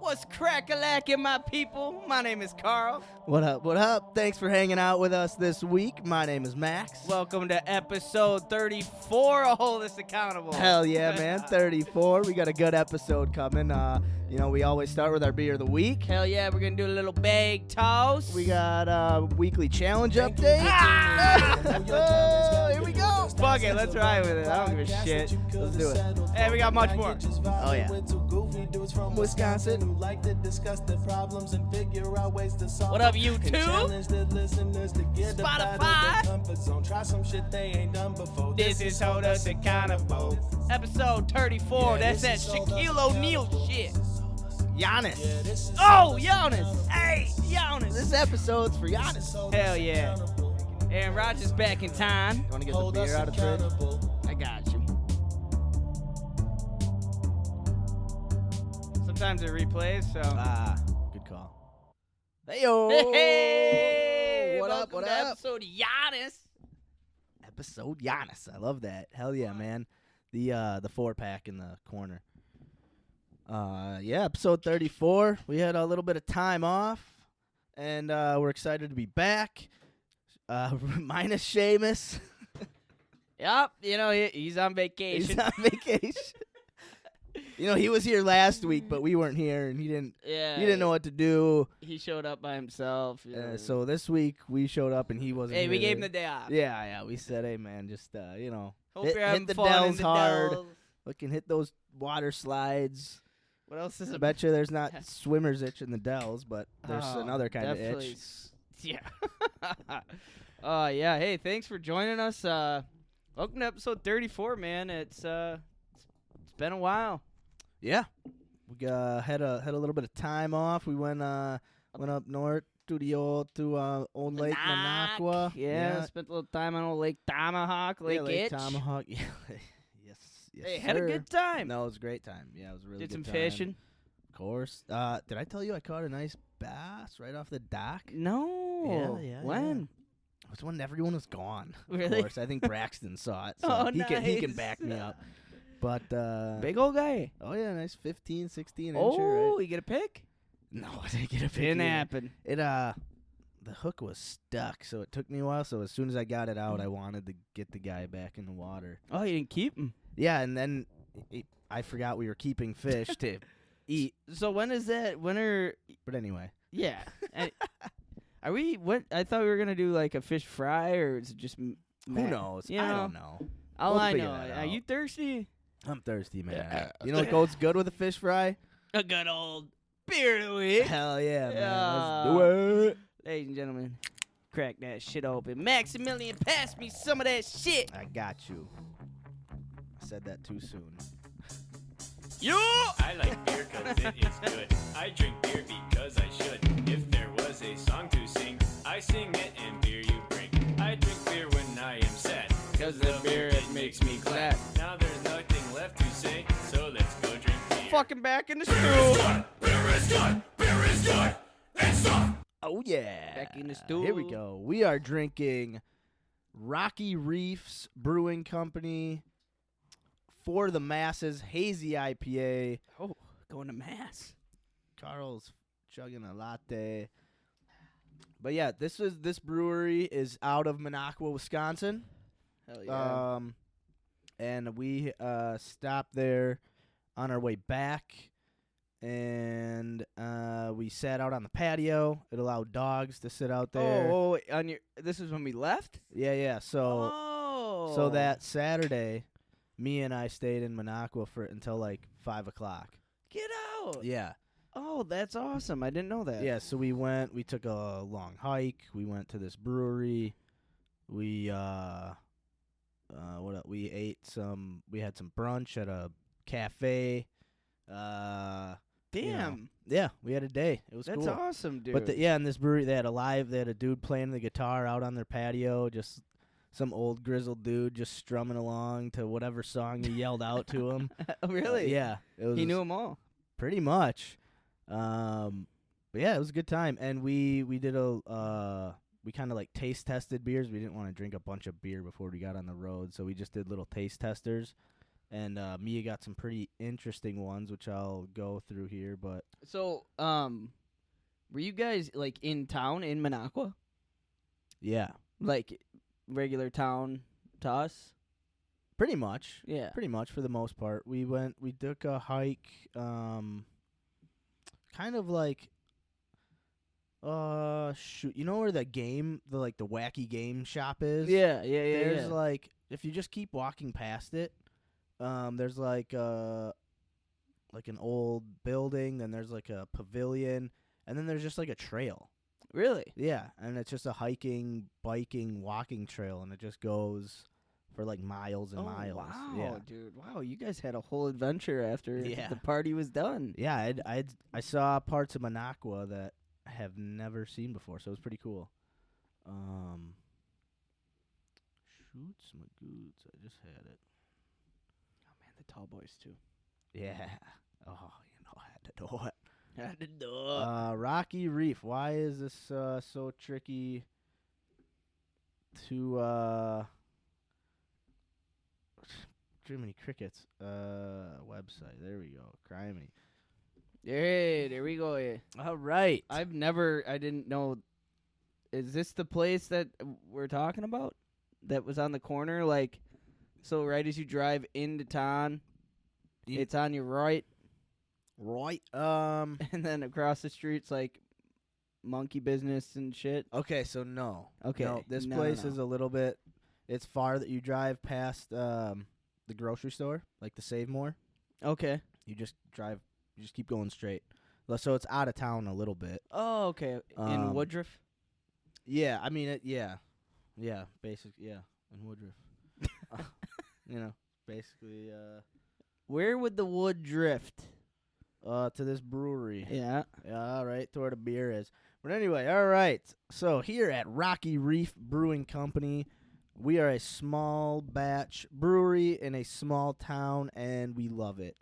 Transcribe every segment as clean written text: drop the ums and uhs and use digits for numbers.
What's crack-a-lackin', my people? My name is Carl. What up, what up? Thanks for hanging out with us this week. My name is Max. Welcome to episode 34 of Hold Us Accountable. Hell yeah, man. 34. We got a good episode coming. We always start with our beer of the week. Hell yeah, we're going to do a little bag toss. We got a weekly challenge update. Here we go. Fuck it, let's ride with it. I don't give a shit. Let's do it. Hey, we got much more. Oh, yeah. Wisconsin. What up, YouTube? Spotify. This is Hold Us Accountable. Episode 34. That's that Shaquille O'Neal shit. Giannis. Oh, Giannis. Hey, Giannis. This episode's for Giannis. Hell yeah. Aaron Rodgers back in time. You want to get the beer out of the fridge? I got you. Sometimes it replays, so. Good call. Hey-yo. Hey, What up, welcome what to up? episode Giannis. Episode Giannis. I love that. Hell yeah, man. The 4-pack in the corner. Episode 34. We had a little bit of time off, and we're excited to be back. Minus Seamus. Yep, he's on vacation. He's on vacation. He was here last week, but we weren't here, and he didn't know what to do. He showed up by himself. So this week we showed up, and he wasn't Hey, here. we gave him the day off. Yeah. We said, hey, man, just, Hope hit, you're having hit the fun in dells the hard. dells. Fucking hit those water slides. What else is I it? bet you there's not swimmer's itch in the dells, but there's Oh, another kind of definitely itch. Yeah. Yeah. Hey, thanks for joining us. Welcome to episode 34, man. It's been a while. Yeah, we had a little bit of time off. We went up north to the old Old Lake Minocqua. Yeah, spent a little time on old Lake Tomahawk, Lake Itch. Tomahawk. Yeah, yes. Hey, had a good time. No, it was a great time. Yeah, it was a really Did good some time. fishing. Of course. Did I tell you I caught a nice bass right off the dock? No. Yeah. When? It was when everyone was gone. Really? Of course. I think Braxton saw it, so Oh, he can nice. back me up. But Big old guy. oh yeah, nice 15, 16 incher, Oh, right? you get a pick? No, I didn't get a pick. Didn't either. happen. It the hook was stuck, so it took me a while. So as soon as I got it out, I wanted to get the guy back in the water. Oh, you didn't keep him. Yeah, and then I forgot we were keeping fish to eat. So when is that? When are? But anyway, Yeah. Are we? What? I thought we were gonna do like a fish fry, or is it just? who mac? knows? You I know? don't know. All We'll I figure know. that Are out. you thirsty? I'm thirsty, man. You know what goes good with a fish fry? A good old beer of the week. Hell yeah, man. Yeah. Let's do it. Ladies and gentlemen, crack that shit open. Maximilian, pass me some of that shit. I got you. I said that too soon. You. I like beer 'cause it is good. I drink beer because I should. If there was a song to sing, I sing it and beer you bring. I drink beer when I am sad, 'Cause the beer, it makes me glad. Now there's nothing left to say, so let's go drink beer. Fucking back in the stew. Beer is good. Beer is good. It's soft. Oh yeah. Back in the stew. Here we go. We are drinking Rocky Reefs Brewing Company For the Masses Hazy IPA. Oh, going to mass. Carl's chugging a latte. But yeah, this brewery is out of Minocqua, Wisconsin. Hell yeah. And we stopped there on our way back, and we sat out on the patio. It allowed dogs to sit out there. Oh, this is when we left? Yeah. So Oh. that Saturday, me and I stayed in Minocqua until like 5 o'clock. Get out. Yeah. Oh, that's awesome. I didn't know that. Yeah, so we took a long hike. We went to this brewery. We we ate we had some brunch at a cafe. Damn. Yeah, we had a day. It was That's cool. awesome, dude. But in this brewery they had a dude playing the guitar out on their patio, just some old grizzled dude just strumming along to whatever song you yelled out to him. Really? Yeah. It was He knew them all. pretty much. But yeah, it was a good time, and we did we kind of like taste tested beers. We didn't want to drink a bunch of beer before we got on the road, so we just did little taste testers. And Mia got some pretty interesting ones, which I'll go through here. But So, were you guys like in town in Minocqua? yeah, Like regular town to us? pretty much. Yeah. Pretty much for the most part. We took a hike, kind of like, shoot, you know where the wacky game shop is? Yeah. There's like, if you just keep walking past it, there's like an old building, then there's like a pavilion, and then there's just like a trail. Really? Yeah, and it's just a hiking, biking, walking trail, and it just goes for like miles and miles. Wow, Yeah. dude. Wow, you guys had a whole adventure after Yeah. the party was done. Yeah, I saw parts of Minocqua that I have never seen before, so it was pretty cool. Shoots my goods. I just had it. Oh man, the tall boys too. Yeah. Oh, I had to do it. Had to do it. Rocky Reef. Why is this so tricky to Jiminy Crickets website? There we go. Crimey. Hey, there we go. Yeah. All right. I didn't know. Is this the place that we're talking about? That was on the corner, like, so right as you drive into town, it's on your right, Right. and then across the street's like monkey business and shit. Okay, so no. Okay, No, this no, place no. is a little bit. It's far that you drive past the grocery store, like the Save More. Okay. You just drive. You just keep going straight. So it's out of town a little bit. Oh, okay. In Woodruff. Yeah, I mean it. Yeah, basic. Yeah, in Woodruff. Basically. Where would the wood drift? To this brewery. Yeah. All right, to where the beer is. But anyway, all right. So here at Rocky Reef Brewing Company, we are a small batch brewery in a small town, and we love it.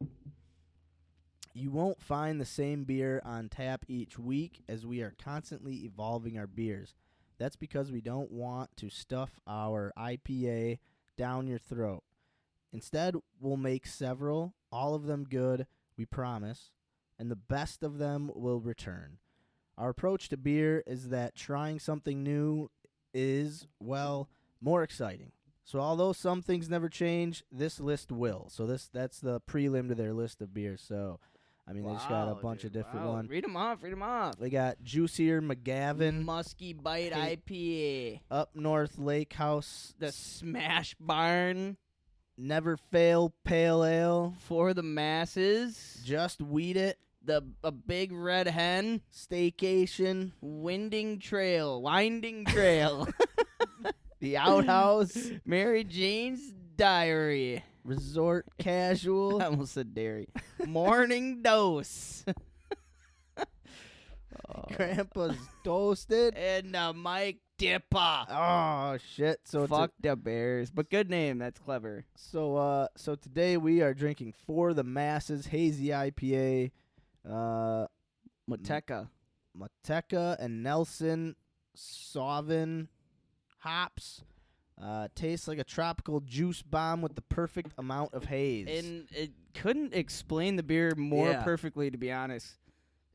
You won't find the same beer on tap each week, as we are constantly evolving our beers. That's because we don't want to stuff our IPA down your throat. Instead, we'll make several, all of them good, we promise, and the best of them will return. Our approach to beer is that trying something new is, well, more exciting. So although some things never change, this list will. So that's the prelim to their list of beers. So, I mean, they just got a bunch of different ones. Read them off. They got Juicier McGavin, Musky Bite Hey. IPA. Up North Lake House, The Smash Barn Never Fail Pale Ale, for the masses. Just Weed It, A Big Red Hen. Staycation, Winding Trail. The Outhouse, Mary Jane's Diary. Resort Casual, I almost said dairy. Morning Dose. Grandpa's Toasted. And Mike Dipper. Oh shit! So Fuck the Bears. But good name. That's clever. so today we are drinking For the Masses Hazy IPA, Moteca. Mateca and Nelson Sauvin hops. Tastes like a tropical juice bomb with the perfect amount of haze. And it couldn't explain the beer more Yeah. perfectly, to be honest.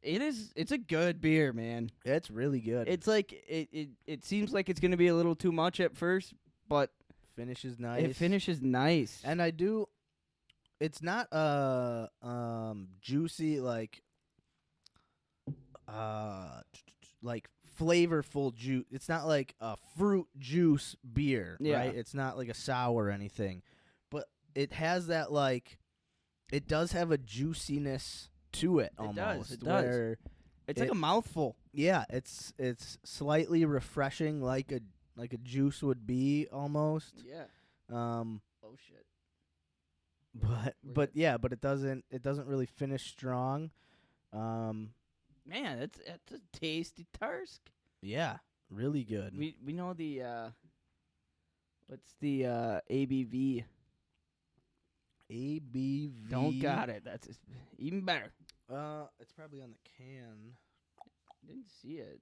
It's a good beer, man. It's really good. It's like it seems like it's gonna be a little too much at first, but Finishes nice. it finishes nice. And it's not juicy like flavorful juice. It's not like a fruit juice beer, Yeah. right? It's not like a sour or anything. But it has that it does have a juiciness to it almost. It does. Where It's like a mouthful. yeah, it's slightly refreshing like a juice would be almost. Yeah. Oh shit. but it doesn't really finish strong. Man, that's a tasty Tarsk. Yeah, really good. We know the what's the ABV? ABV. Don't got it. That's even better. It's probably on the can. Didn't see it.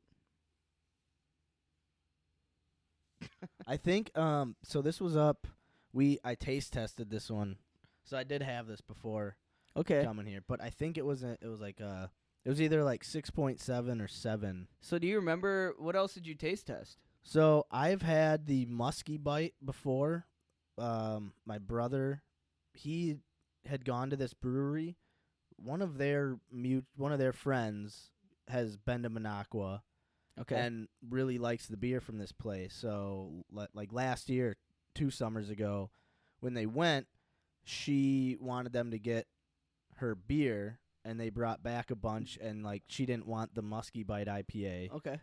I think so this was up. I taste tested this one. So I did have this before Okay. coming here, but I think it was either like 6.7 or 7. So do you remember what else did you taste test? So I've had the musky bite before. My brother, he had gone to this brewery. One of their friends has been to Minocqua. Okay. And really likes the beer from this place. So, like last year, 2 summers ago, when they went, she wanted them to get her beer, and they brought back a bunch, and, like, she didn't want the Musky Bite IPA. Okay.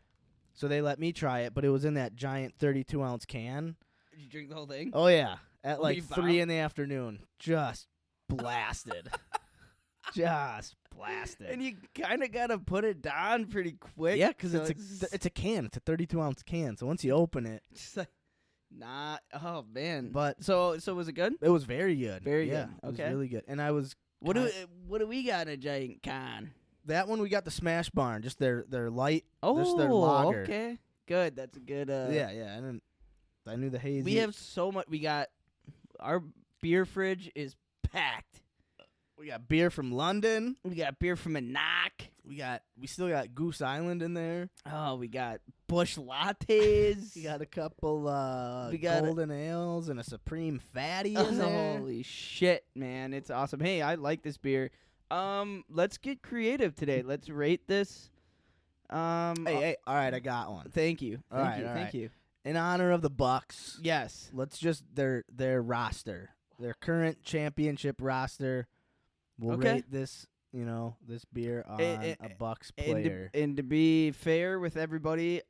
So they let me try it, but it was in that giant 32-ounce can. Did you drink the whole thing? Oh, yeah. At, Oh, like, you 3 in the afternoon. Just blasted. Just blasted. And you kind of got to put it down pretty quick. Yeah, because so it's a can. It's a 32-ounce can. So once you open it, just like, oh, man. but So was it good? it was very good. Very yeah, good. It was Okay. really good. And I was What do we got in a giant can? that one we got the Smash Barn, just their light, Oh, just their lager. okay. Good. That's a good. Yeah. I knew the hazy. We have so much. We got our beer fridge is packed. we got beer from London. We got beer from a knock. We still got Goose Island in there. Oh, we got Bush lattes. We got a couple We got golden ales and a Supreme Fatty in there. Holy shit, man. It's awesome. Hey, I like this beer. Let's get creative today. Let's rate this. Hey, all right, I got one. Thank you. All right, all Thank right. you. In honor of the Bucks, Yes. let's just their roster, their current championship roster. We'll Okay. rate this, this beer on Eh, a Bucks And player. to be fair with everybody,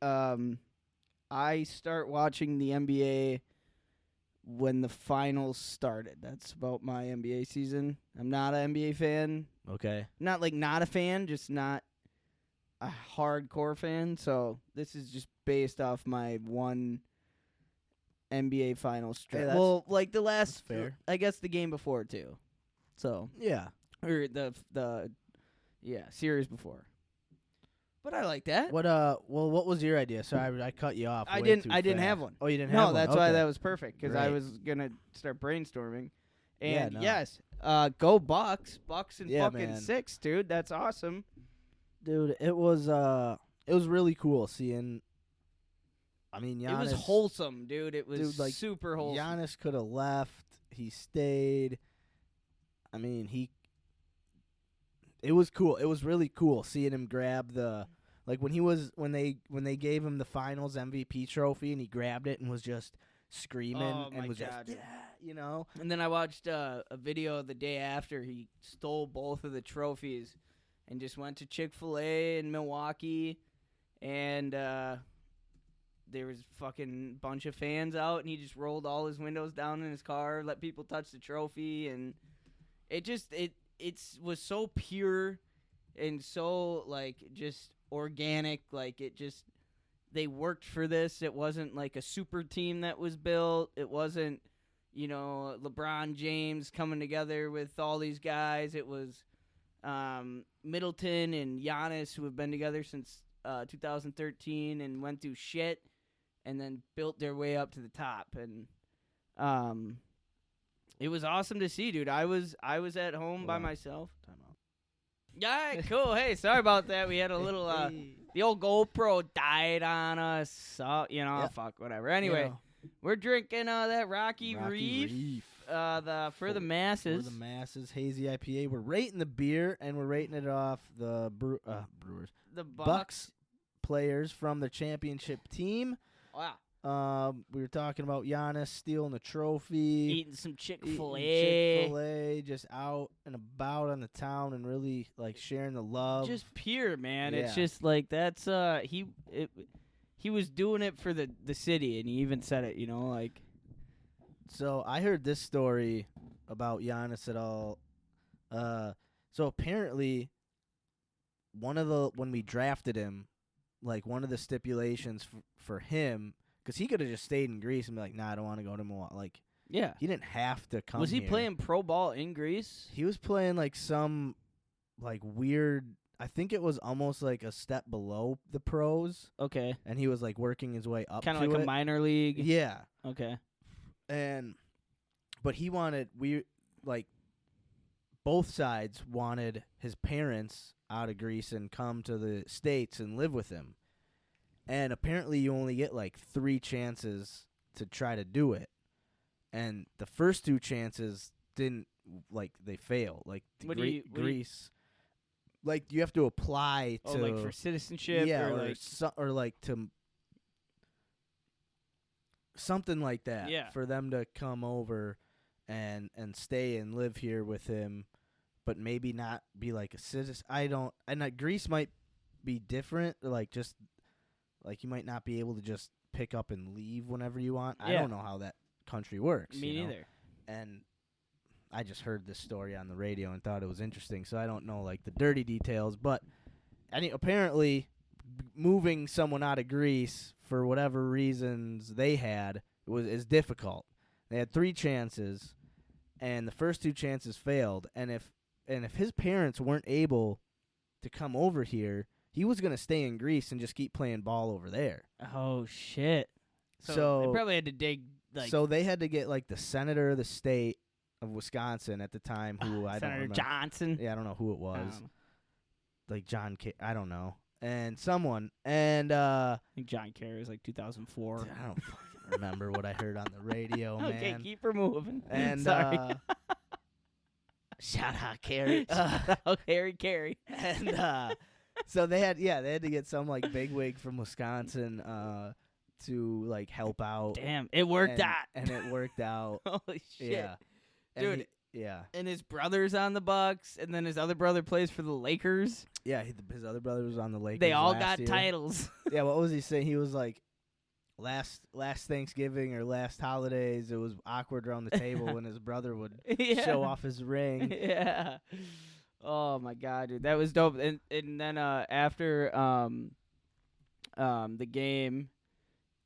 I start watching the NBA when the finals started. That's about my NBA season. I'm not an NBA fan. Okay. Not a fan, just not a hardcore fan. So this is just based off my one NBA final stretch. that's- Well, like the last, fair. I guess the game before too. So Yeah. or series before. But I like that. What was your idea? Sorry, I cut you off. I way didn't. too I didn't fast. have one. Oh, you didn't have No, one. that's why Okay. that was perfect because I Right. was gonna start brainstorming. Yeah, And no. yes, go Bucks! Bucks and Yeah, fucking man. 6, dude. That's awesome. Dude, it was really cool seeing. I mean, Giannis, It was wholesome, dude. It was Dude, like, super wholesome. Giannis could have left. He stayed. I mean, it was cool. It was really cool seeing him grab when they gave him the Finals MVP trophy and he grabbed it and was just screaming Oh, my and was God. just And then I watched a video the day after he stole both of the trophies and just went to Chick-fil-A in Milwaukee, and there was fucking bunch of fans out, and he just rolled all his windows down in his car, let people touch the trophy, and it was so pure and so like just organic, like they worked for this. It wasn't like a super team that was built. It wasn't, LeBron James coming together with all these guys. It was Middleton and Giannis, who have been together since 2013 and went through shit and then built their way up to the top. And it was awesome to see, dude. I was at home by myself. Time out. Yeah, cool. Hey, sorry about that. We had a little the old GoPro died on us. So, Yep. fuck, whatever. Anyway, we're drinking that Rocky Reef. For the masses. For the masses, hazy IPA. We're rating the beer, and we're rating it off the Brewers. The Bucks players from the championship team. Wow. We were talking about Giannis stealing the trophy. Eating some Eating Chick-fil-A. Chick-fil-A, just out and about on the town and really like sharing the love. Just pure, man. It's Yeah. just like that's he was doing it for the city, and he even said it, like. So I heard this story about Giannis at all. So apparently, when we drafted him, like one of the stipulations for him, because he could have just stayed in Greece and be like, "Nah, I don't want to go to Milwaukee." Like, Yeah. he didn't have to come. Was he here. playing pro ball in Greece? He was playing like some like weird. I think it was almost like a step below the pros, Okay. and he was like working his way up. Kind of to like it. a minor league. Yeah. Okay. But he wanted both sides wanted his parents out of Greece and come to the States and live with him. And apparently you only get like 3 chances to try to do it. And the first 2 chances didn't, like, they fail. Like, Greece, like, you have to apply to... Oh, like for citizenship? Yeah, or like to... Something like that. Yeah. For them to come over and stay and live here with him, but maybe not be like a citizen. Greece might be different, like, just... Like, you might not be able to just pick up and leave whenever you want. I don't know how that country works. Me neither. And I just heard this story on the radio and thought it was interesting, so I don't know, like, the dirty details. But apparently moving someone out of Greece for whatever reasons they had is difficult. They had 3 chances, and the first 2 chances failed. And if his parents weren't able to come over here, he was going to stay in Greece and just keep playing ball over there. Oh, shit. So they probably had to dig, like... So they had to get, like, the senator of the state of Wisconsin at the time, who I don't remember. Senator Johnson? Yeah, I don't know who it was. Like, I don't know. And someone. And, I think John Kerry was, like, 2004. I don't fucking remember what I heard on the radio, man. Okay, keep her moving. And, sorry. Shout out, Carrie. Harry Carey. And, so they had to get some, like, bigwig from Wisconsin to, like, help out. Damn, it worked out. And it worked out. Holy shit. Yeah. Dude. Yeah. And his brother's on the Bucks, and then his other brother plays for the Lakers. Yeah, his other brother was on the Lakers. They all last got year. titles. Yeah, what was he saying? He was like, last Thanksgiving or last holidays, it was awkward around the table when his brother would show off his ring. Yeah. Oh my god, dude, that was dope. And then after the game,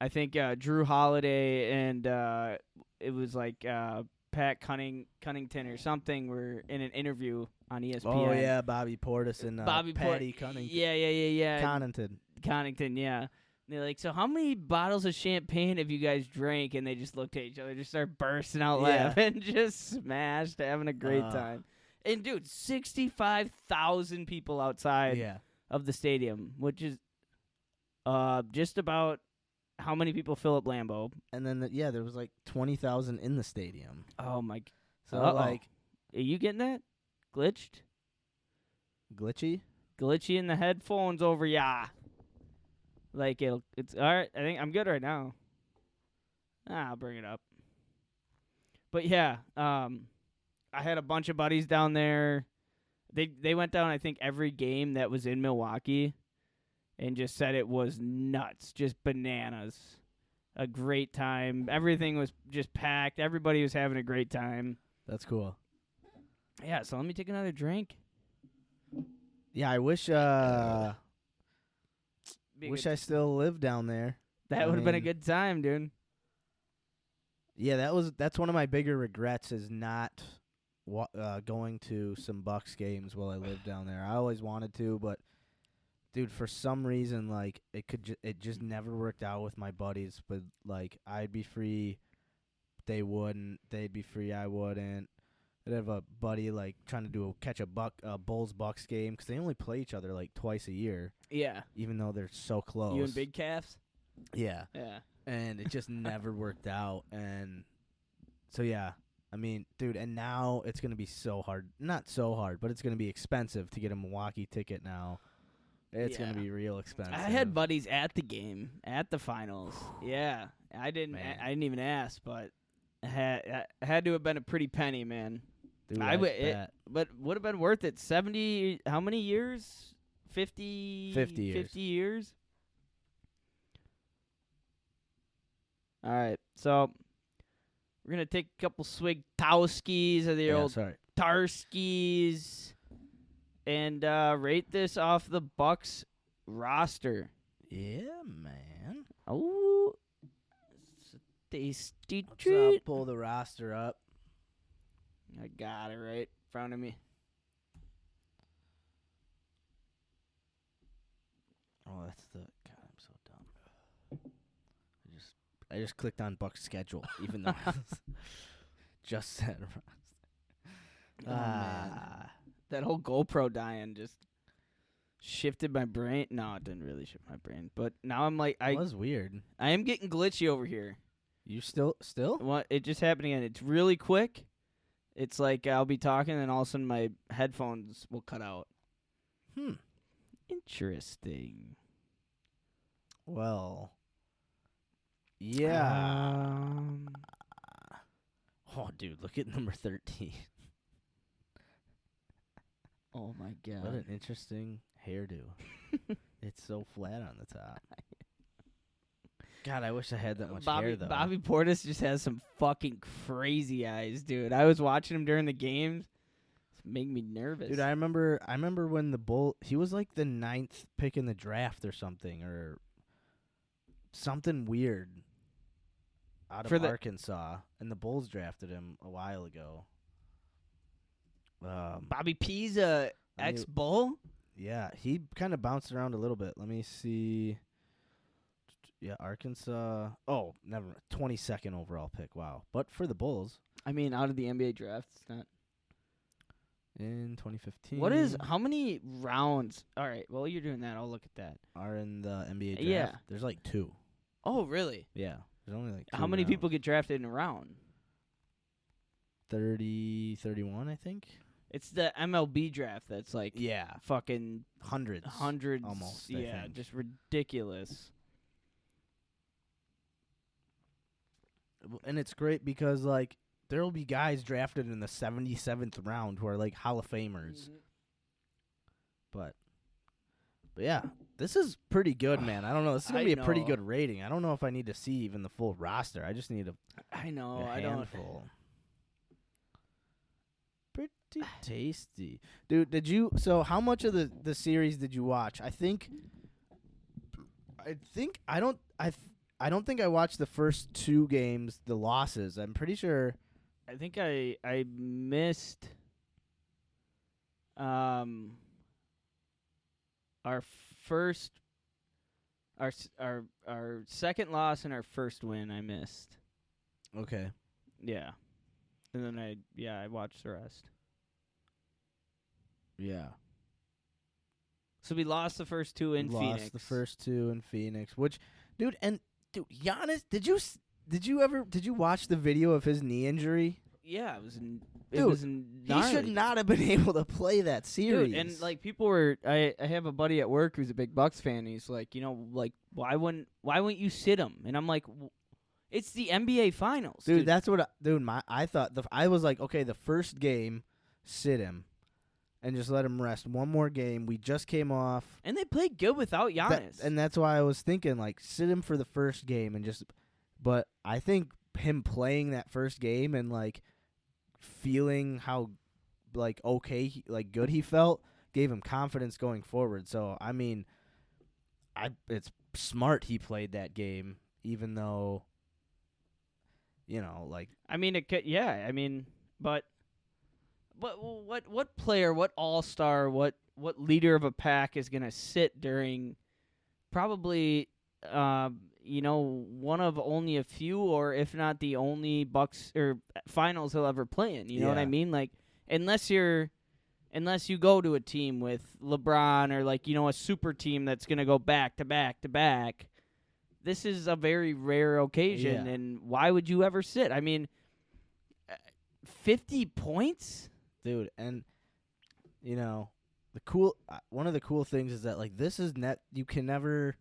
I think Drew Holiday and it was like Pat Cunnington or something were in an interview on ESPN. Oh yeah, Bobby Portis and Patty Cunnington. Yeah. Connaughton, yeah. And they're like, so how many bottles of champagne have you guys drank? And they just looked at each other, just started bursting out laughing, just smashed, having a great time. And, dude, 65,000 people outside of the stadium, which is just about how many people fill up Lambeau. And then, there was like 20,000 in the stadium. Oh, my. So, like. Are you getting that? Glitched? Glitchy? Glitchy in the headphones over ya. Like, it's all right. I think I'm good right now. I'll bring it up. But, yeah, I had a bunch of buddies down there. They went down, I think, every game that was in Milwaukee and just said it was nuts, just bananas. A great time. Everything was just packed. Everybody was having a great time. That's cool. Yeah, so let me take another drink. Yeah, I wish I still lived down there. That would have been a good time, dude. Yeah, that's one of my bigger regrets is not going to some Bucks games while I lived down there. I always wanted to, but dude, for some reason, like it just never worked out with my buddies. But like, I'd be free, they wouldn't. They'd be free, I wouldn't. I'd have a buddy like trying to catch a Bulls Bucks game because they only play each other like twice a year. Yeah, even though they're so close. You and Big Calves. Yeah. Yeah. And it just never worked out, and so yeah. I mean, dude, and now it's going to be so hard. Not so hard, but it's going to be expensive to get a Milwaukee ticket now. It's going to be real expensive. I had buddies at the game, at the finals. Yeah. I didn't even ask, but it had to have been a pretty penny, man. Dude, but would have been worth it. 70, how many years? 50 years. 50 years? All right. So we're going to take a couple swig Towskis of the old Tarskis and rate this off the Bucks roster. Yeah, man. Oh, it's a tasty I'll treat. pull the roster up. I got it right in front of me. Oh, that's the... God, I'm so dumb. I just clicked on Bucks schedule, even though I just said roster. Oh, man. That whole GoPro dying just shifted my brain. No, it didn't really shift my brain. But now I'm like, It was weird. I am getting glitchy over here. You still? What? It just happened again. It's really quick. It's like I'll be talking and all of a sudden my headphones will cut out. Interesting. Well, yeah. Oh, dude, look at number 13. Oh, my God. What an interesting hairdo. It's so flat on the top. God, I wish I had that much hair, though. Bobby Portis just has some fucking crazy eyes, dude. I was watching him during the games. It's making me nervous. Dude, I remember when he was like the 9th pick in the draft or something weird out of Arkansas, and the Bulls drafted him a while ago. Bobby P's a ex-Bull? Yeah, he kind of bounced around a little bit. Let me see. Yeah, Arkansas. Oh, never. 22nd overall pick. Wow. But for the Bulls. I mean, out of the NBA draft, it's not. In 2015. How many rounds? All right, while you're doing that, I'll look at that. Are in the NBA draft? Yeah. There's like 2. Oh, really? Yeah. There's only like 2 How many rounds. people get drafted in a round? 30, 31, I think. It's the MLB draft that's like fucking hundreds almost. I think. Just ridiculous. And it's great because like there will be guys drafted in the 77th round who are like Hall of Famers. Mm-hmm. But yeah, this is pretty good, man. I don't know. This is going to be a pretty good rating. I don't know if I need to see even the full roster. I just need a handful. Pretty tasty. Dude, so how much of the series did you watch? I don't think I watched the first 2 games, the losses. I'm pretty sure. I think I missed our second loss and our first win. I missed. Okay. Yeah. And then I watched the rest. Yeah. So we lost the first 2 in Phoenix. Lost the first 2 in Phoenix, which dude, Giannis, did you watch the video of his knee injury? Yeah, it was He gnarly. should not have been able to play that series. Dude, and like people were, I have a buddy at work who's a big Bucks fan. And he's like, why wouldn't you sit him? And I'm like, it's the NBA Finals, dude. That's what, I thought. I was like, okay, the first game, sit him, and just let him rest. One more game. We just came off, and they played good without Giannis. and that's why I was thinking like sit him for the first game and just. But I think him playing that first game and like feeling how like good he felt gave him confidence going forward. So I mean, it's smart he played that game, even though. Like I mean, it could, yeah. I mean, but what player, what all-star, what leader of a pack is gonna sit during probably one of only a few, or if not the only Bucks or finals he'll ever play in. You know what I mean? Like unless you go to a team with LeBron or like a super team that's gonna go back to back to back. This is a very rare occasion, and why would you ever sit? I mean, 50 points? Dude, and, one of the cool things is that, like, this is you can never,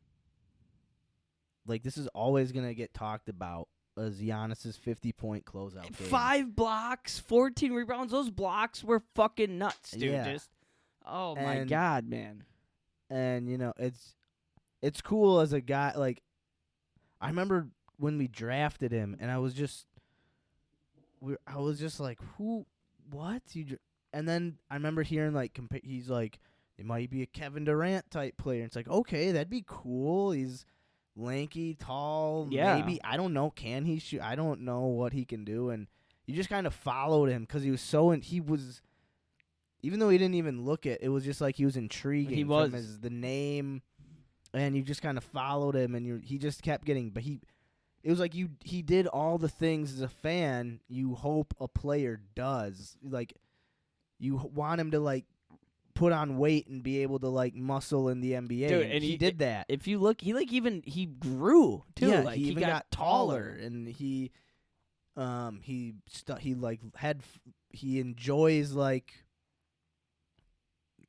like, this is always going to get talked about as Giannis's 50-point closeout game. 5 blocks, 14 rebounds. Those blocks were fucking nuts, dude. Yeah. My God, man. And, it's cool as a guy, like, I remember when we drafted him, and I was just like, who, what? And then I remember hearing, like, he's like, it might be a Kevin Durant type player. And it's like, okay, that'd be cool. He's lanky, tall, maybe. I don't know. Can he shoot? I don't know what he can do. And you just kind of followed him because he was even though he didn't even look it was just like he was intriguing. He was. From the name. And you just kind of followed him, and he just kept getting. But it was like he did all the things as a fan you hope a player does. Like you want him to like put on weight and be able to like muscle in the NBA. Dude, and he did that. If you look, he grew too. Yeah, like, he even got taller, and he enjoys like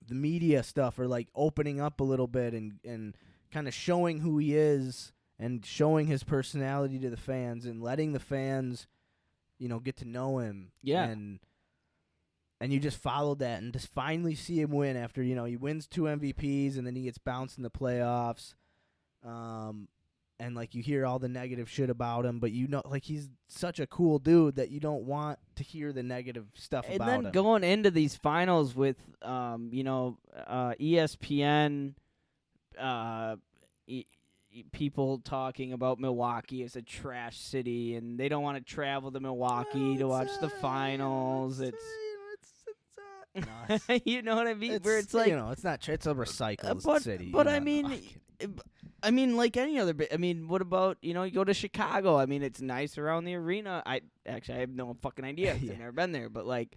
the media stuff, or like opening up a little bit and kind of showing who he is and showing his personality to the fans and letting the fans, get to know him. Yeah. And you just followed that and just finally see him win after, he wins 2 MVPs and then he gets bounced in the playoffs. And like you hear all the negative shit about him, but like he's such a cool dude that you don't want to hear the negative stuff about him. And then going into these finals with, ESPN, people talking about Milwaukee as a trash city, and they don't want to travel to Milwaukee to watch the finals. You know what I mean? Where it's like, it's not. It's a recycled city. But I mean, like any other. What about you go to Chicago? I mean, it's nice around the arena. I have no fucking idea. I've never been there, but like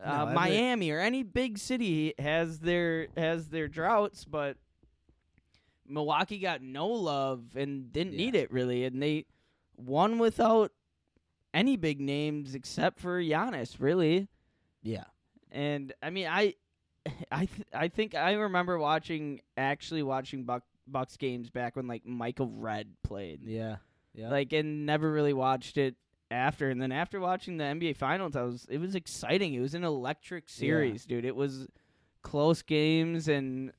Miami or any big city has their droughts, but Milwaukee got no love and didn't need it really, and they won without any big names except for Giannis, really. Yeah. And I mean, I think I remember watching Bucks games back when like Michael Redd played. Yeah. Yeah. Like, and never really watched it after. And then after watching the NBA Finals, it was exciting. It was an electric series, dude. It was close games, and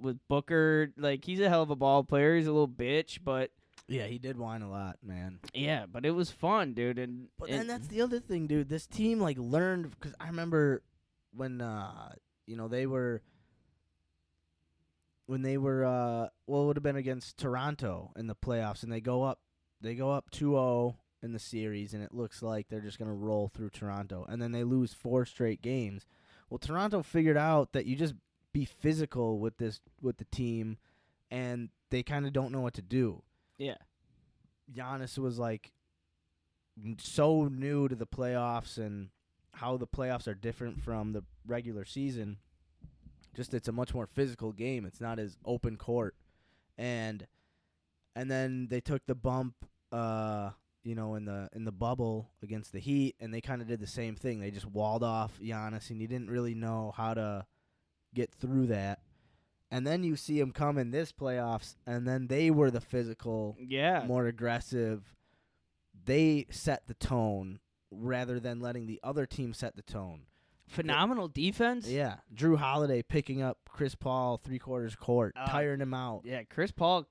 with Booker, like he's a hell of a ball player. He's a little bitch, but yeah, he did whine a lot, man. Yeah, but it was fun, dude. But then that's the other thing, dude. This team like learned, because I remember when they were it would have been against Toronto in the playoffs, and they go up 2-0 in the series, and it looks like they're just gonna roll through Toronto, and then they lose 4 straight games. Well, Toronto figured out that you just be physical with the team, and they kind of don't know what to do. Yeah. Giannis was like so new to the playoffs and how the playoffs are different from the regular season. Just it's a much more physical game. It's not as open court. And then they took the bump in the bubble against the Heat, and they kind of did the same thing. They just walled off Giannis, and you didn't really know how to get through that. And then you see him come in this playoffs, and then they were the physical, more aggressive. They set the tone rather than letting the other team set the tone. Phenomenal defense. Yeah. Drew Holiday picking up Chris Paul 3/4 court, tiring him out. Yeah, Chris Paul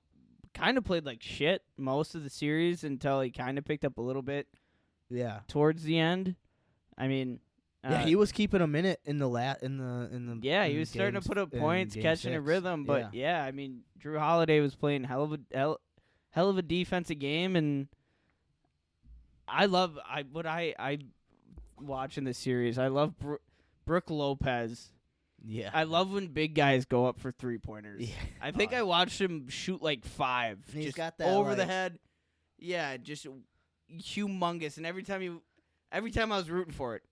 kind of played like shit most of the series until he kind of picked up a little bit towards the end. I mean... he was keeping a minute in the Yeah, he was starting to put up points, catching a rhythm. But I mean, Drew Holiday was playing hell of a defensive game, and I watching this series. I love Brook Lopez. Yeah, I love when big guys go up for 3-pointers. Yeah. I think I watched him shoot like 5. And he's got that over the head. Yeah, just humongous. And every time I was rooting for it.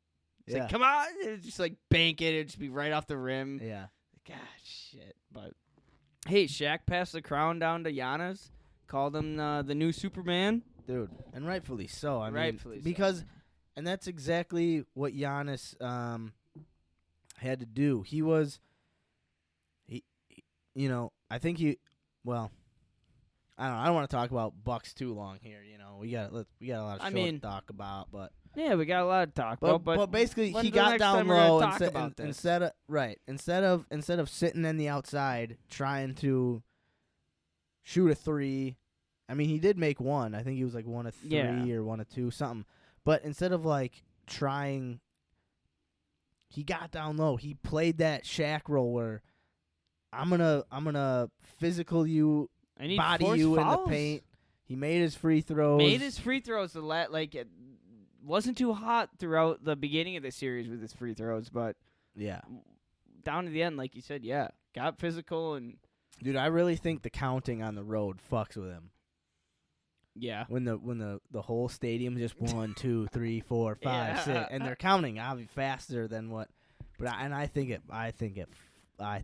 It's like, come on. It'd just like bank it. It'd just be right off the rim. Yeah. Gosh, shit. But, hey, Shaq passed the crown down to Giannis. Called him the new Superman. Dude, and rightfully so. Rightfully so. Because, and that's exactly what Giannis had to do. He was, I think I don't want to talk about Bucks too long here. We got a lot of to talk about, but. Yeah, we got a lot to talk about, but basically he got down low instead of sitting in the outside trying to shoot a 3. I mean, he did make one. I think he was like 1 of 3 or 1 of 2, something. But instead of like trying, he got down low. He played that Shaq role where I'm gonna physical you, body you in the paint. He made his free throws. It wasn't too hot throughout the beginning of the series with his free throws, but down to the end, like you said, got physical. And dude, I really think the counting on the road fucks with him. Yeah. When the whole stadium just 1, 2, 3, 4, 5, Yeah. 6, and they're counting obviously faster than what. But I think it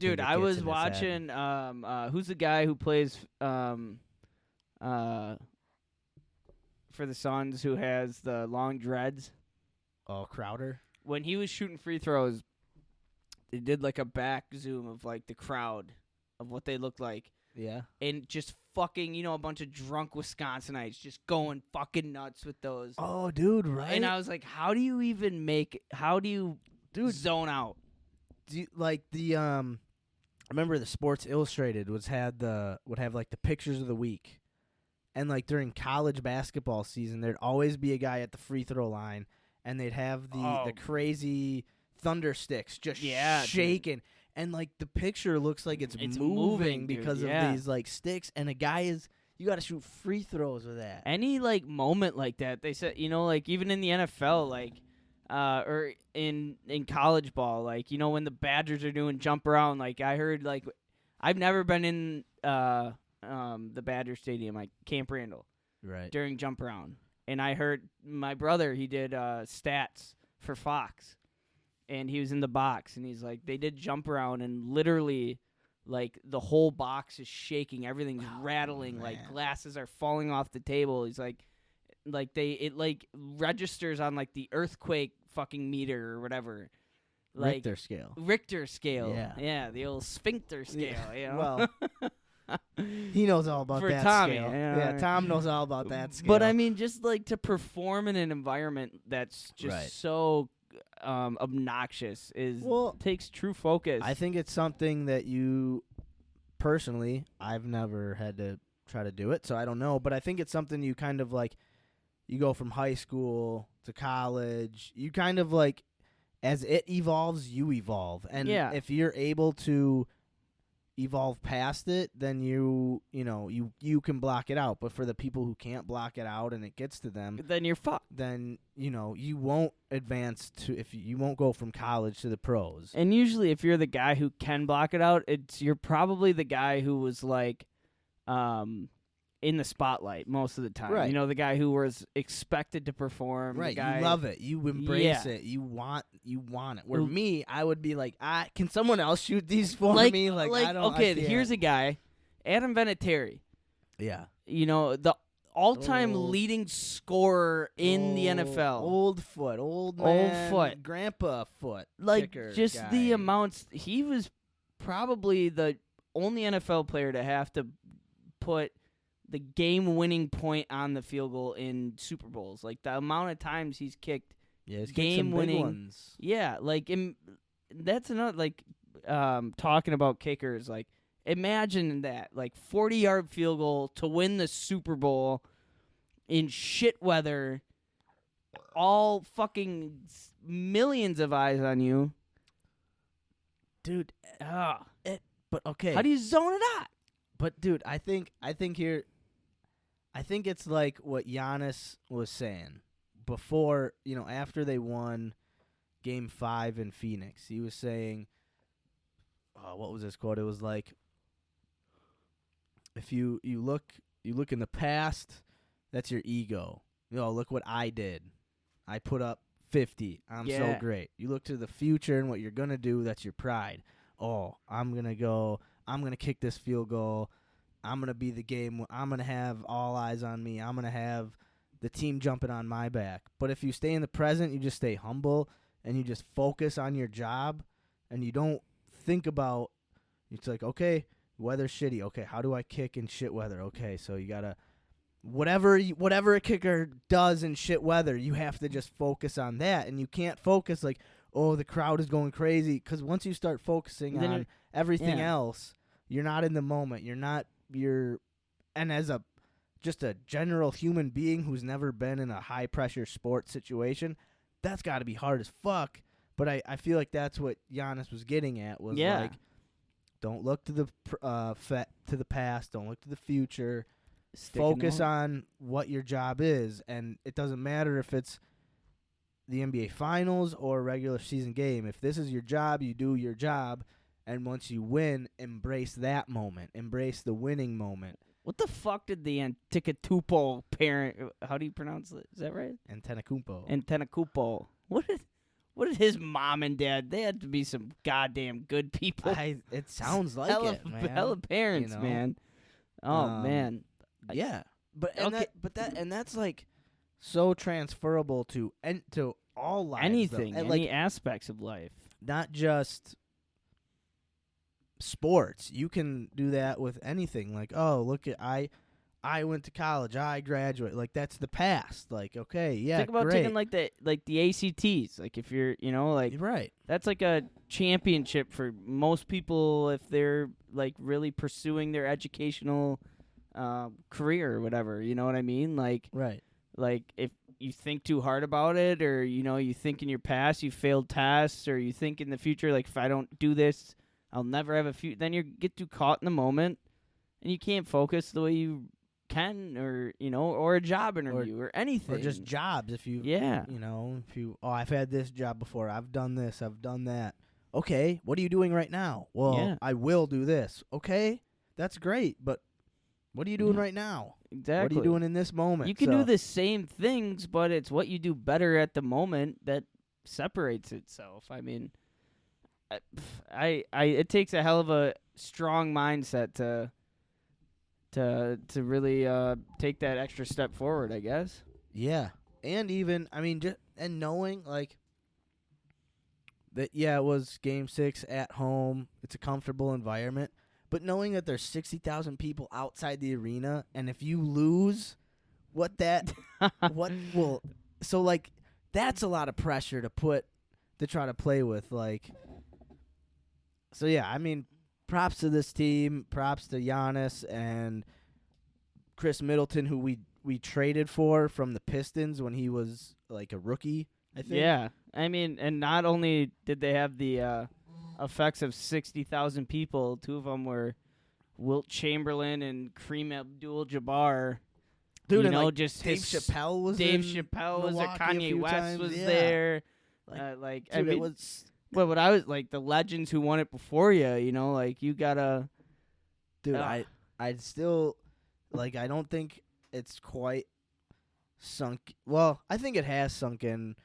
Dude, gets I in was his head. watching. Who's the guy who plays for the Suns who has the long dreads? Oh, Crowder. When he was shooting free throws, they did like a back zoom of like the crowd of what they looked like, Yeah. and just fucking a bunch of drunk Wisconsinites just going fucking nuts with those. Oh, dude, right? And I was like, how do you zone out? Do you, like the I remember the Sports Illustrated would have like the pictures of the week, and like during college basketball season, there'd always be a guy at the free throw line, and they'd have the crazy thunder sticks just shaking, dude. And like the picture looks like it's moving because of these like sticks, and you got to shoot free throws with that. Any like moment like that, they said, like even in the NFL, like. Or in college ball, like when the Badgers are doing jump around, like I heard, like I've never been in the Badger Stadium, like Camp Randall, right, during jump around, and I heard my brother, he did stats for Fox, and he was in the box, and he's like, they did jump around, and literally, like the whole box is shaking, everything's rattling, man. like glasses are falling off the table. He's like it registers on like the earthquake fucking meter or whatever, like Richter scale. Yeah, the old sphincter scale. Well, he knows all about for that Tommy, scale. Yeah, Tom knows all about that scale. But I mean, just like to perform in an environment that's just so obnoxious takes true focus. I think it's something that you personally, I've never had to try to do it, so I don't know. But I think it's something you kind of like. You go from high school to college. You kind of like, as it evolves, you evolve. And if you're able to evolve past it, then you can block it out. But for the people who can't block it out and it gets to them, then you're fucked. Then you won't advance you won't go from college to the pros. And usually, if you're the guy who can block it out, you're probably the guy who was like, in the spotlight most of the time. Right. The guy who was expected to perform. Right. The guy, you love it. You embrace it. You want it. Where me, I would be like, can someone else shoot these for me? Like I don't. Okay, here's a guy, Adam Vinatieri. Yeah. The all-time leading scorer in the NFL. Old foot. Grandpa foot. Like just guy. The amounts. He was probably the only NFL player to have to put the game-winning point on the field goal in Super Bowls. Like the amount of times he's kicked game-winning ones. Yeah, like that's another like talking about kickers. Like imagine that, like 40-yard field goal to win the Super Bowl in shit weather, all fucking millions of eyes on you, dude. But okay, how do you zone it out? But dude, I think it's like what Giannis was saying before, after they won Game 5 in Phoenix. He was saying, what was his quote? It was like, if you look in the past, that's your ego. Look what I did. I put up 50. I'm so great. You look to the future and what you're going to do, that's your pride. Oh, I'm going to kick this field goal. I'm going to be the game. I'm going to have all eyes on me. I'm going to have the team jumping on my back. But if you stay in the present, you just stay humble and you just focus on your job and you don't think about, it's like, okay, weather's shitty. Okay, how do I kick in shit weather? Okay, so you got to, whatever a kicker does in shit weather, you have to just focus on that. And you can't focus like, oh, the crowd is going crazy. Because once you start focusing on everything else, you're not in the moment. And as just a general human being who's never been in a high pressure sports situation, that's got to be hard as fuck. But I feel like that's what Giannis was getting at was like, don't look to the past, don't look to the future. Focus on what your job is, and it doesn't matter if it's the NBA Finals or a regular season game. If this is your job, you do your job. And once you win, embrace that moment. Embrace the winning moment. What the fuck did the Anticatupo parent? How do you pronounce it? Is that right? Antenacupo. What did his mom and dad? They had to be some goddamn good people. It sounds like hella, it, man. Hella parents, man. Oh man. Yeah, but that's like so transferable to all lives. Anything, though. any aspects of life. Not just sports. You can do that with anything. Like, oh, look at I went to college. I graduated. Like, that's the past. Like, okay, yeah, think about great. taking like the ACTs. Like, if you're, like right. That's like a championship for most people if they're like really pursuing their educational career or whatever. You know what I mean? Like, right. Like if you think too hard about it, or you think in your past you failed tests, or you think in the future like if I don't do this, I'll never have a future. Then you get too caught in the moment, and you can't focus the way you can, or or a job interview or anything, or just jobs. If you, I've had this job before. I've done this. I've done that. Okay, what are you doing right now? Well, I will do this. Okay, that's great, but what are you doing right now? Exactly. What are you doing in this moment? You can do the same things, but it's what you do better at the moment that separates itself. I mean, it takes a hell of a strong mindset to really take that extra step forward, I guess. Yeah, and even and knowing like that. Yeah, it was Game 6 at home. It's a comfortable environment. But knowing that there's 60,000 people outside the arena, and if you lose, that's a lot of pressure to try to play with. Like, so yeah, I mean, props to this team, props to Giannis and Chris Middleton, who we traded for from the Pistons when he was like a rookie, I think. Yeah, I mean, and not only did they have the effects of 60,000 people. Two of them were Wilt Chamberlain and Kareem Abdul-Jabbar. Dude, just Dave Chappelle was Dave in Chappelle was there. Milwaukee Kanye West times. was Yeah. there. Dude, it was. But what I was like, the legends who won it before you. Like you gotta. Dude, I still I don't think it's quite sunk. Well, I think it has sunk in.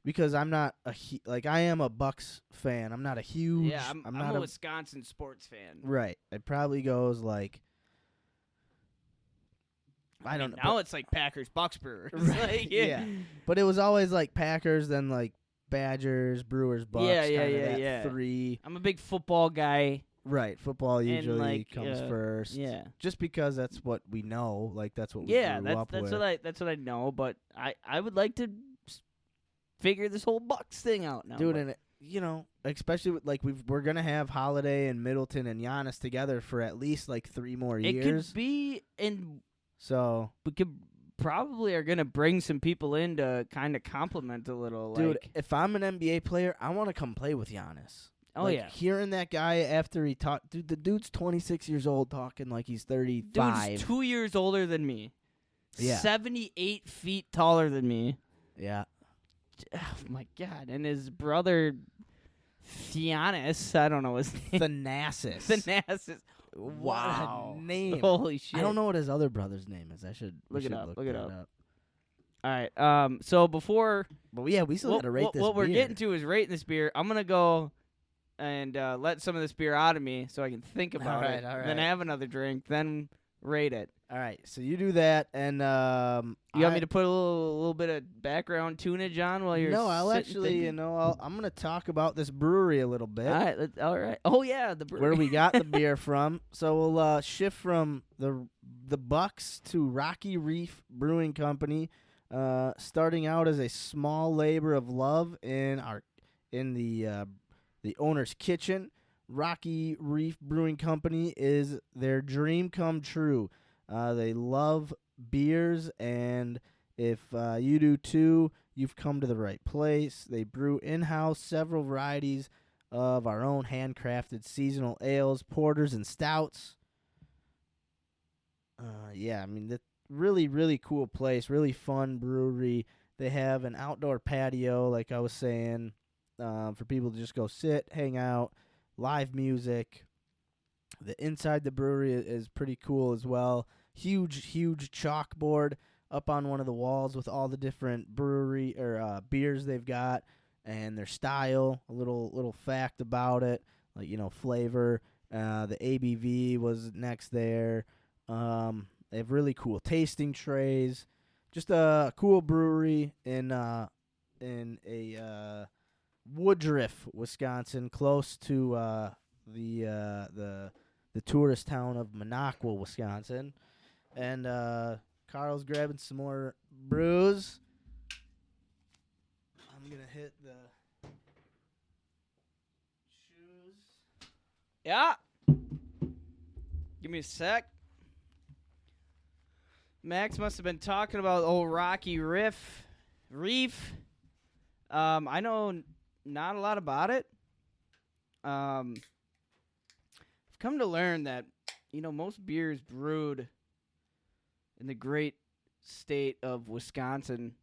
Because I'm not I am a Bucks fan. I'm not a huge. Yeah, I'm a Wisconsin sports fan. Right. It probably goes I don't know. Now it's like Packers, Bucks, Brewers. Right, yeah. But it was always Packers, then Badgers, Brewers, Bucks. Yeah. Three. I'm a big football guy. Right. Football usually comes first. Yeah. Just because that's what we know. That's what we grew up with. That's what I know. But I would like to figure this whole Bucks thing out now. Dude, and especially with we're gonna have Holiday and Middleton and Giannis together for at least 3 more years. It could be, and so we could probably are gonna bring some people in to kind of compliment a little. Dude, if I'm an NBA player, I want to come play with Giannis. Oh yeah, hearing that guy after he talked, dude. The dude's 26 years old, talking like he's 35. Dude's 2 years older than me. Yeah, 78 feet taller than me. Yeah. Oh my God! And his brother, Giannis, I don't know his name. Thanasis. Wow. What a name. Holy shit! I don't know what his other brother's name is. I should look it up. Look it up. All right. So before, but yeah, we still got to rate this. What beer. we're getting to is rating this beer. I'm gonna go and let some of this beer out of me so I can think about it. All right. Then have another drink. Then rate it. All right, so you do that, and you want me to put a little bit of background tunage on while you're? No, I'll actually, thinking? I'm gonna talk about this brewery a little bit. All right. Oh yeah, the brewery. Where we got the beer from. So we'll shift from the Bucks to Rocky Reef Brewing Company, starting out as a small labor of love in the owner's kitchen. Rocky Reef Brewing Company is their dream come true. They love beers, and if you do too, you've come to the right place. They brew in-house several varieties of our own handcrafted seasonal ales, porters, and stouts. Really, really cool place, really fun brewery. They have an outdoor patio, like I was saying, for people to just go sit, hang out, live music. The inside the brewery is pretty cool as well. Huge chalkboard up on one of the walls with all the different brewery or beers they've got and their style. A little fact about it, like flavor. The ABV was next there. They have really cool tasting trays. Just a cool brewery in Woodruff, Wisconsin, close to the tourist town of Minocqua, Wisconsin. And Carl's grabbing some more brews. I'm gonna hit the shoes. Yeah. Give me a sec. Max must have been talking about old Rocky Reef. I know not a lot about it. I've come to learn that, most beer is brewed in the great state of Wisconsin.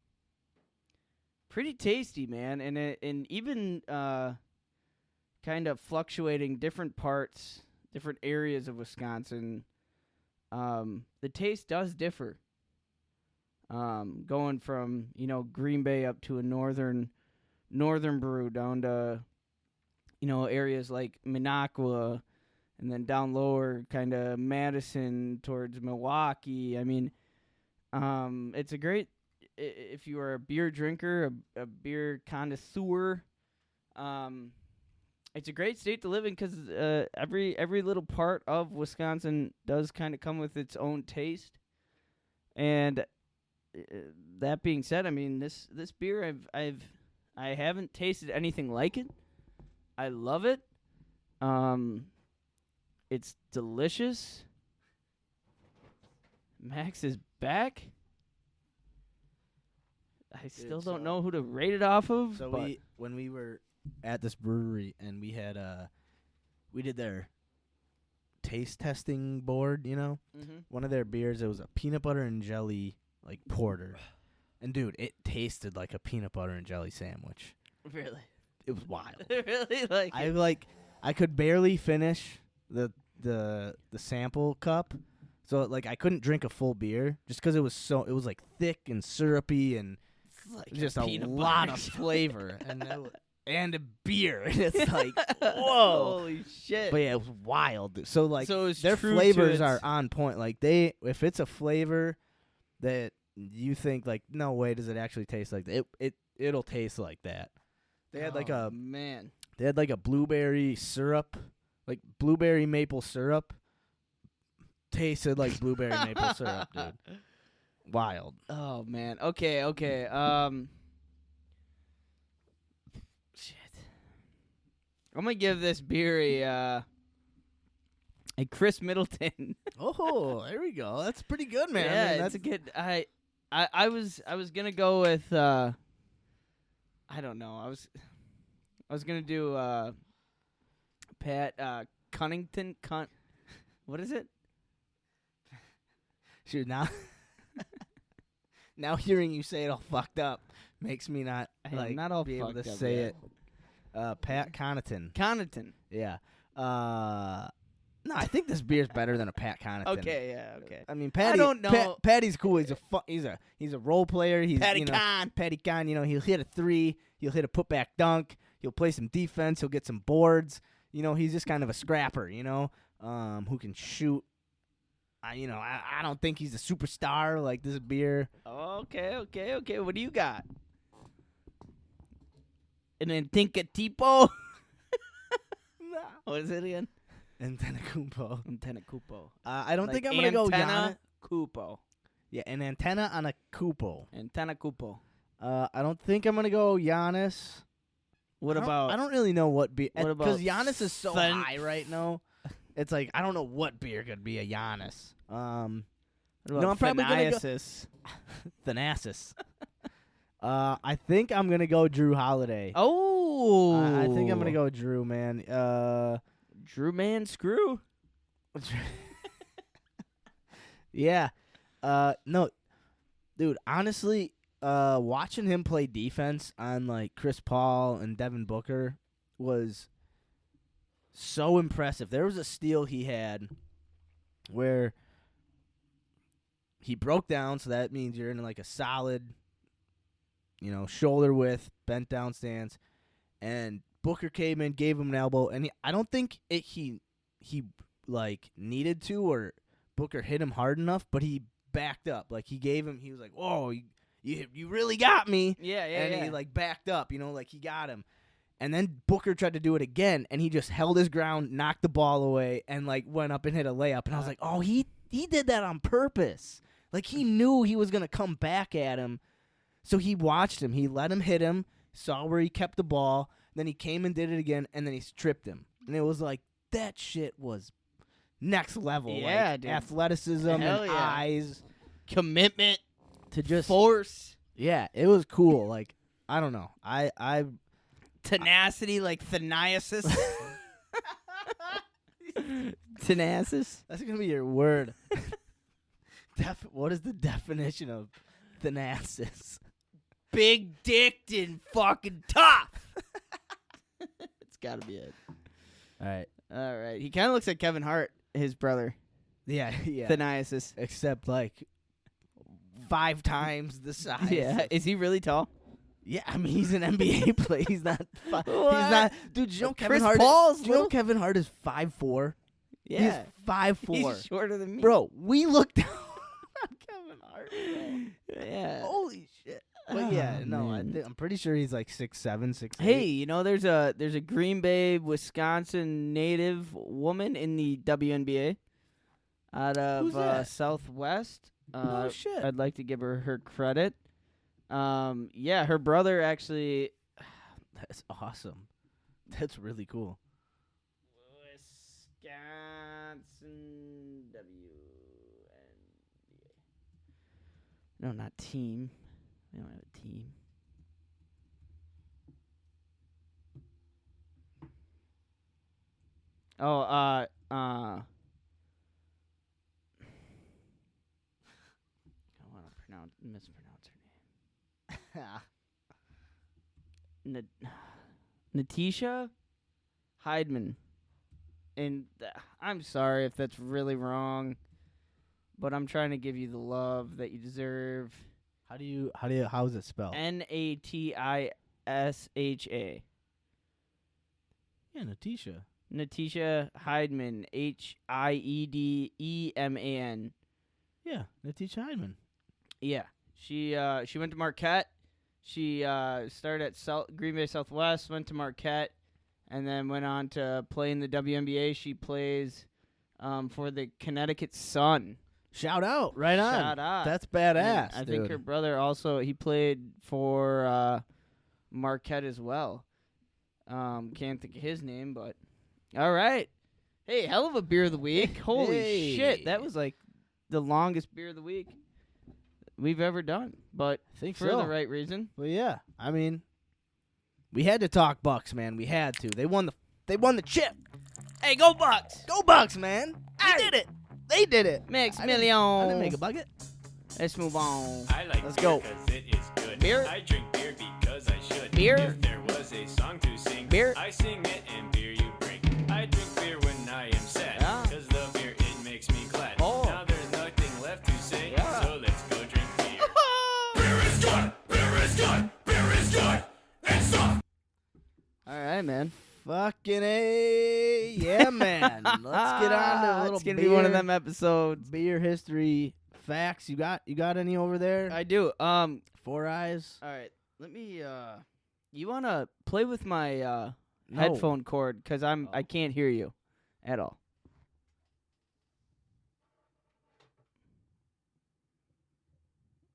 Pretty tasty, man, and even kind of fluctuating different parts, different areas of Wisconsin. The taste does differ. Going from Green Bay up to a northern brew down to areas like Minocqua, and then down lower kind of Madison towards Milwaukee. I mean, it's a great, if you are a beer drinker, a beer connoisseur, it's a great state to live in because every little part of Wisconsin does kind of come with its own taste. And that being said, I mean, this beer I haven't tasted anything like it. I love it. It's delicious. Max is back. I still don't know who to rate it off of. So when we were at this brewery and we had we did their taste testing board, one of their beers, it was a peanut butter and jelly like porter. And dude, it tasted like a peanut butter and jelly sandwich. Really? It was wild. Really? I could barely finish the sample cup. So I couldn't drink a full beer just cuz it was like thick and syrupy and just a lot of flavor and a beer. And it's like, whoa. Holy shit. But yeah, it was wild. So their true flavors are on point. Like if it's a flavor that you think no way does it actually taste like that, it'll taste like that. They had man. They had a blueberry syrup, like blueberry maple syrup. Tasted like blueberry maple syrup, dude. Wild. Oh man. Okay. Shit. I'm gonna give this beer a Chris Middleton. Oh, there we go. That's pretty good, man. Yeah, I mean, that's a good. I was gonna go with I don't know. I was gonna do Pat Cunnington. What is it? Shoot, now hearing you say it all fucked up makes me not not all be able to fucked up say yet. it. Pat Connaughton. Connaughton. Yeah. No, I think this beer's better than a Pat Connaughton. Okay, yeah, okay. I mean, Patty. I don't know. Patty's cool. He's a role player. He's Patty Con. Patty Con. He'll hit a three. He'll hit a putback dunk. He'll play some defense. He'll get some boards. He's just kind of a scrapper. Who can shoot. I don't think he's a superstar like this beer. Okay. What do you got? An Antinka-tipo? No. What is it again? Antenna-cupo. Antenna-cupo. I don't think I'm going to go Giannis. Antenna-cupo. Yeah, an antenna on a cupo. Antenna-cupo. I don't think I'm going to go Giannis. What about... I don't really know what beer... What about... Because Giannis is so high right now. It's I don't know what beer could be a Giannis. What no, about I'm probably going to go... Thanasis. I think I'm going to go Drew Holiday. Oh! I think I'm going to go Drew, man. Drew Man Screw? Yeah. No, dude, honestly, watching him play defense on, Chris Paul and Devin Booker was so impressive. There was a steal he had where he broke down, so that means you're in like a solid, shoulder width, bent down stance, and Booker came in, gave him an elbow, and I don't think he needed to, or Booker hit him hard enough, but he backed up. Like he was like, "Whoa, you really got me." Yeah, And he backed up, like he got him. And then Booker tried to do it again, and he just held his ground, knocked the ball away, and went up and hit a layup. And I was like, "Oh, he did that on purpose. Like he knew he was gonna come back at him, so he watched him. He let him hit him, saw where he kept the ball, then he came and did it again, and then he stripped him. And it was like that shit was next level. Yeah, like, dude. athleticism Hell and yeah. eyes Commitment to just force. Yeah, it was cool. Like I don't know, I Tenacity, like theniasis. Tenacis. that's gonna be your word. What is the definition of thanasis? Big dicked and fucking tough. It's gotta be it. All right. All right. He kind of looks like Kevin Hart, his brother. Yeah. Theniasis. Except 5 times the size. Yeah. Is he really tall? Yeah, I mean he's an NBA player. He's not. He's not. Dude, do you know Kevin Chris Hart? Paul's Do you know little? Kevin Hart is 5'4"? Yeah. He's 5'4". He's shorter than me. Bro, we looked down on Kevin Hart. Bro. Yeah. Holy shit. But yeah, Oh, no, man. I'm pretty sure he's 6'7", 6'8". Hey, there's a Green Bay, Wisconsin native woman in the WNBA out Who's of that? Southwest. Oh shit. I'd like to give her credit. Yeah, her brother actually. That's awesome. That's really cool. Wisconsin WNBA. No, not team. We don't have a team. Oh, I don't want to mispronounce her name. Natisha Heidman. And I'm sorry if that's really wrong, but I'm trying to give you the love that you deserve. How is it spelled? Natisha. Yeah, Natisha. Natisha Heidman. Hiedeman. Yeah, Natisha Heidman. Yeah. She went to Marquette. She started at Green Bay Southwest, went to Marquette, and then went on to play in the WNBA. She plays for the Connecticut Sun. Shout out. Right on. Shout out. That's badass. I think her brother also, he played for Marquette as well. Can't think of his name, but all right. Hey, hell of a beer of the week. Holy shit. That was like the longest beer of the week we've ever done, but I think for so. the right reason. Well, yeah. I mean, we had to talk Bucks, man. We had to. They won the chip. Hey, go Bucks! Go Bucks, man. Hey. We did it. They did it. Mix I million. didn't make a bucket. Let's move on. I like Let's beer go. 'cause it is good. Beer? I drink beer because I should. Beer? If there was a song to sing, Beer? I sing it and beer you bring. I drink beer when I am sad. Yeah. 'Cause the beer, it makes me glad. Oh. Now there's nothing left to say. Yeah. So let's go drink beer. Beer is good. Beer is good. Beer is good. And soft. All right, man. Fucking A. Yeah, man. Let's get on to a little It's gonna be one of beer- them episodes. beer history facts. You got any over there? I do. Four Eyes? All right. Let me. You wanna play with my No. headphone cord? Cause Oh. I can't hear you at all.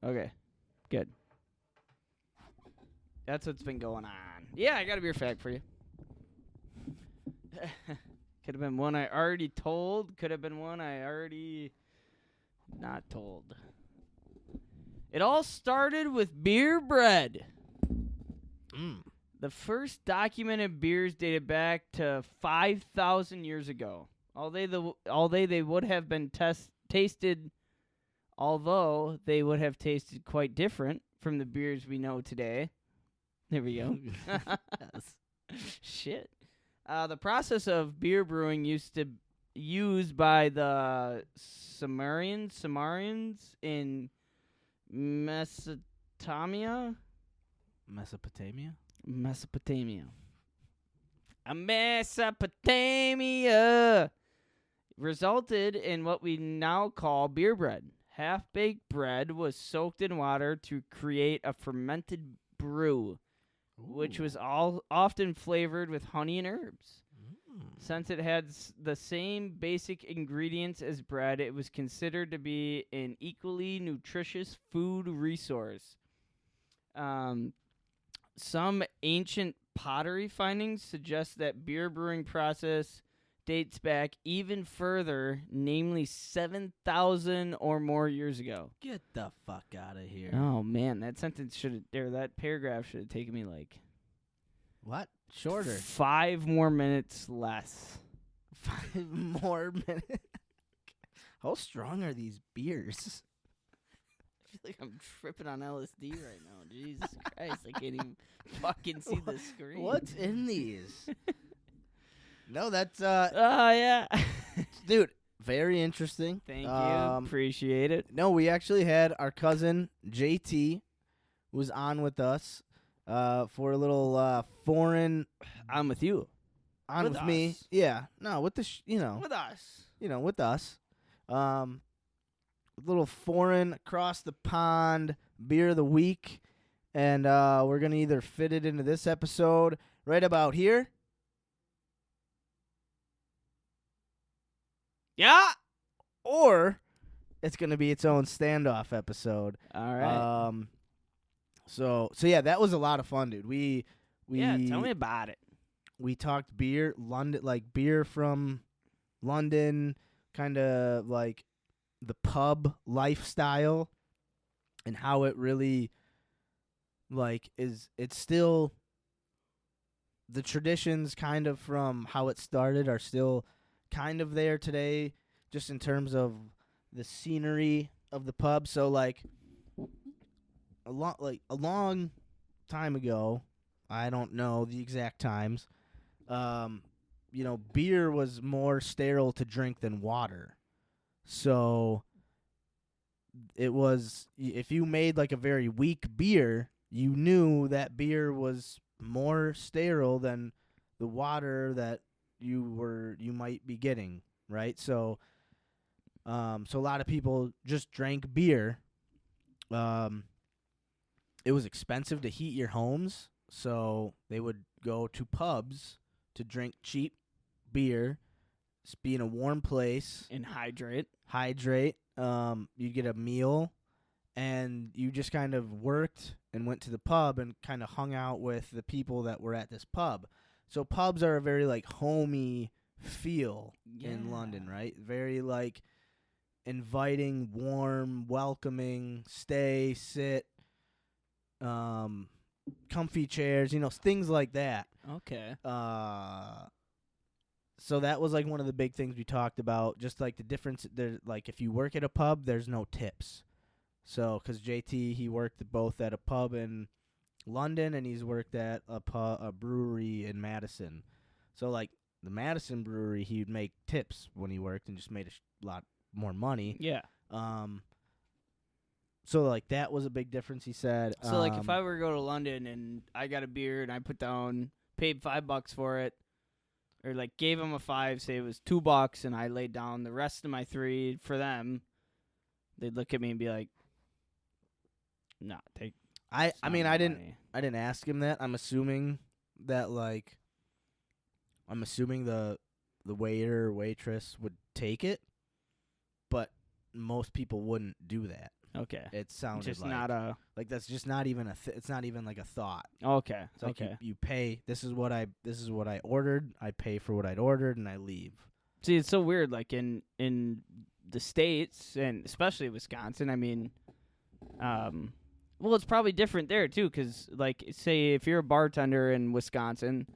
Okay. Good. That's what's been going on. Yeah, I got a beer fact for you. Could have been one I already told. Could have been one I already not told. It all started with beer bread. Mm. The first documented beers dated back to 5,000 years ago. Although they would have been tasted, although they would have tasted quite different from the beers we know today. There we go. Yes. Shit. The process of beer brewing used by the Sumerians in Mesopotamia. Mesopotamia resulted in what we now call beer bread. Half-baked bread was soaked in water to create a fermented brew, which was often flavored with honey and herbs. Since it had the same basic ingredients as bread, it was considered to be an equally nutritious food resource. Some ancient pottery findings suggest that beer brewing process dates back even further, namely 7,000 or more years ago. Get the fuck out of here. Oh man, that that paragraph should have taken me like What? Shorter. 5 more minutes less. 5 more minutes. How strong are these beers? I feel like I'm tripping on LSD right now. Jesus Christ, I can't even fucking see the screen. What's in these? No, that's Oh yeah. dude, very interesting. Thank you. Appreciate it. No, we actually had our cousin JT was on with us for a little foreign. I'm with you. On With with me. us. Yeah. No, with the With us. with us. Little foreign across the pond beer of the week, and we're gonna either fit it into this episode right about here. Yeah. Or it's gonna be its own standoff episode. All right. So yeah, that was a lot of fun, dude. We Yeah, tell me about it. we talked beer, beer from London, kind of like the pub lifestyle and how it really it's still the traditions kind of from how it started are still kind of there today, just in terms of the scenery of the pub. So a long time ago, I don't know the exact times, beer was more sterile to drink than water. So it was, if you made like a very weak beer, you knew that beer was more sterile than the water that you might be getting, right? So a lot of people just drank beer. It was expensive to heat your homes, so they would go to pubs to drink cheap beer, just be in a warm place, And hydrate. you get a meal, and you just kind of worked and went to the pub and kind of hung out with the people that were at this pub. So pubs are a very homey feel in London, right? Very inviting, warm, welcoming, stay, sit, comfy chairs, things like that. Okay. So that was one of the big things we talked about, just the difference there. If you work at a pub, there's no tips. So because JT, he worked both at a pub in London and he's worked at a brewery in Madison. So the Madison brewery, he'd make tips when he worked and just made a lot more money. Yeah. So that was a big difference, he said. So if I were to go to London and I got a beer and I paid $5 for it, or gave them a 5, say it was $2, and I laid down the rest of my 3 for them, they'd look at me and be like, "Nah, take." I mean, some I money." didn't ask him that. I'm assuming that the waiter or waitress would take it, but most people wouldn't do that. Okay. It sounded Just not a. that's just not even it's not even a thought. Okay. It's like Okay. you pay. This is what I ordered. I pay for what I'd ordered, and I leave. See, it's so weird. In the States, and especially Wisconsin, I mean, well, it's probably different there too, because say if you're a bartender in Wisconsin,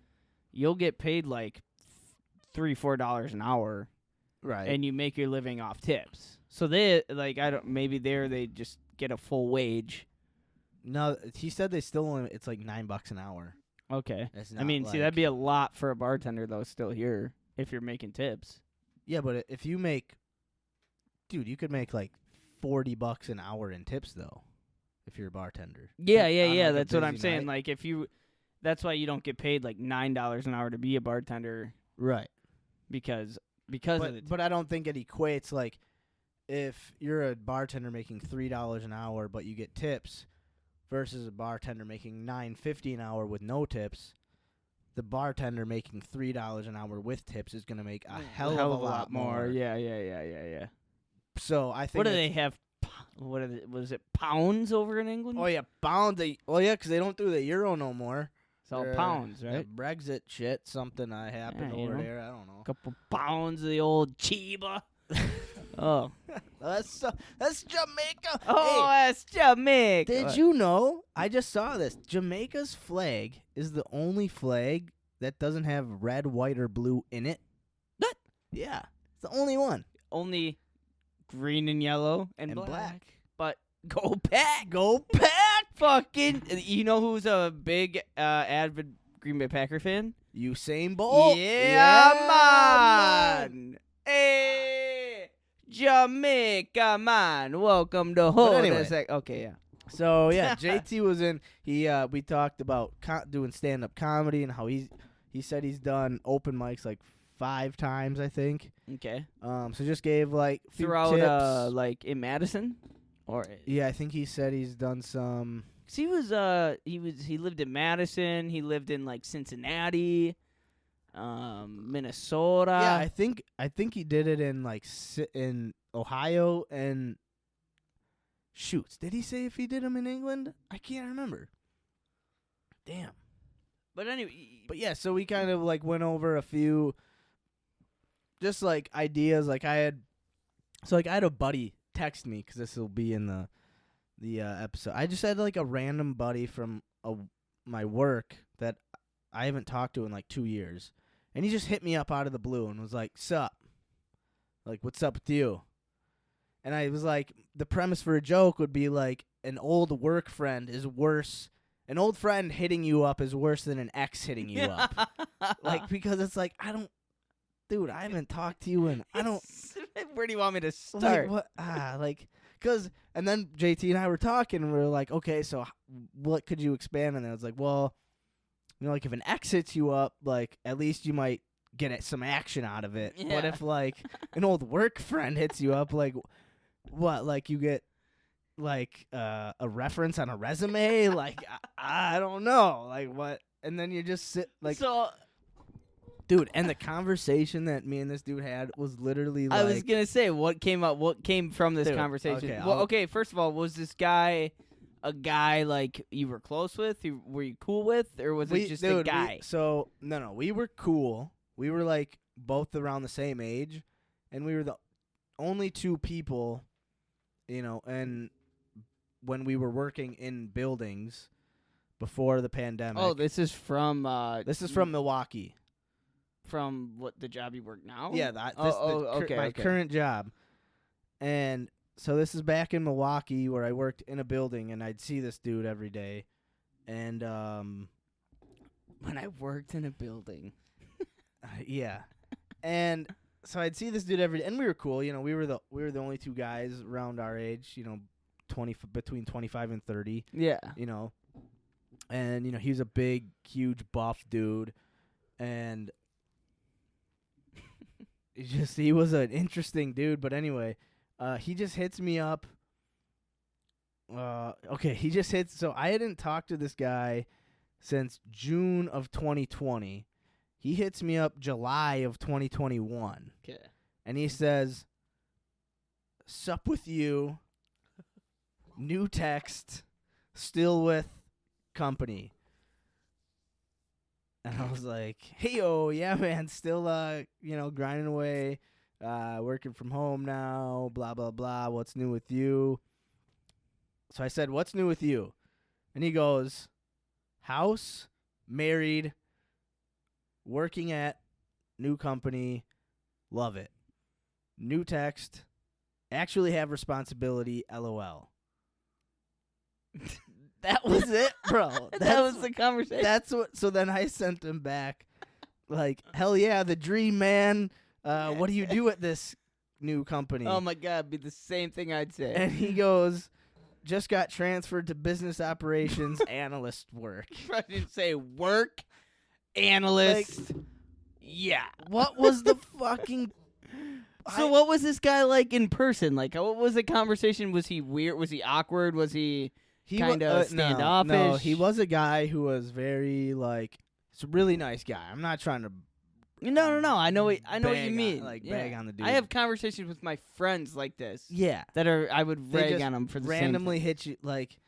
you'll get paid $3-4 an hour, Right. and you make your living off tips. So they maybe there they just get a full wage. No, he said they still only, it's $9 an hour. Okay. It's I not mean, see, like- that'd be a lot for a bartender, though, still here, if you're making tips. Yeah, but if you make, dude, you could make like $40 an hour in tips though, if you're a bartender. Yeah, On, yeah. like, a That's what I'm busy saying. night. Like, if you, that's why you don't get paid like $9 an hour to be a bartender Right. because of it. But I don't think it equates like if you're a bartender making $3 an hour but you get tips versus a bartender making $9.50 an hour with no tips. The bartender making $3 an hour with tips is going to make a hell of a lot more. Yeah. So I think. What do they have? What are the, was it pounds over in England? Oh yeah, pounds. Well, yeah, because they don't do the euro no more. It's all They're- pounds, that right? Brexit shit. Something happened Yeah, you over know. there. I don't know. A couple pounds of the old Chiba. Oh. That's Jamaica. Oh, Hey, that's Jamaica. did you know? I just saw this. Jamaica's flag is the only flag that doesn't have red, white, or blue in it. What? Yeah, it's the only one. Only green and yellow and, And black. But go Pack. Go Pack! Fucking, you know who's a big avid Green Bay Packer fan? Usain Bolt. Yeah, man. Hey, Jamaica, man. Welcome to Hold anyway. Okay, yeah. So yeah, JT was in. We talked about doing stand up comedy and how he said he's done open mics like 5 times, I think. Okay. So just gave like a few Throughout, tips. like in Madison, or Yeah, I think he said he's done some. 'cause he lived in Madison. He lived in like Cincinnati, Minnesota. Yeah, I think he did it in like in Ohio and. Shoots. Did he say if he did them in England? I can't remember. Damn. But anyway, But yeah, so we kind of like went over a few just like ideas. Like I had a buddy text me because this will be in the episode. I just had like a random buddy from my work that I haven't talked to in like 2 years, and he just hit me up out of the blue and was like, "Sup? Like, what's up with you?" And I was like, the premise for a joke would be like an old work friend is worse. An old friend hitting you up is worse than an ex hitting you up. Like, because it's like, I haven't talked to you and I don't. Where do you want me to Like, start? what? Because, and then JT and I were talking and we were like, okay, so what could you expand on that? I was like, well, you know, like if an ex hits you up, like at least you might get some action out of it. But Yeah. if like an old work friend hits you up, like what? Like you get like a reference on a resume? Like I don't know. Like what? And then you just sit like, so dude. And the conversation that me and this dude had was literally like, I was gonna say what came from this Dude, conversation. okay, Well, I'll- okay, first of all, was this guy a guy like you were close with? Were you cool with, or was it just a guy? No, we were cool. We were like both around the same age, and we were the only 2 people, you know, and when we were working in buildings before the pandemic. Oh, this is from this is from Milwaukee. from what the job you work now? Yeah, okay, my okay. current job. And so this is back in Milwaukee where I worked in a building, and I'd see this dude every day. And When I worked in a building. yeah. And so I'd see this dude every day, and we were cool, you know, we were the only 2 guys around our age, you know, between 25 and 30, Yeah. you know. And you know, he was a big, huge buff dude, and he was an interesting dude, but anyway, he just hits me up. So I hadn't talked to this guy since June of 2020. He hits me up July of 2021. Okay. And he says, "Sup with you? New text, still with company." And I was like, "Hey-o, yeah, man, still, grinding away, working from home now, blah, blah, blah. What's new with you?" So I said, "What's new with you?" And he goes, "House, married, working at new company, love it. New text, actually have responsibility, LOL." That was it, bro. That was the conversation. That's what. So then I sent him back, like, hell yeah, the dream, man. What do you do at this new company? Oh my God, it'd be the same thing I'd say. And he goes, just got transferred to business operations analyst work. I didn't say work analyst. Yeah. What was the fucking? So what was this guy like in person? Like, what was the conversation? Was he weird? Was he awkward? Was he kind of standoffish? No, he was a guy who was very like. He's a really nice guy. I'm not trying to. No. I know what you mean. Bag on the dude. I have conversations with my friends like this. Yeah. That are I would They rag just on them for the randomly same hit you like.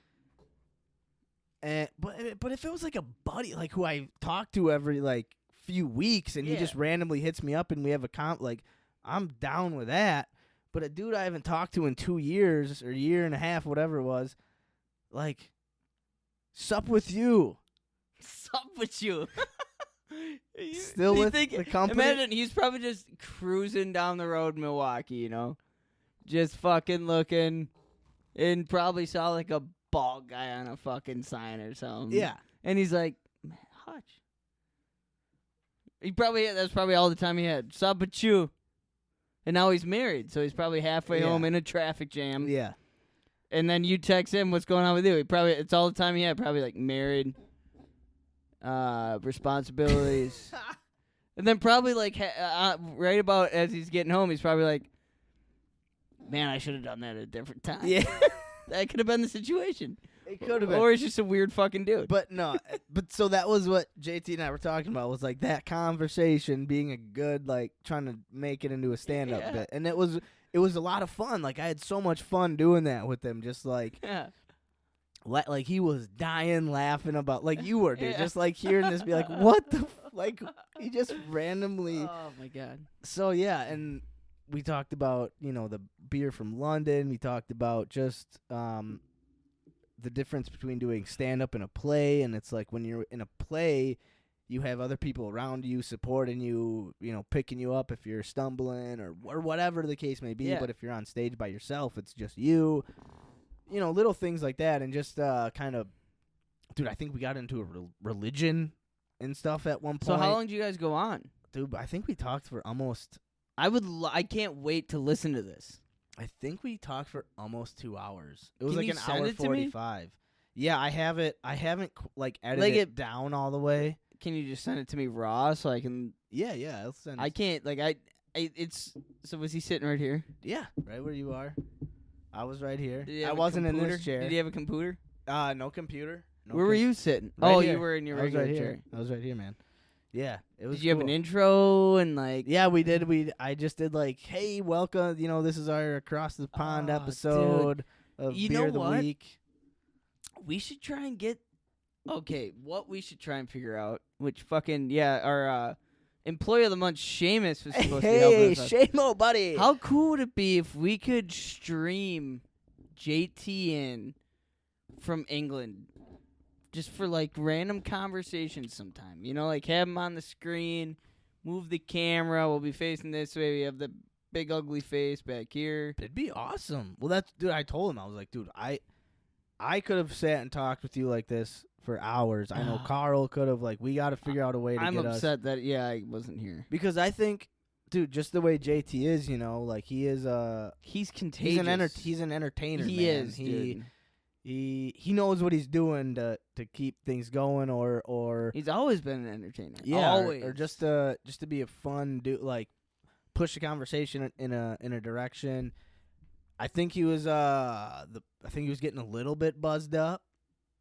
But if it was like a buddy like who I talk to every like few weeks and he just randomly hits me up and we have a like I'm down with that. But a dude I haven't talked to in 2 years or a year and a half, whatever it was, like, sup with you. Sup with you. Still with the company? Imagine he's probably just cruising down the road in Milwaukee, you know, just fucking looking, and probably saw like a bald guy on a fucking sign or something. Yeah, and he's like, man, Hutch. That's probably all the time he had. Sup with you. And now he's married, so he's probably halfway home in a traffic jam. Yeah. And then you text him, what's going on with you? It's all the time he had, probably like married, responsibilities. And then probably like right about as he's getting home, he's probably like, man, I should have done that at a different time. Yeah. That could have been the situation. It could have been. Or he's just a weird fucking dude. But no, so that was what JT and I were talking about, was like that conversation being a good, like, trying to make it into a stand-up bit. And it was a lot of fun. Like, I had so much fun doing that with him. Just like, like he was dying laughing about, like you were, dude. Just like hearing this be like, what the, like, he just randomly. Oh my God. So yeah, and we talked about, you know, the beer from London. We talked about just, the difference between doing stand-up and a play, and it's like when you're in a play, you have other people around you supporting you, you know, picking you up if you're stumbling or whatever the case may be. Yeah. But if you're on stage by yourself, it's just you. You know, little things like that, and just kind of, dude, I think we got into a religion and stuff at one point. So how long did you guys go on? Dude, I think we talked for almost. I can't wait to listen to this. I think we talked for almost 2 hours. It was Can like you an send hour it to me? 45. Yeah, I have it. I haven't like edited it down all the way. Can you just send it to me raw so I can? Yeah. I'll send it. I can't it's. So was he sitting right here? Yeah, right where you are. I was right here. Did he I have a wasn't in computer? this chair. Did he have a computer? No computer. No Where were you sitting? Right oh, here. you were in your I was regular right chair. here. I was right here, man. Yeah, it was. Did you have cool. an intro and like? Yeah, we did. I just did like, hey, welcome. You know, this is our Across the Pond episode of You Beer know of the what? Week. We should try and get. Okay, what we should try and figure out, which fucking our employee of the month, Seamus, was supposed to be helping us out. Shamo, buddy. How cool would it be if we could stream JT in from England? Just for, like, random conversations sometime. You know, like, have him on the screen, move the camera, we'll be facing this way, we have the big ugly face back here. It'd be awesome. Well, dude, I told him, I was like, dude, I could have sat and talked with you like this for hours. I know Kärel could have, like, we got to figure out a way to I'm get us. upset that, I wasn't here. Because I think, dude, just the way JT is, you know, like, he is he's contagious. He's an entertainer, He man. is, dude. He knows what he's doing to keep things going, or he's always been an entertainer. yeah, always. or just to be a fun dude, like push the conversation in a direction. I think he was getting a little bit buzzed up,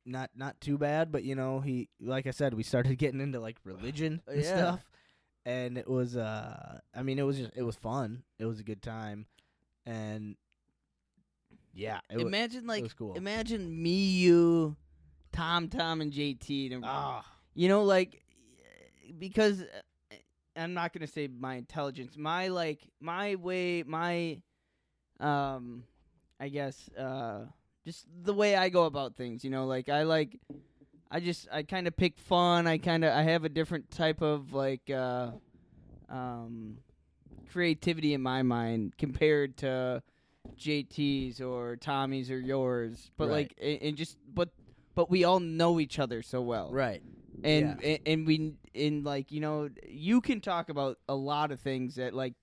not too bad, but you know, he, like I said, we started getting into like religion and stuff, and it was it was fun. It was a good time, and. Yeah, imagine it was cool. Imagine me, you, Tom, and JT. And, you know, like, because I'm not gonna say my intelligence, I guess, just the way I go about things. You know, like I kind of pick fun. I have a different type of like creativity in my mind compared to JT's or Tommy's or yours, but right. like, but but we all know each other so well. Right. And we like, you can talk about a lot of things that like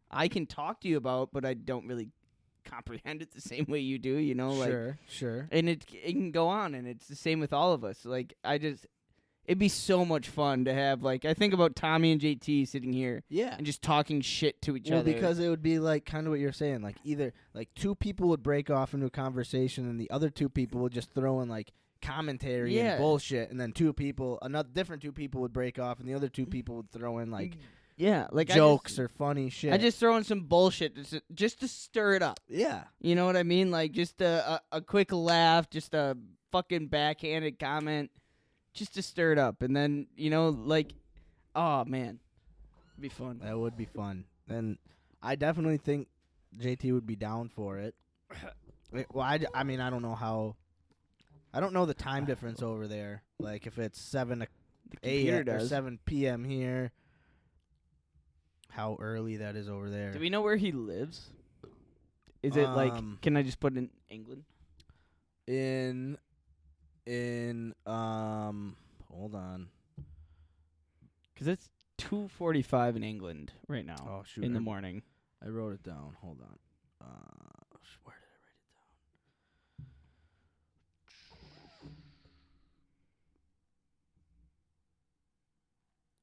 I can talk to you about, but I don't really comprehend it the same way you do, like Sure. and it can go on, and it's the same with all of us. Like it'd be so much fun to have, like, I think about Tommy and JT sitting here Yeah. and just talking shit to each other. Because it would be like kind of what you're saying, like either like two people would break off into a conversation and the other two people would just throw in like commentary and bullshit, and then different two people would break off and the other two people would throw in like like jokes or funny shit. I just throw in some bullshit just to stir it up. Yeah. You know what I mean? Like just a quick laugh, just a fucking backhanded comment, just to stir it up. And then, like, oh, man. It'd be fun. That would be fun. And I definitely think JT would be down for it. Well, I mean, I don't know how. I don't know the time difference over there. Like, if it's 7 a.m. or 7 p.m. here, how early that is over there. Do we know where he lives? Is it, like, can I just put in England? Hold on. Because it's 2:45 in England right now. Oh, shoot. In the morning. I wrote it down. Hold on. Where did I write it down?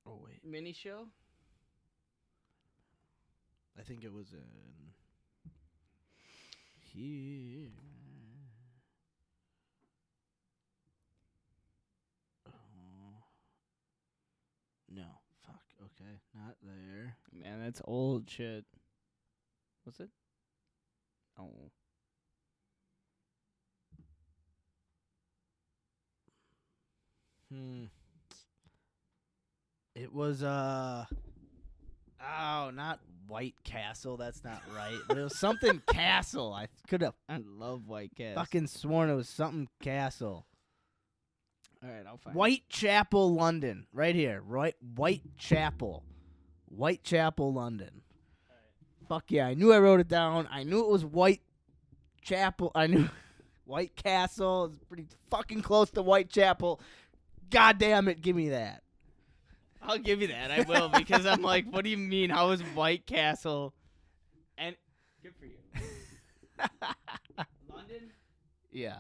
Oh, wait. Mini show? I think it was in here. No. Fuck. Okay. Not there. Man, that's old shit. What's it? Oh. It was not White Castle. That's not right. But it was something Castle. I could have I love White Castle. fucking sworn it was something Castle. All right, I'll find Whitechapel, London. Right here. Right, Whitechapel, London. Fuck yeah, I knew I wrote it down. I knew it was Whitechapel. I knew White Castle is pretty fucking close to Whitechapel. God damn it, give me that. I'll give you that. I will, because I'm like, what do you mean? How is White Castle? And good for you. London? Yeah.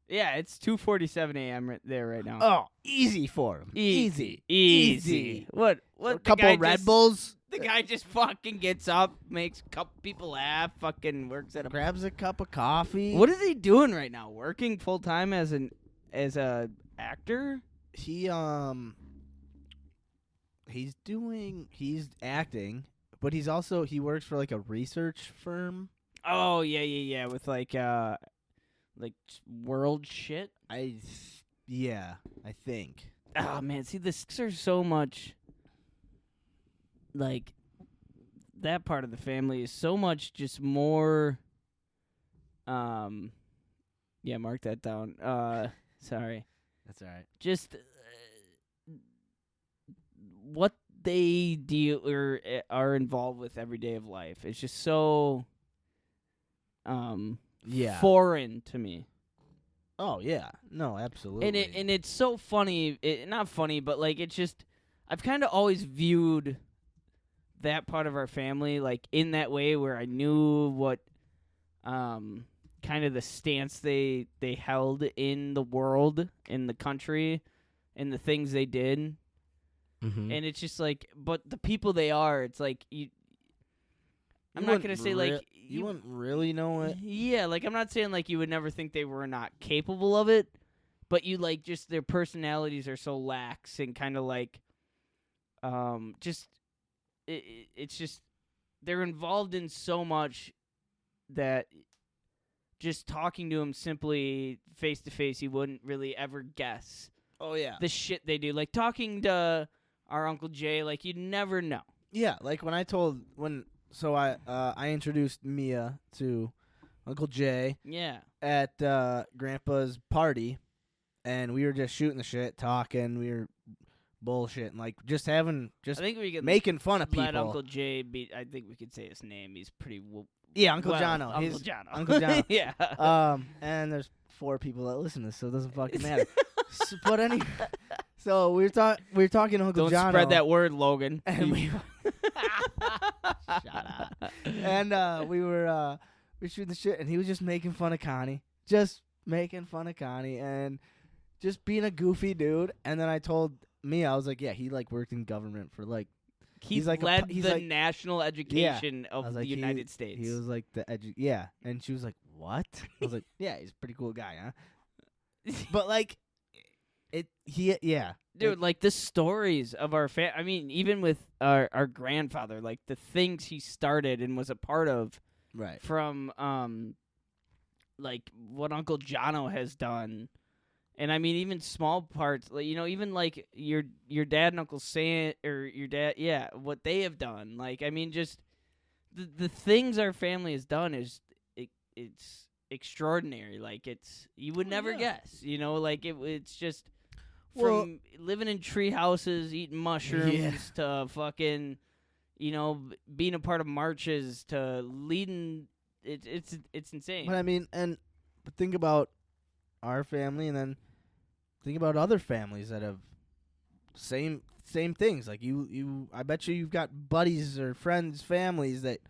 Yeah, it's 2:47 a.m. right there right now. Oh, easy for him. Easy. What? A couple Red Bulls. The guy just fucking gets up, makes a couple people laugh, fucking works at a. Grabs a cup of coffee. What is he doing right now? Working full time as a actor? He's acting, but he works for like a research firm. Oh yeah, with like world shit. I think. Oh man, see the Sixers are so much like that part of the family is so much just more. Yeah, mark that down. Sorry. That's all right. Just what they deal or are involved with every day of life. It's just so foreign to me. Oh yeah, no, absolutely. And it's so funny. Not funny, but like it's just I've kind of always viewed that part of our family like in that way where I knew what kind of the stance they held in the world, in the country, and the things they did. Mm-hmm. And it's just like, but the people they are, it's like I'm not gonna say like you wouldn't really know it. Yeah, like I'm not saying like you would never think they were not capable of it, but you like just their personalities are so lax and kind of like, it's just they're involved in so much that just talking to them simply face to face, you wouldn't really ever guess. Oh yeah, the shit they do, like talking to our Uncle Jay, like you'd never know. Yeah, like when I introduced Mia to Uncle Jay. Yeah. At Grandpa's party, and we were just shooting the shit, talking. We were bullshitting, like I think we could making fun of people. Let Uncle Jay be. I think we could say his name. He's pretty. Yeah, Uncle Jono. Uncle Jono. Uncle Jono. Yeah. And there's 4 people that listen to this, so it doesn't fucking matter. But anyway, so we were talking to Uncle Don't Jono. spread that word, Logan. And we shut up. And we were shooting the shit, and he was just making fun of Connie, and just being a goofy dude. And then I told Mia, I was like, yeah, he like worked in government for like. He's like led he's the like, national education I of was the like, United States. He was like the yeah, and she was like, what? I was like, yeah, he's a pretty cool guy, huh? But like, Dude, like the stories of our I mean, even with our grandfather, like the things he started and was a part of, right? From like what Uncle Jono has done, and I mean even small parts, like even like your dad and Uncle Sam or your dad, what they have done. Like I mean, just the things our family has done is it's extraordinary. Like you would never guess, like it's just. From living in tree houses, eating mushrooms, to fucking, being a part of marches, to leading, it's insane. But I mean, but think about our family, and then think about other families that have same things. Like I bet you've got buddies or friends, families that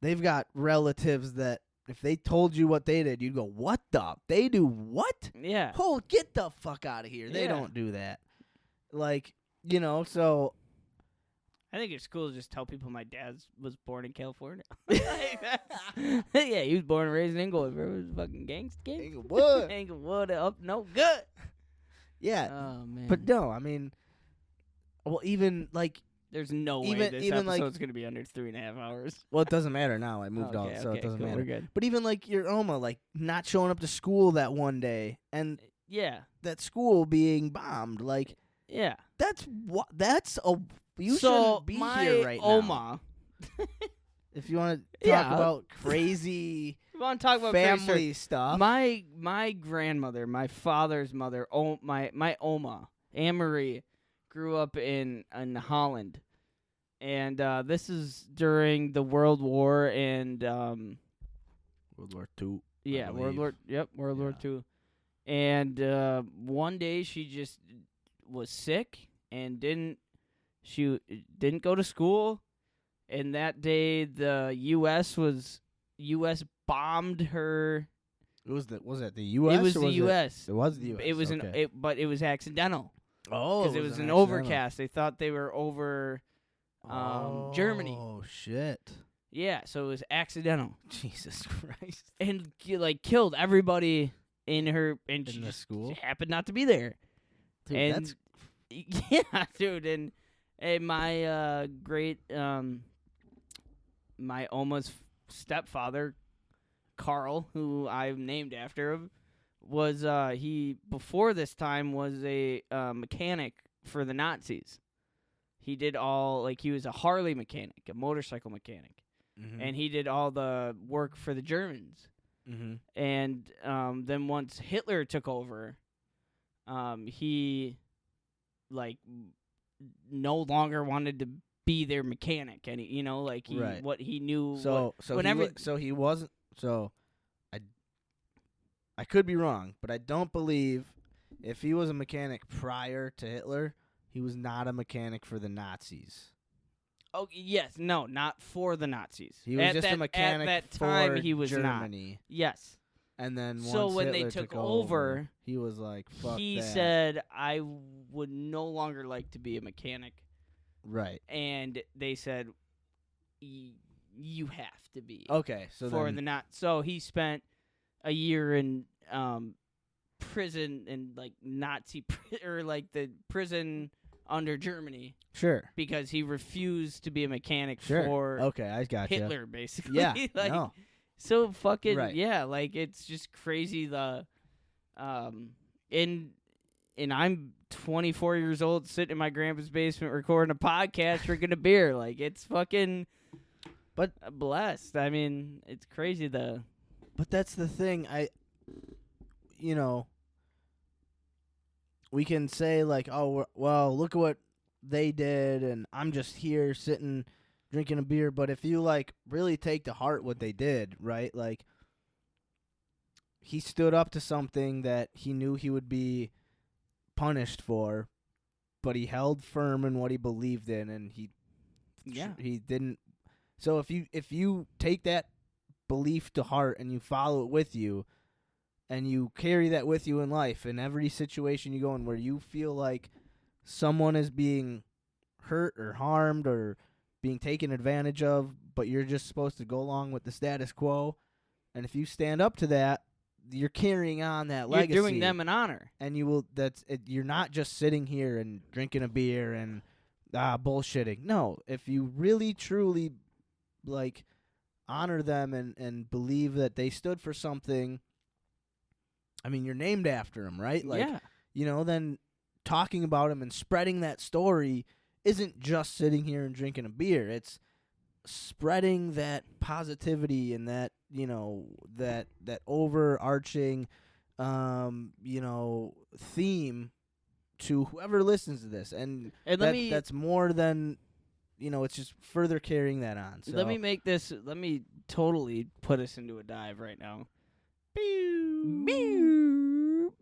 they've got relatives that. If they told you what they did, you'd go, what the? They do what? Yeah. Oh, get the fuck out of here. They don't do that. Like, so. I think it's cool to just tell people my dad was born in California. Yeah, he was born and raised in Inglewood. Bro. It was fucking gangsta. Inglewood. Inglewood up no good. Yeah. Oh, man. But no, I mean, well, even like. There's no way this episode's going to be under 3.5 hours. Well, it doesn't matter now. I moved on, so it doesn't cool, matter. We're good. But even like your Oma, like not showing up to school that one day, and that school being bombed, like that's you shouldn't be here right Oma, now. If you want to talk about crazy, you want to talk about family stuff. My grandmother, my father's mother, my Oma, Anne-Marie, grew up in Holland, and this is during the World War and World War II. Yeah, World War II. And one day she just was sick and didn't go to school. And that day the U.S. bombed her. Was it the U.S.? It was the U.S. It was the U.S. It was but it was accidental. Oh, because it was an overcast. They thought they were over Germany. Oh shit! Yeah, so it was accidental. Jesus Christ! And like killed everybody in her in the school. She happened not to be there. Dude, and that's yeah, dude. And my my Oma's stepfather, Kärel, who I've named after him, was he before this time was a mechanic for the Nazis. He did he was a Harley mechanic, a motorcycle mechanic, and he did all the work for the Germans. And then once Hitler took over, he no longer wanted to be their mechanic, and what he knew. He wasn't. So I could be wrong, but I don't believe if he was a mechanic prior to Hitler, he was not a mechanic for the Nazis. Oh yes, no, not for the Nazis. He was just a mechanic at that for time. He was Germany. Not. Yes. And then when Hitler they took over, he was like, "Fuck he that." said, "I would no longer like to be a mechanic." Right. And they said, "You have to be." Okay, So he spent a year in prison in Nazi or the prison under Germany. Sure. Because he refused to be a mechanic sure. for I got Hitler, basically. Yeah. No. So fucking right. It's just crazy and I'm 24 years old sitting in my grandpa's basement recording a podcast drinking a beer. It's fucking but blessed. I mean, it's crazy But that's the thing. We can say oh well, look at what they did and I'm just here sitting drinking a beer, but if you really take to heart what they did, right? he stood up to something that he knew he would be punished for, but he held firm in what he believed in, and he didn't. So if you take that belief to heart and you follow it with you, and you carry that with you in life, in every situation you go in where you feel like someone is being hurt or harmed or being taken advantage of, but you're just supposed to go along with the status quo, and if you stand up to that, you're carrying on that legacy. You're doing them an honor. And you will. You're not just sitting here and drinking a beer and bullshitting. No, if you really truly like honor them and believe that they stood for something. I mean, you're named after them, right? Like, then talking about them and spreading that story isn't just sitting here and drinking a beer. It's spreading that positivity and that, that overarching, theme to whoever listens to this. And that's more than, it's just further carrying that on. So. Let me totally put us into a dive right now.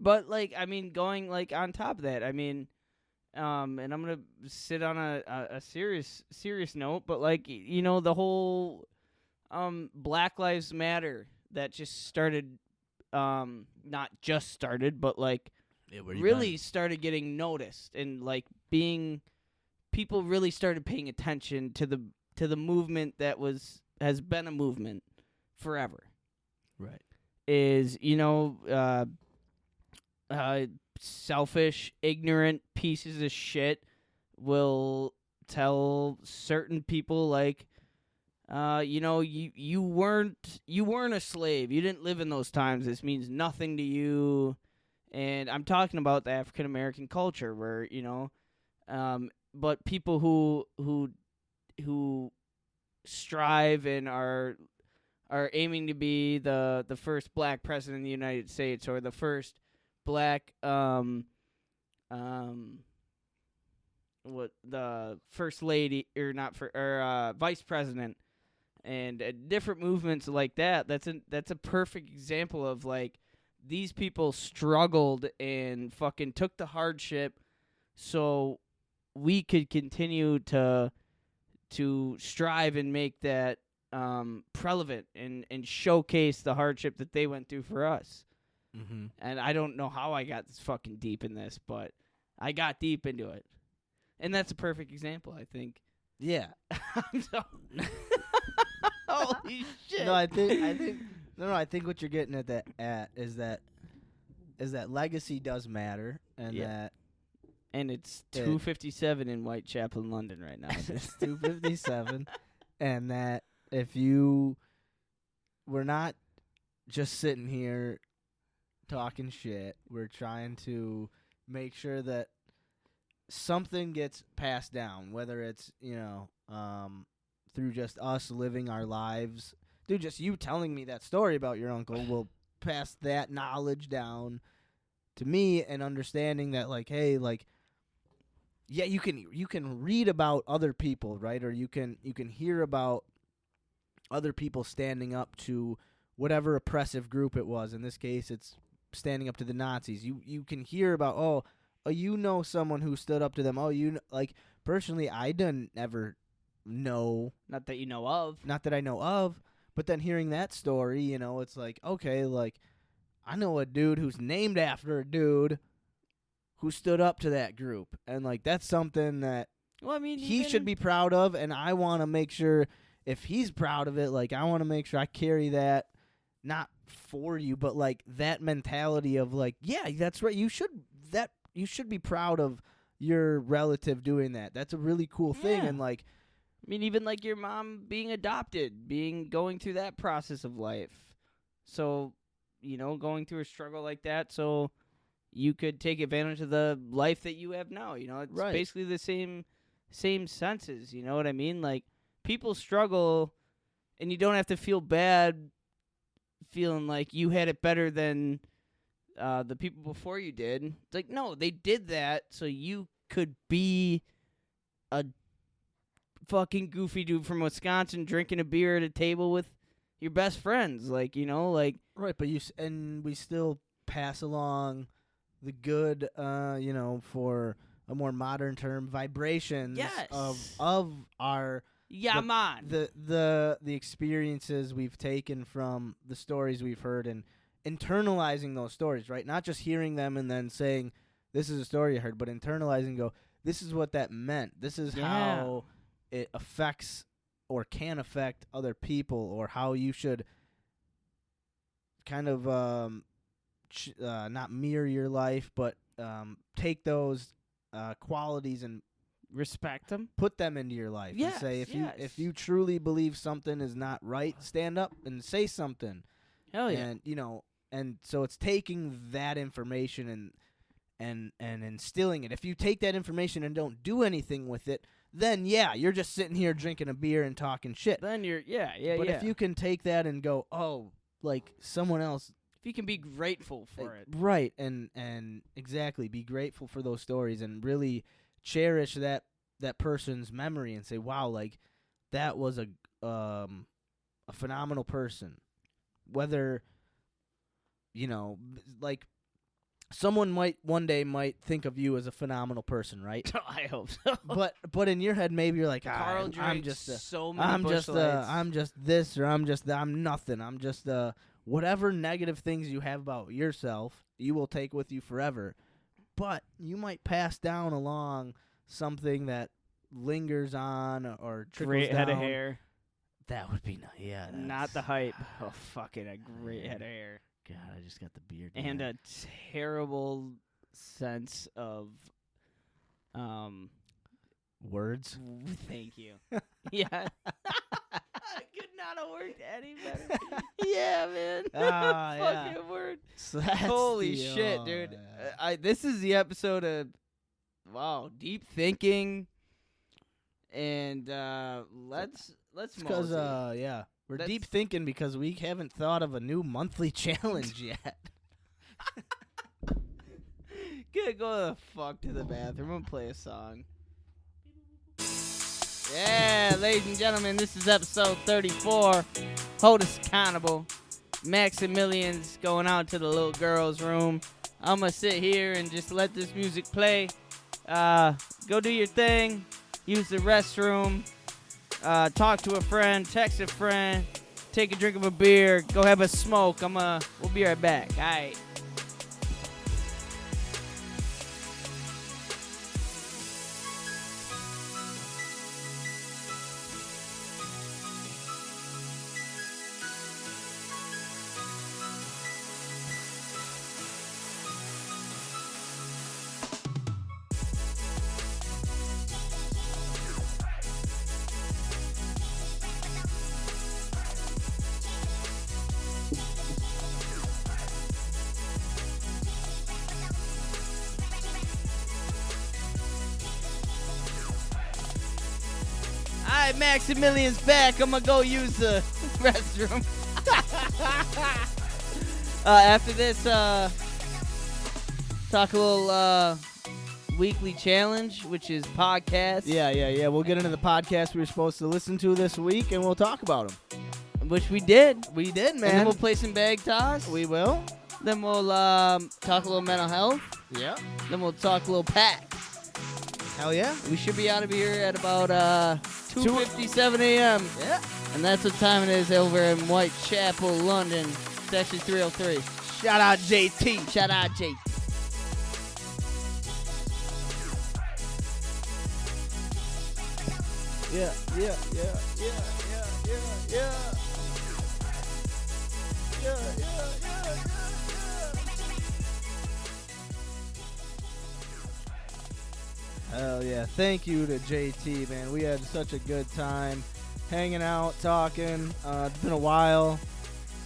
But, going, on top of that, and I'm going to sit on a serious note, but, the whole Black Lives Matter that just started, not just started, but, really started getting noticed and, people really started paying attention to the movement that has been a movement forever. Right. Is, selfish, ignorant pieces of shit will tell certain people you weren't a slave. You didn't live in those times. This means nothing to you. And I'm talking about the African American culture where, but people who strive and are aiming to be the first black president of the United States or the first black the first lady or vice president and different movements like that. That's a perfect example of these people struggled and fucking took the hardship so we could continue to strive and make that relevant and showcase the hardship that they went through for us. Mm-hmm. And I don't know how I got this fucking deep in this, but I got deep into it. And that's a perfect example, I think. Yeah. Holy shit. No, I think what you're getting at is that legacy does matter, and and it's 2:57 in Whitechapel, in London, right now. It's 2:57, and that we're not just sitting here talking shit. We're trying to make sure that something gets passed down, whether it's through just us living our lives. Dude, just you telling me that story about your uncle will pass that knowledge down to me, and understanding that you can read about other people, right? Or you can hear about other people standing up to whatever oppressive group it was. In this case, it's standing up to the Nazis. You can hear about someone who stood up to them. Personally, I didn't ever know. Not that you know of. Not that I know of. But then hearing that story, it's I know a dude who's named after a dude who stood up to that group. And, that's something that he should be proud of, and I want to make sure if he's proud of it, I want to make sure I carry that, not for you, but, that mentality of, yeah, that's right, you should be proud of your relative doing that. That's a really cool thing, and, even your mom being adopted, going through that process of life. So, going through a struggle like that, so you could take advantage of the life that you have now. It's basically the same senses. You know what I mean? People struggle, and you don't have to feel bad feeling like you had it better than the people before you did. It's no, they did that so you could be a fucking goofy dude from Wisconsin drinking a beer at a table with your best friends, like, you know, like. Right, but and we still pass along the good, you know, for a more modern term, vibrations of our the experiences we've taken from the stories we've heard and internalizing those stories, right? Not just hearing them and then saying, this is a story I heard, but internalizing, go, this is what that meant. This is how it affects or can affect other people, or how you should kind of not mirror your life, but take those qualities and respect them, put them into your life. Yes, and say if you truly believe something is not right, stand up and say something. Hell yeah. And you know, and so it's taking that information and instilling it. If you take that information and don't do anything with it, then you're just sitting here drinking a beer and talking shit. Then you're But if you can take that and go, oh, like someone else, if you can be grateful for it, right, and exactly be grateful for those stories and really cherish that person's memory and say, wow, like that was a phenomenal person. Whether, you know, like someone one day might think of you as a phenomenal person, right? I hope so. But in your head, maybe you're like, Carl I'm just so many I'm Busch Lights. I'm just this, or I'm nothing. I'm just whatever negative things you have about yourself, you will take with you forever. But you might pass down along something that lingers on or trickles Great down. head of hair. That would be nice. Yeah, Not the hype. Oh, fucking a great head of hair. God, I just got the beard. And a terrible sense of words. Thank you. Yeah. Could not have worked any better. Yeah, man. Fucking word. So holy shit, dude. This is the episode of deep thinking, and let's because we're deep thinking because we haven't thought of a new monthly challenge yet. Go the fuck to the bathroom and play a song. Yeah, ladies and gentlemen, this is episode 34. Hold us accountable. Maximilian's going out to the little girl's room. I'm going to sit here and just let this music play. Go do your thing. Use the restroom. Talk to a friend. Text a friend. Take a drink of a beer. Go have a smoke. We'll be right back. All right. Alright, Maximilian's back. I'm gonna go use the restroom. After this, talk a little weekly challenge, which is podcasts. Yeah. We'll get into the podcast we were supposed to listen to this week, and we'll talk about them. Which we did. We did, man. And then we'll play some bag toss. We will. Then we'll talk a little mental health. Yeah. Then we'll talk a little packs. Hell yeah. We should be out of here at about 2:57 a.m. Yeah. And that's what time it is over in Whitechapel, London. It's actually 3:03. Shout out JT. Shout out JT. Yeah. Hell yeah. Thank you to JT, man. We had such a good time hanging out, talking. It's been a while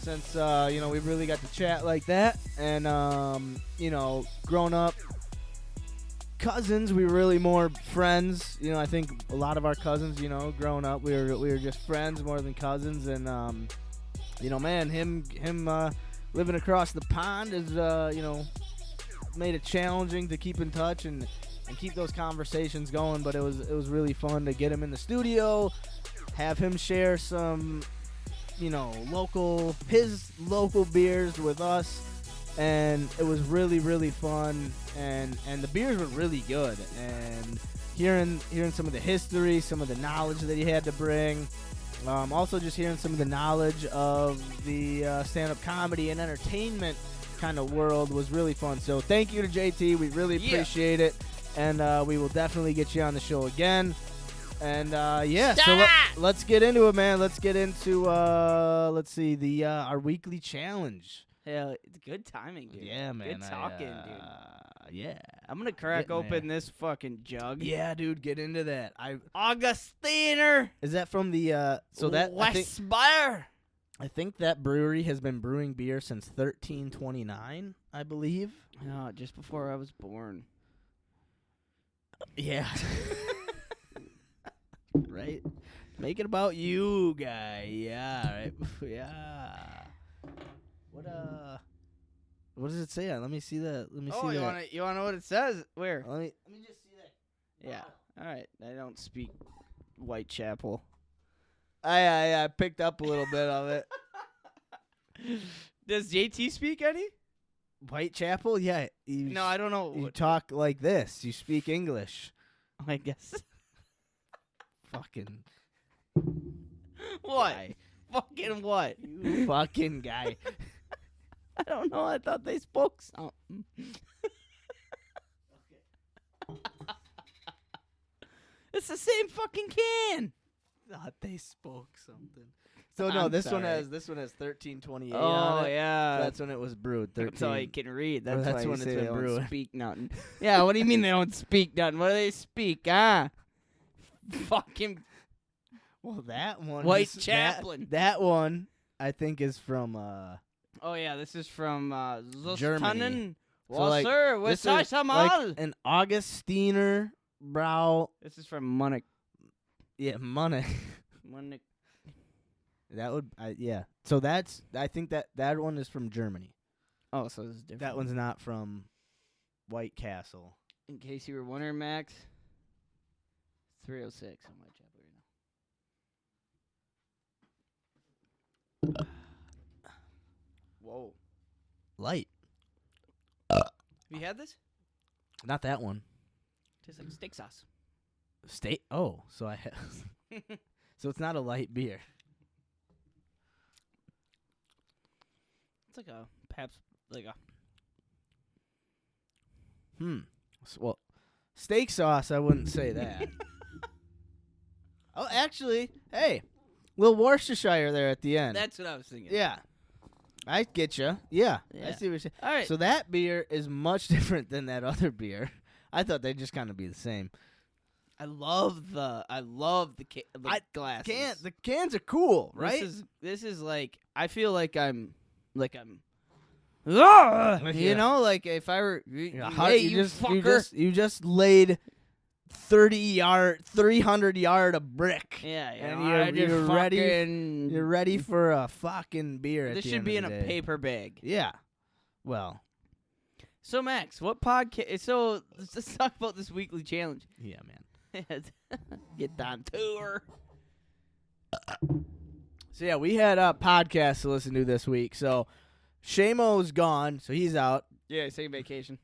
since, we really got to chat like that. And, growing up, cousins, we were really more friends. I think a lot of our cousins, growing up, we were just friends more than cousins. And, man, him living across the pond is, made it challenging to keep in touch and keep those conversations going. But it was really fun to get him in the studio, have him share some, his local beers with us, and it was really, really fun, and the beers were really good, and hearing some of the history, some of the knowledge that he had to bring, also just hearing some of the knowledge of the stand-up comedy and entertainment kind of world was really fun. So thank you to JT. We really appreciate it, and we will definitely get you on the show again. And so let's get into it, man. Let's get into our weekly challenge. Hell, it's good timing, dude. Yeah, man. Good talking, dude. Yeah. I'm gonna crack open this fucking jug. Yeah, dude, get into that. Augustiner. Is that from the Westmeyer? I think that brewery has been brewing beer since 1329, I believe. No, just before I was born. Yeah. Right? Make it about you, guy. Yeah, right. Yeah. What does it say? Let me see that. Let me see that. You wanna know what it says? Where? Let me just see that. Yeah. All right. I don't speak Whitechapel. I picked up a little bit of it. Does JT speak any? Whitechapel? Yeah. No, I don't know. You talk like this. You speak English. I guess. Fucking. What? Guy. Fucking what? You fucking guy. I don't know. I thought they spoke something. It's the same fucking can. Thought they spoke something. So no, I'm this sorry. one has 1328 Oh on it. yeah, That's when it was brewed. 13. that's all you can read. That's, That's why when you it's say been they don't brewing. speak nothing. Yeah, what do you mean they don't speak nothing? What do they speak? Fucking Well, that one. Whitechapel. That one, I think, is from. Oh yeah, this is from Germany. Well, So, like, sir, this what's is mal? like an Augustiner Brau. This is from Munich. Yeah, Munich. Munich. That would. Yeah. So I think that one is from Germany. Oh, so this is different. That one's not from White Castle. In case you were wondering, Max. 306 on Whitechapel right now. Whoa. Light. Have you had this? Not that one. Tastes like steak sauce. Steak. Oh, so I have. So it's not a light beer. It's like a Pabst, like a. Well, steak sauce, I wouldn't say that. Oh, actually, hey, little Worcestershire there at the end. That's what I was thinking. Yeah. I get you. Yeah. I Yeah. see what you're saying. All right. So that beer is much different than that other beer. I thought they'd just kind of be the same. I love the glasses. The cans are cool, right? This is like, I feel like I'm Yeah. you know, like if I were Hey, you fucker. you just laid 300 yard of brick. Yeah, And you're ready. You're ready for a fucking beer. At This the should end be of in the a day. paper bag. Yeah. Well. So Max, what podcast? So let's talk about this weekly challenge. Yeah, man. Get on tour. So yeah, we had a podcast to listen to this week. So Shamo's gone, so he's out. Yeah, he's taking vacation.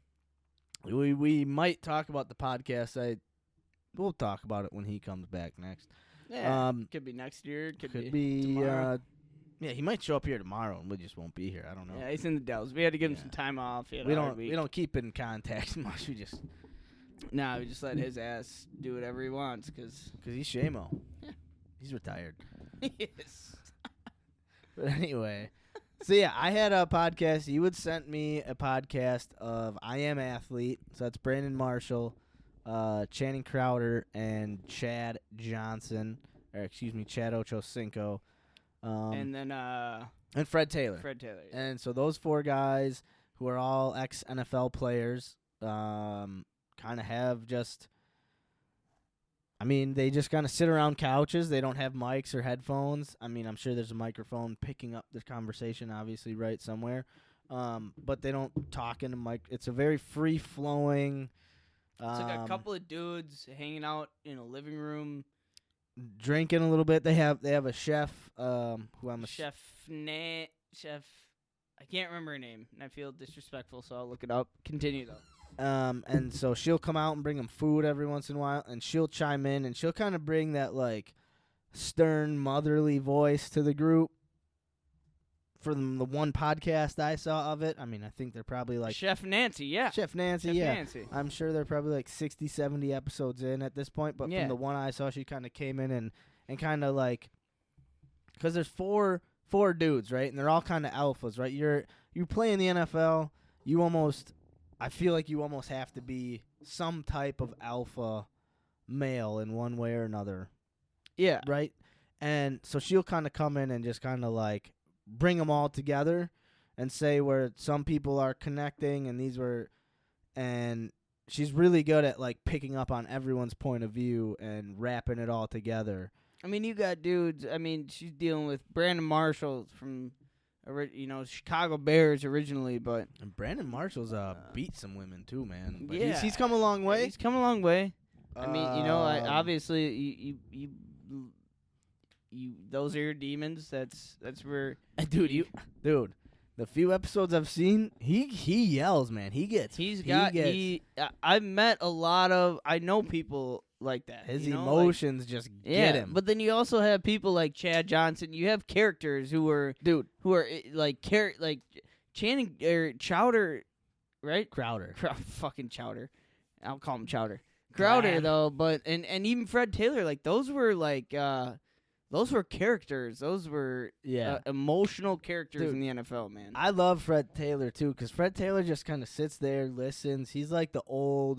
We might talk about the podcast. We'll talk about it when he comes back next. Yeah, could be next year. Could be tomorrow. Yeah, he might show up here tomorrow, and we just won't be here. I don't know. Yeah, he's in the Dells. We had to give him some time off. We don't keep in contact much. We just we just let his ass do whatever he wants because he's Shamo. Yeah. He's retired. Yes. But anyway, so yeah, I had a podcast. You had sent me a podcast of I Am Athlete. So that's Brandon Marshall, Channing Crowder, and Chad Johnson. Or excuse me, Chad Ochocinco. And then and Fred Taylor. Yeah. And so those four guys who are all ex-NFL players kind of have just, I mean, they just kind of sit around couches. They don't have mics or headphones. I mean, I'm sure there's a microphone picking up the conversation, obviously, right, somewhere. But they don't talk in the mic. It's a very free-flowing. It's like a couple of dudes hanging out in a living room. drinking a little bit. They have a chef who I'm a Chef. I can't remember her name, and I feel disrespectful, so I'll look it up. Continue though. And so she'll come out and bring them food every once in a while, and she'll chime in, and she'll kind of bring that like stern motherly voice to the group. For the one podcast I saw of it, I mean, I think they're probably like Chef Nancy, yeah. Chef Nancy, Chef yeah. Nancy. I'm sure they're probably like 60, 70 episodes in at this point, but Yeah. from the one I saw, she kind of came in and kind of like, because there's four dudes, right? And they're all kind of alphas, right? You play in the NFL, I feel like you almost have to be some type of alpha male in one way or another. Yeah. Right? And so she'll kind of come in and just kind of like bring them all together and say where some people are connecting and she's really good at like picking up on everyone's point of view and wrapping it all together. I mean, you got dudes. I mean, she's dealing with Brandon Marshall from, Chicago Bears originally, but And Brandon Marshall's beat some women too, man. But yeah. he's come a long way. He's come a long way. I mean, obviously you those are your demons. That's where dude, the few episodes I've seen, he yells, man. I've met a lot of. I know people like that. His you know, emotions just get him. But then you also have people like Chad Johnson. You have characters who are like Channing or Chowder, right? Crowder. Fucking Chowder. I'll call him Chowder. Crowder though, but and even Fred Taylor, like those were like those were characters. Those were emotional characters in the NFL, man. I love Fred Taylor too, because Fred Taylor just kind of sits there, listens. He's like the OG.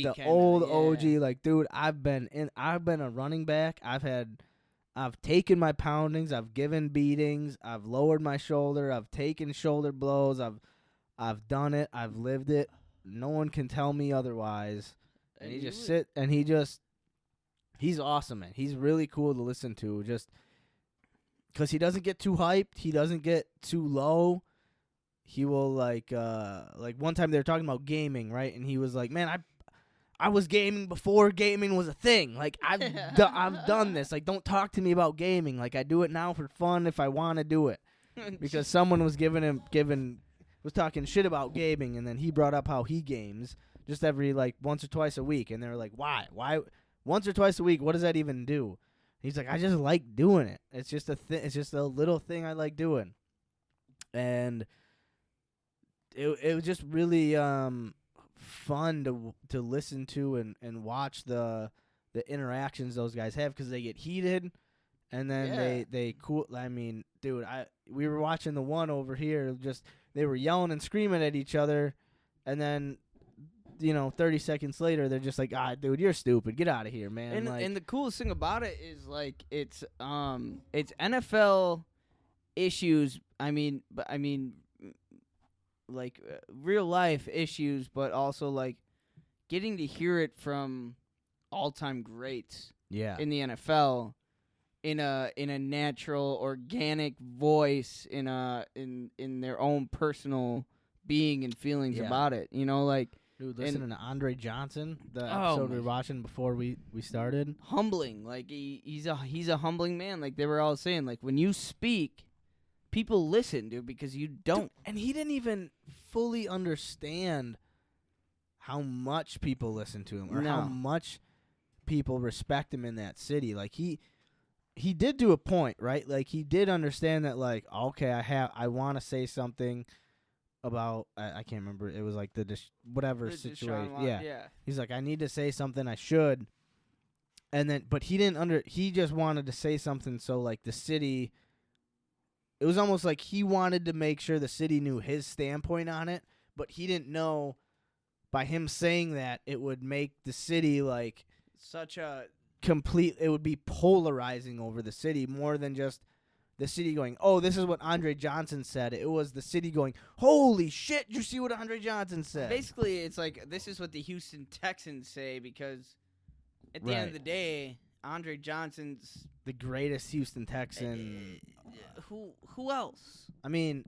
Like, dude, I've been a running back. I've taken my poundings. I've given beatings. I've lowered my shoulder. I've taken shoulder blows. I've done it. I've lived it. No one can tell me otherwise. And he just sit and he's awesome, man. He's really cool to listen to, just because he doesn't get too hyped. He doesn't get too low. He will like one time they were talking about gaming, right? And he was like, "Man, I was gaming before gaming was a thing. Like I've done this. Like don't talk to me about gaming. Like I do it now for fun if I want to do it." Because someone was was talking shit about gaming, and then he brought up how he games just every like once or twice a week, and they were like, "Why? Once or twice a week, what does that even do?" He's like, "I just like doing it. It's just it's just a little thing I like doing." And it was just really fun to listen to and watch the interactions those guys have, because they get heated and then they cool. I mean, dude, we were watching the one over here, just they were yelling and screaming at each other, and then 30 seconds later, they're just like, dude, you're stupid. Get out of here, man. And the coolest thing about it is, like, it's NFL issues. Like, real life issues, but also, like, getting to hear it from all-time greats in the NFL in a natural, organic voice, in their own personal being and feelings about it. Like, dude, listening to Andre Johnson, the episode we were watching before we started. Humbling. Like, he's a humbling man. Like, they were all saying, like, when you speak, people listen, dude, because you don't. Dude, and he didn't even fully understand how much people listen to him or how much people respect him in that city. Like, he did do a point, right? Like, he did understand that, like, okay, I want to say something about, I can't remember, it was like the situation. Yeah. He's like, I need to say something, I should. And then, but he he just wanted to say something so, like, the city, it was almost like he wanted to make sure the city knew his standpoint on it, but he didn't know by him saying that it would make the city, like, such a it would be polarizing over the city more than just the city going, oh, this is what Andre Johnson said. It was the city going, holy shit, you see what Andre Johnson said? Basically, it's like, this is what the Houston Texans say, because at the end of the day, Andre Johnson's the greatest Houston Texan. Who else? I mean,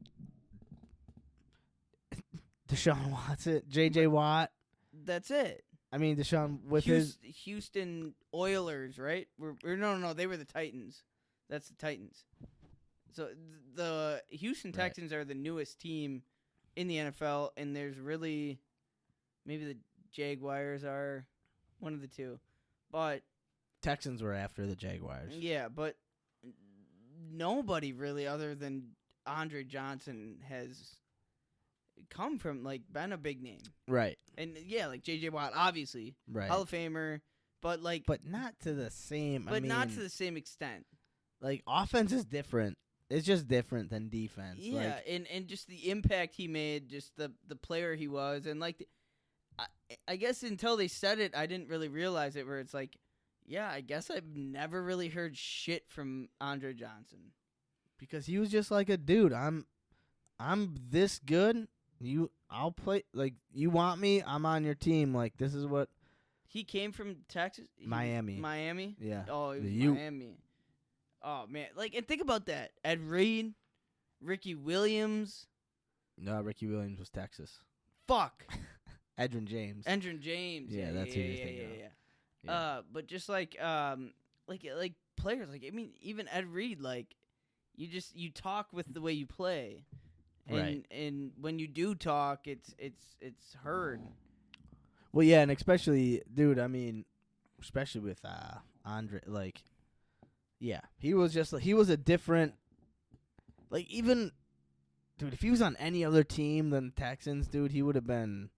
Deshaun Watson, J.J. Watt. That's it. I mean, Deshaun with Houston Oilers, right? No, they were the Titans. That's the Titans. So the Houston Texans are the newest team in the NFL, and there's really maybe the Jaguars are one of the two, but Texans were after the Jaguars. Yeah, but nobody really other than Andre Johnson has come from, like, been a big name. Right. And, yeah, like, J.J. Watt, obviously. Right. Hall of Famer. But, like... But not to the same... But not to the same extent. Like, offense is different. It's just different than defense. Yeah, like, and just the impact he made, just the player he was. And, like, I guess until they said it, I didn't really realize it, where it's like, yeah, I guess I've never really heard shit from Andre Johnson. Because he was just like a dude. I'm this good. I'll play. Like, you want me? I'm on your team. Like, this is what. He came from Texas? Miami. Miami? Yeah. Oh, it was Miami. Oh, man. Like, and think about that. Ed Reed, Ricky Williams. No, Ricky Williams was Texas. Fuck. Edrin James. Yeah, that's who you're thinking of. Yeah. But just like players, like, I mean, even Ed Reed, like, you talk with the way you play. Right. And when you do talk, it's heard. Well, yeah, and especially, dude, I mean, especially with Andre, like, yeah, he was a different, like, even, dude, if he was on any other team than Texans, dude, he would have been.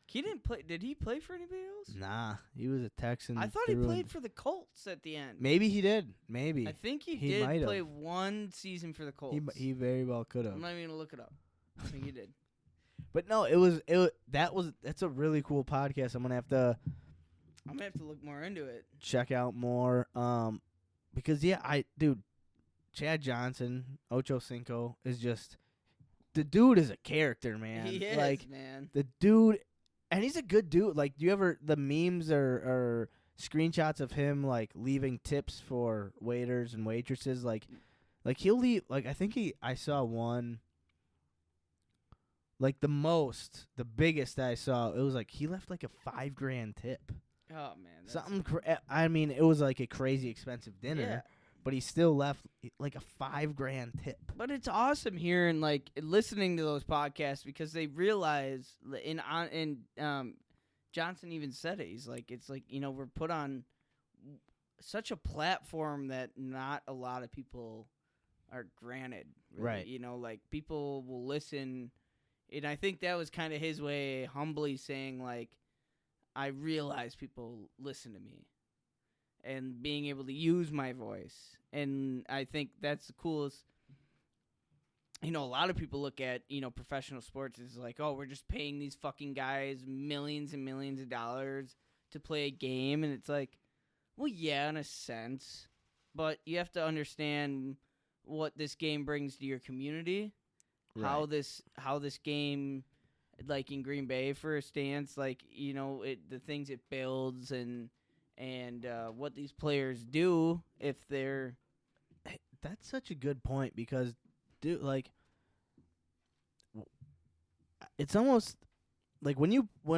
He didn't play. Did he play for anybody else? Nah, he was a Texan. I thought he played for the Colts at the end. Maybe he did. Maybe. I think he did play one season for the Colts. He very well could have. I'm not even gonna look it up. I think he did. But no, that's a really cool podcast. I'm gonna have to look more into it. Check out more. Because Chad Johnson, Ocho Cinco is just the dude is a character, man. He is, like, man. The dude. And he's a good dude. Like, do you ever the memes or screenshots of him, like, leaving tips for waiters and waitresses? Like he'll leave. Like, I saw one. Like, the biggest I saw, it was like he left like a $5,000 tip. Oh man, Something. I mean, it was like a crazy expensive dinner. Yeah. But he still left like a $5,000 tip. But it's awesome hearing, like, listening to those podcasts, because they realize, and Johnson even said it. He's like, it's like, you know, we're put on such a platform that not a lot of people are granted. Really. Right. You know, like, people will listen. And I think that was kind of his way, humbly saying, like, I realize people listen to me. And being able to use my voice. And I think that's the coolest. You know, a lot of people look at, you know, professional sports as like, oh, we're just paying these fucking guys millions and millions of dollars to play a game. And it's like, well, yeah, in a sense. But you have to understand what this game brings to your community. Right. How this game, like in Green Bay, for instance, like, you know, the things it builds and what these players do if they're. That's such a good point, because, dude, like, it's almost like when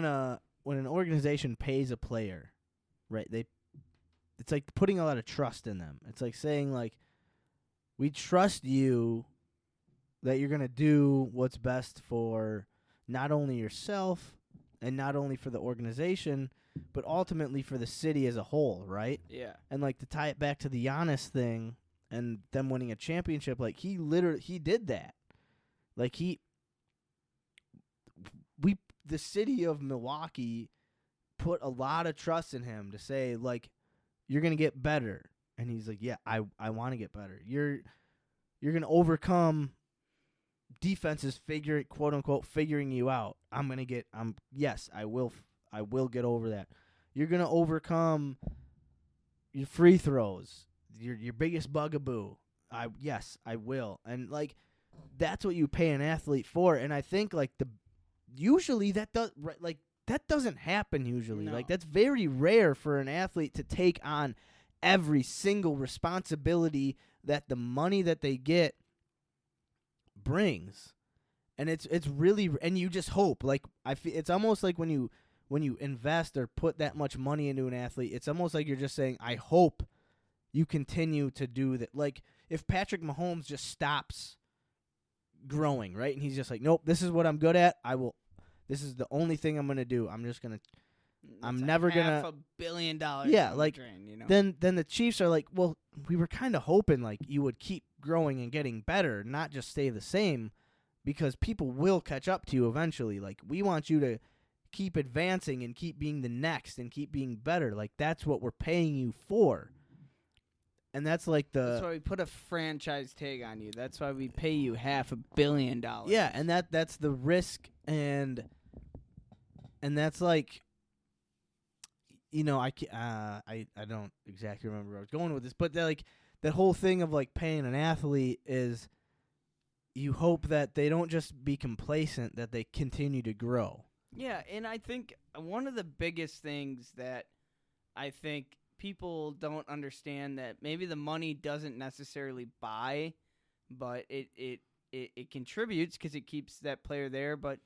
an organization pays a player, right? It's like putting a lot of trust in them. It's like saying, like, we trust you that you're gonna do what's best for not only yourself and not only for the organization, but ultimately for the city as a whole, right? Yeah. And, like, to tie it back to the Giannis thing and them winning a championship, like, he did that. Like, the city of Milwaukee put a lot of trust in him to say, like, you're going to get better. And he's like, yeah, I want to get better. You're going to overcome defenses quote unquote figuring you out. Yes, I will get over that. You're going to overcome your free throws, your biggest bugaboo. Yes, I will. And, like, that's what you pay an athlete for. And I think, like, usually that doesn't happen usually. No. Like, that's very rare for an athlete to take on every single responsibility that the money that they get brings. And it's really, and you just hope, like, it's almost like when when you invest or put that much money into an athlete, it's almost like you're just saying, I hope you continue to do that. Like, if Patrick Mahomes just stops growing, right? And he's just like, nope, this is what I'm good at. This is the only thing I'm going to do. I'm just going to, I'm never going to. $500 million. Yeah, like, drain, you know? then the Chiefs are like, well, we were kind of hoping like you would keep growing and getting better, not just stay the same, because people will catch up to you eventually. Like, we want you to keep advancing and keep being the next and keep being better. Like, that's what we're paying you for. And that's like that's why we put a franchise tag on you. That's why we pay you $500 million. Yeah, and that's the risk, and that's like, you know, I don't exactly remember where I was going with this, but like that whole thing of like paying an athlete is you hope that they don't just be complacent, that they continue to grow. Yeah, and I think one of the biggest things that I think people don't understand, that maybe the money doesn't necessarily buy, but it contributes because it keeps that player there. But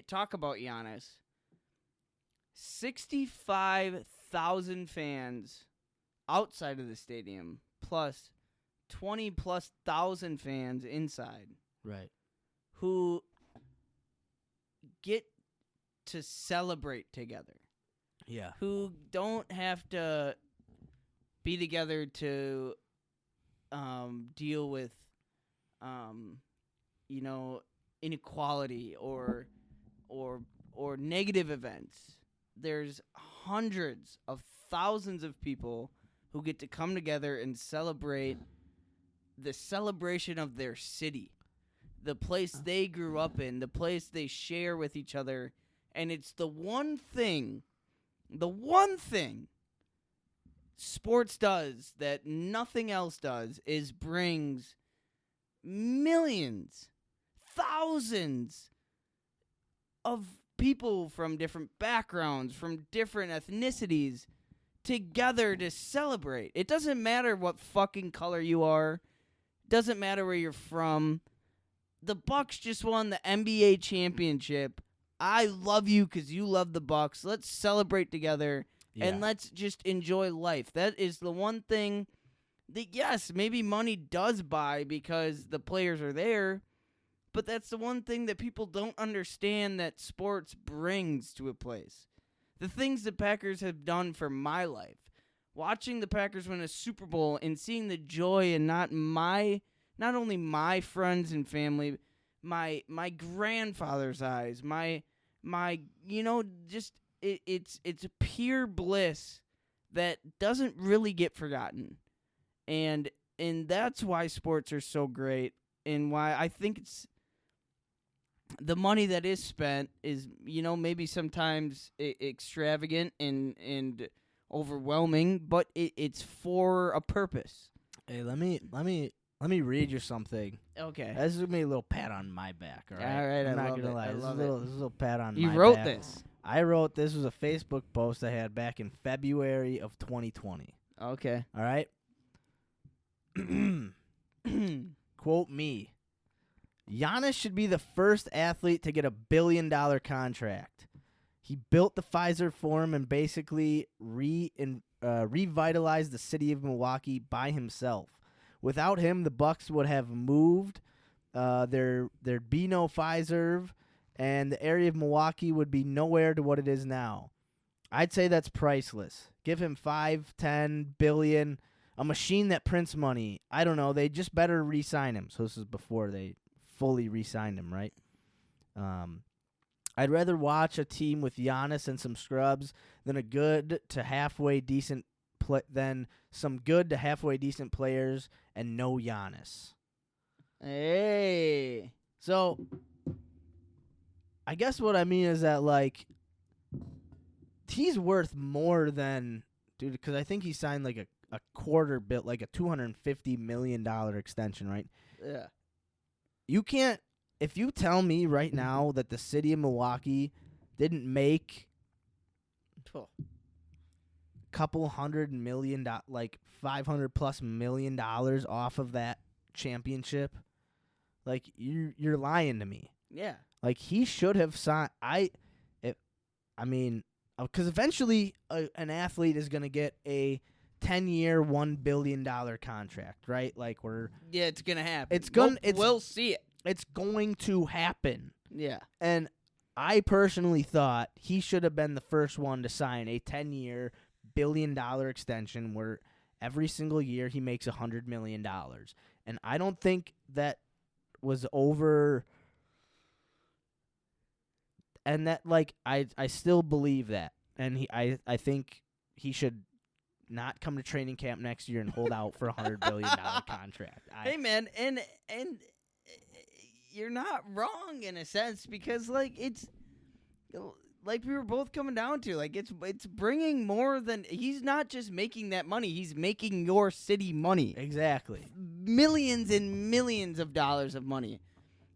talk about Giannis. 65,000 fans outside of the stadium, plus 20+ thousand fans inside. Right. Who get to celebrate together. Yeah. Who don't have to be together to deal with, inequality or negative events. There's hundreds of thousands of people who get to come together and celebrate the celebration of their city, the place they grew up in, the place they share with each other. And it's the one thing sports does that nothing else does, is brings millions, thousands of people from different backgrounds, from different ethnicities, together to celebrate. It doesn't matter what fucking color you are. It doesn't matter where you're from. The Bucks just won the NBA championship. I love you because you love the Bucks. Let's celebrate together, and let's just enjoy life. That is the one thing that, yes, maybe money does buy because the players are there, but that's the one thing that people don't understand that sports brings to a place. The things the Packers have done for my life. Watching the Packers win a Super Bowl and seeing the joy in not only my friends and family, my grandfather's eyes, it's a pure bliss that doesn't really get forgotten. And that's why sports are so great, and why I think it's the money that is spent is, maybe sometimes extravagant and overwhelming, but it's for a purpose. Hey, let me read you something. Okay. This is gonna be a little pat on my back. All right. All right. I'm I not love gonna it. lie. I This is love a it. little pat on my back. You wrote this. I wrote this. Was a Facebook post I had back in February of 2020. Okay. All right. Quote me. Giannis should be the first athlete to get $1 billion contract. He built the Pfizer Forum and basically revitalized the city of Milwaukee by himself. Without him, the Bucks would have moved. There'd be no Pfizer, and the area of Milwaukee would be nowhere to what it is now. I'd say that's priceless. Give him $5-10 billion, a machine that prints money. I don't know. They just better re-sign him. So this is before they fully re-signed him, right? I'd rather watch a team with Giannis and some scrubs than some good to halfway decent players and no Giannis. Hey. So, I guess what I mean is that, like, he's worth more than, dude, because I think he signed like a quarter bill, like a $250 million extension, right? Yeah. You can't, if you tell me right now that the city of Milwaukee didn't make couple $100 million, like $500+ million off of that championship, like you're lying to me. Yeah. Like he should have signed. I mean, because eventually an athlete is going to get a 10-year, $1 billion contract, right? Like it's gonna happen. We'll see it. It's going to happen. Yeah. And I personally thought he should have been the first one to sign a 10-year, $1 billion extension where every single year he makes $100 million. And I don't think that was over. And that, like, I still believe that. And I think he should not come to training camp next year and hold out for a $100 billion contract. Hey, man, and you're not wrong in a sense because, like, it's like we were both coming down to, like, it's bringing more than he's not just making that money. He's making your city money. Exactly. Millions and millions of dollars of money.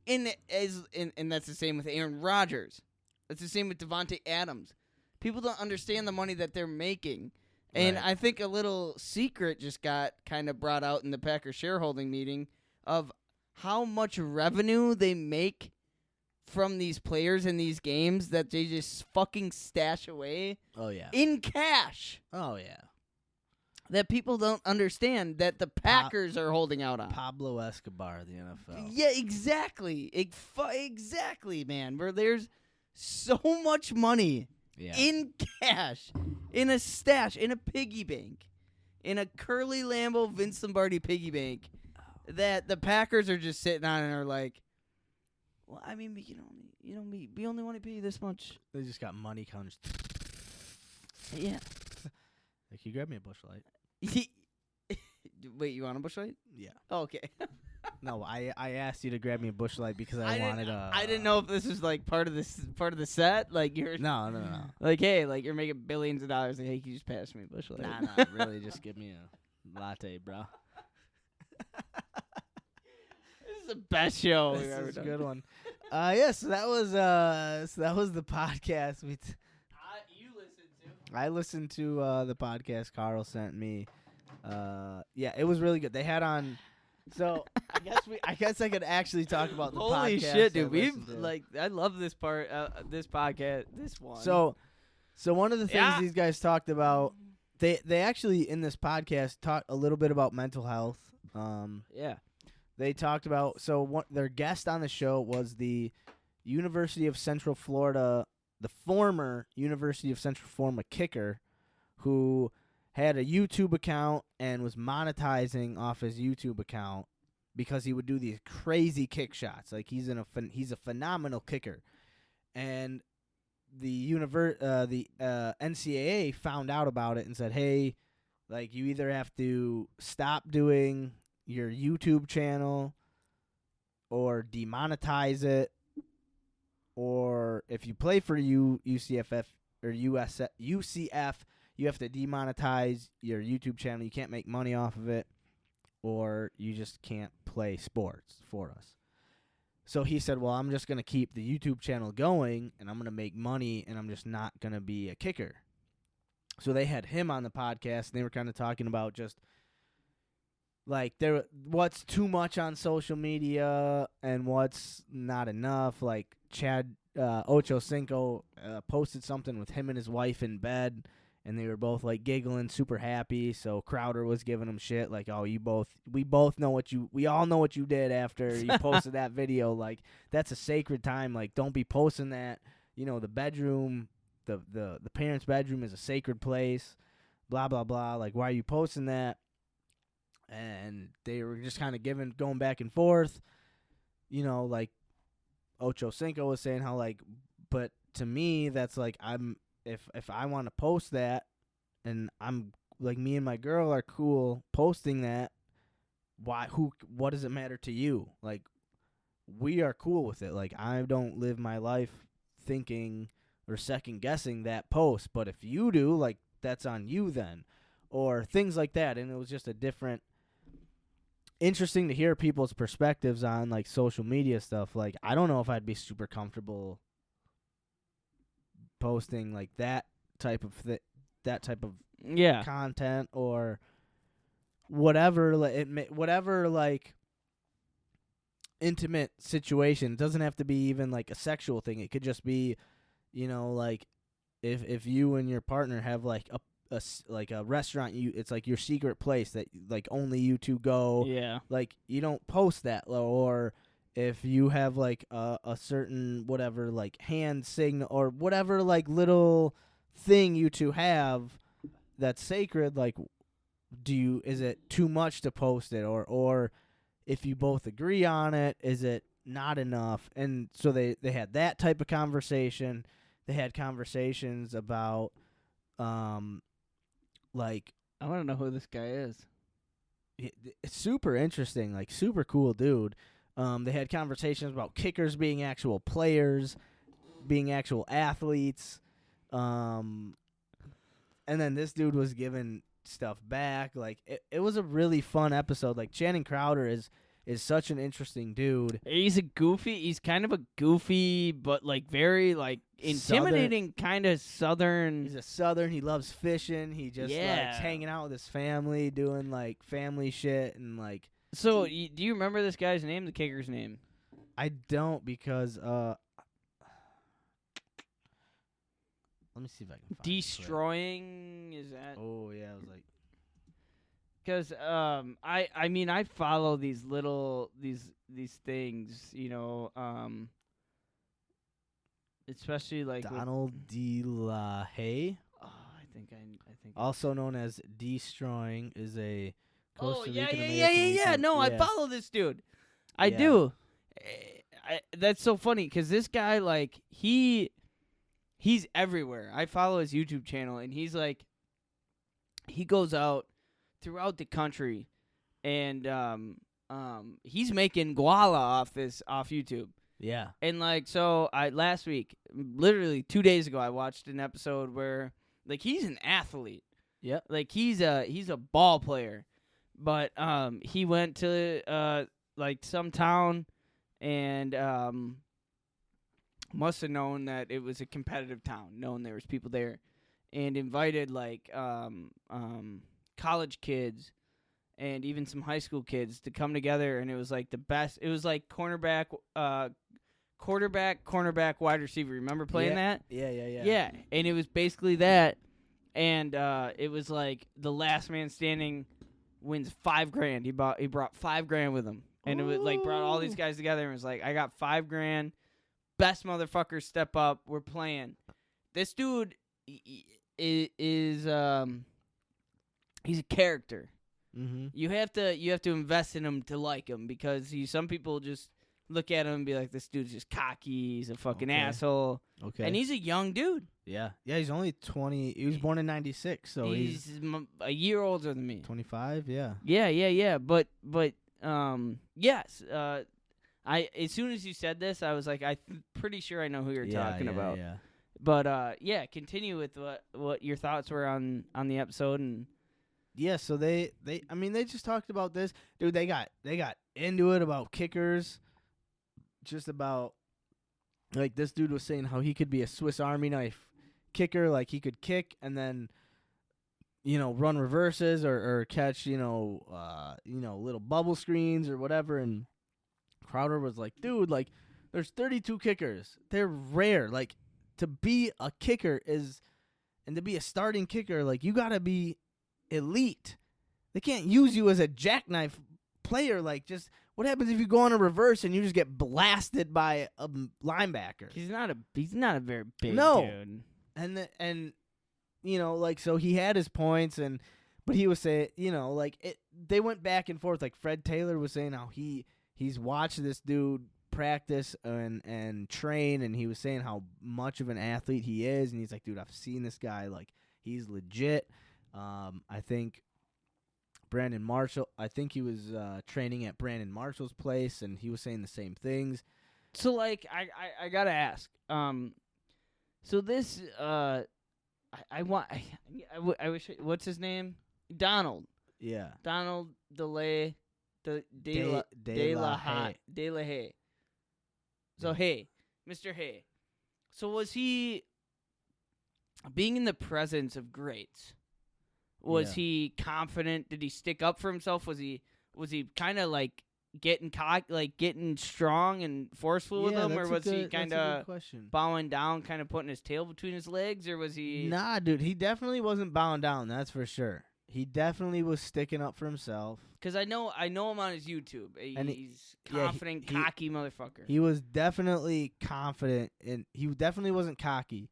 And that's the same with Aaron Rodgers. That's the same with Devontae Adams. People don't understand the money that they're making. And Right. I think a little secret just got kind of brought out in the Packers shareholding meeting of how much revenue they make from these players in these games that they just fucking stash away Oh, yeah. in cash Oh, yeah. that people don't understand that the Packers are holding out on. Pablo Escobar of the NFL. Yeah, exactly. Exactly, man. Where there's so much money Yeah. in cash, in a stash, in a piggy bank, in a Curly Lambeau Vince Lombardi piggy bank that the Packers are just sitting on and are like, well, I mean, we only want to pay you this much. They just got money comes. Yeah. Like, you grab me a Busch Light? Wait, you want a Busch Light? Yeah. Oh, okay. No, I asked you to grab me a Busch Light because I wanted a. I didn't know if this was like part of the set. Like you're No. like, hey, like you're making billions of dollars. Like, hey, can you just pass me a Busch Light? Nah, really, just give me a latte, bro. This is the best show we've This ever is a done. good one. Yeah, so that was the podcast. You listened to. I listened to the podcast Kärel sent me. Yeah, it was really good. They had on. So I guess I could actually talk about the podcast. Holy shit, dude! I We've listened to. like, I love this part, this podcast, this one. So one of the things Yeah. these guys talked about, they actually in this podcast talked a little bit about mental health. yeah, They talked about their guest on the show was the University of Central Florida, the former University of Central Florida kicker, who had a YouTube account and was monetizing off his YouTube account because he would do these crazy kick shots. Like he's a phenomenal kicker, and the NCAA found out about it and said, hey, like you either have to stop doing your YouTube channel or demonetize it, or if you play for UCF or UCF, you have to demonetize your YouTube channel. You can't make money off of it, or you just can't play sports for us. So he said, well, I'm just going to keep the YouTube channel going, and I'm going to make money, and I'm just not going to be a kicker. So they had him on the podcast, and they were kind of talking about just, like, what's too much on social media and what's not enough. Like, Chad Ochocinco posted something with him and his wife in bed, and they were both, like, giggling, super happy. So Crowder was giving him shit, like, oh, we all know what you did after you posted that video. Like, that's a sacred time. Like, don't be posting that. You know, the bedroom, the parents' bedroom is a sacred place, blah, blah, blah. Like, why are you posting that? And they were just kind of going back and forth. You know, like, Ochocinco was saying how, like, but to me, that's like, if I want to post that, and I'm like, me and my girl are cool posting that, what does it matter to you? Like, we are cool with it. Like, I don't live my life thinking or second guessing that post, but if you do, like, that's on you then, or things like that. And it was just interesting to hear people's perspectives on, like, social media stuff. Like, I don't know if I'd be super comfortable posting like that type of yeah, content or whatever. Whatever, like, intimate situation. It doesn't have to be even like a sexual thing. It could just be, you know, like, if you and your partner have like a restaurant, it's like your secret place that like only you two go. Yeah. Like you don't post that, or if you have like a certain whatever like hand signal or whatever like little thing you two have that's sacred, like is it too much to post it, or if you both agree on it, is it not enough? And so they had that type of conversation. They had conversations about like I want to know who this guy is. it's super interesting, like super cool dude. They had conversations about kickers being actual players, being actual athletes. And then this dude was giving stuff back. Like it was a really fun episode. Like Channing Crowder is such an interesting dude. He's kind of a goofy, but like very like intimidating kind of Southern. He's a Southern. He loves fishing. He just likes hanging out with his family, doing like family shit and like. So do you remember this guy's name, the kicker's name? I don't because let me see if I can find Destroying is that? Oh yeah, I was like. Because I mean I follow these little these things, you know, especially like Donald De La Haye. Oh, I think Also known as Destroying, is a Costa Rican yeah. No, I follow this dude. I do. That's so funny because this guy, like, he's everywhere. I follow his YouTube channel, and he's like, he goes out throughout the country, and he's making guala off YouTube. Yeah. And like, so last week, literally 2 days ago, I watched an episode where like he's an athlete. Yep. Like he's a ball player, but he went to like some town and must have known that it was a competitive town, knowing there was people there, and invited like college kids and even some high school kids to come together, and it was like the best. It was like quarterback, wide receiver. Remember playing that? Yeah. Yeah, and it was basically that, and it was like the last man standing wins $5,000. He brought $5,000 with him, and it was like brought all these guys together and was like, I got $5,000. Best motherfuckers step up. We're playing. This dude is he's a character. Mm-hmm. You have to invest in him to like him, because some people just look at him and be like, this dude's just cocky. He's a fucking asshole. Okay. And he's a young dude. Yeah. He's only 20. He was born in '96, so he's a year older than me. 25. Yeah. Yeah. But yes. As soon as you said this, I was like, I'm pretty sure I know who you're talking about. Yeah. But continue with what your thoughts were on the episode. And yeah, so they just talked about this, dude. They got into it about kickers, just about like this dude was saying how he could be a Swiss Army knife kicker, like he could kick and then run reverses or catch little bubble screens or whatever. And Crowder was like, dude, like there's 32 kickers, they're rare. Like to be a kicker and to be a starting kicker, like you gotta be elite. They can't use you as a jackknife player. Like, just what happens if you go on a reverse and you just get blasted by a linebacker? he's not a very big dude. And like, so he had his points, but he was saying, they went back and forth. Like Fred Taylor was saying how he's watched this dude practice and train, and he was saying how much of an athlete he is, and he's like, dude, I've seen this guy, like he's legit. I think Brandon Marshall, he was training at Brandon Marshall's place, and he was saying the same things. So, like, I gotta ask. So this, I wish. What's his name? Donald. Yeah. Donald De La Haye. So Hay, Mr. Hay. So was he being in the presence of greats? Was he confident? Did he stick up for himself? Was he kind of like getting strong and forceful with him, or was he kind of question. bowing down, kind of putting his tail between his legs, or was he? Nah, dude, he definitely wasn't bowing down. That's for sure. He definitely was sticking up for himself. Because I know him on his YouTube. And He's confident, cocky motherfucker. He was definitely confident, and he definitely wasn't cocky.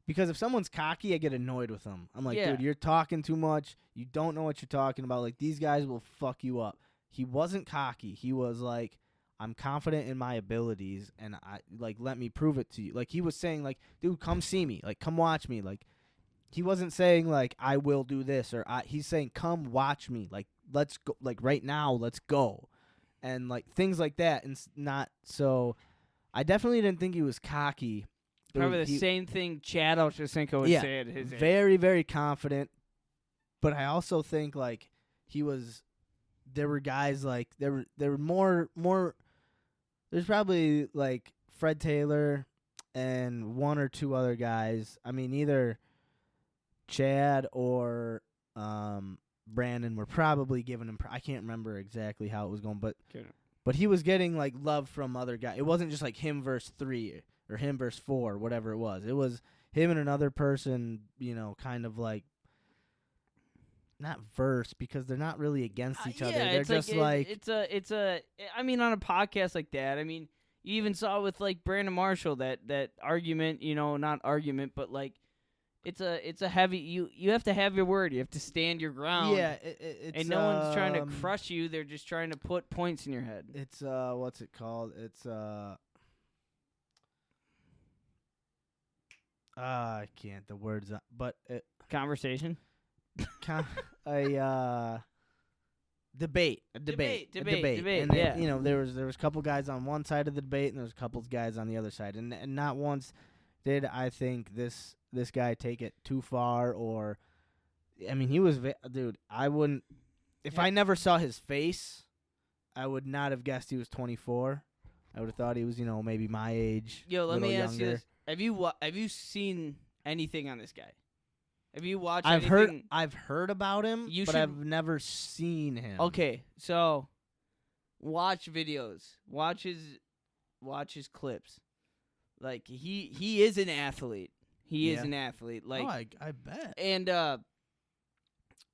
Because if someone's cocky, I get annoyed with them. I'm like, dude, you're talking too much. You don't know what you're talking about. Like, these guys will fuck you up. He wasn't cocky. He was like, I'm confident in my abilities, and let me prove it to you. Like, he was saying, like, dude, come see me. Like, come watch me. Like, he wasn't saying, like, I will do this, or he's saying, come watch me. Like, let's go. Like, right now, let's go. And, like, things like that. And not so. I definitely didn't think he was cocky. Probably the same thing Chad Ochocinco would say at his age. Very, very confident. But I also think, like, there were guys, like, there were more, there's probably, like, Fred Taylor and one or two other guys. I mean, either Chad or Brandon were probably giving him, I can't remember exactly how it was going, but he was getting, like, love from other guys. It wasn't just, like, him versus 3 or him versus 4, whatever it was. It was him and another person, kind of, like, not verse, because they're not really against each other. They're just it's I mean, on a podcast like that, I mean, you even saw with, like, Brandon Marshall that argument, not argument, but, like, it's a heavy, you have to have your word. You have to stand your ground. Yeah, it's, and no one's trying to crush you. They're just trying to put points in your head. It's what's it called? It's I can't the words, but conversation. Debate. And then, there was a couple guys on one side of the debate, and there was a couple guys on the other side, and not once did I think this guy take it too far, or, I mean, he was, dude, I wouldn't, if I never saw his face, I would not have guessed he was 24. I would have thought he was, maybe my age. Yo, let me ask you this. Have you seen anything on this guy? Have you watched anything? I've heard about him, I've never seen him. Okay, so watch videos. Watch his clips. Like, he is an athlete. He is an athlete. Like, I bet. And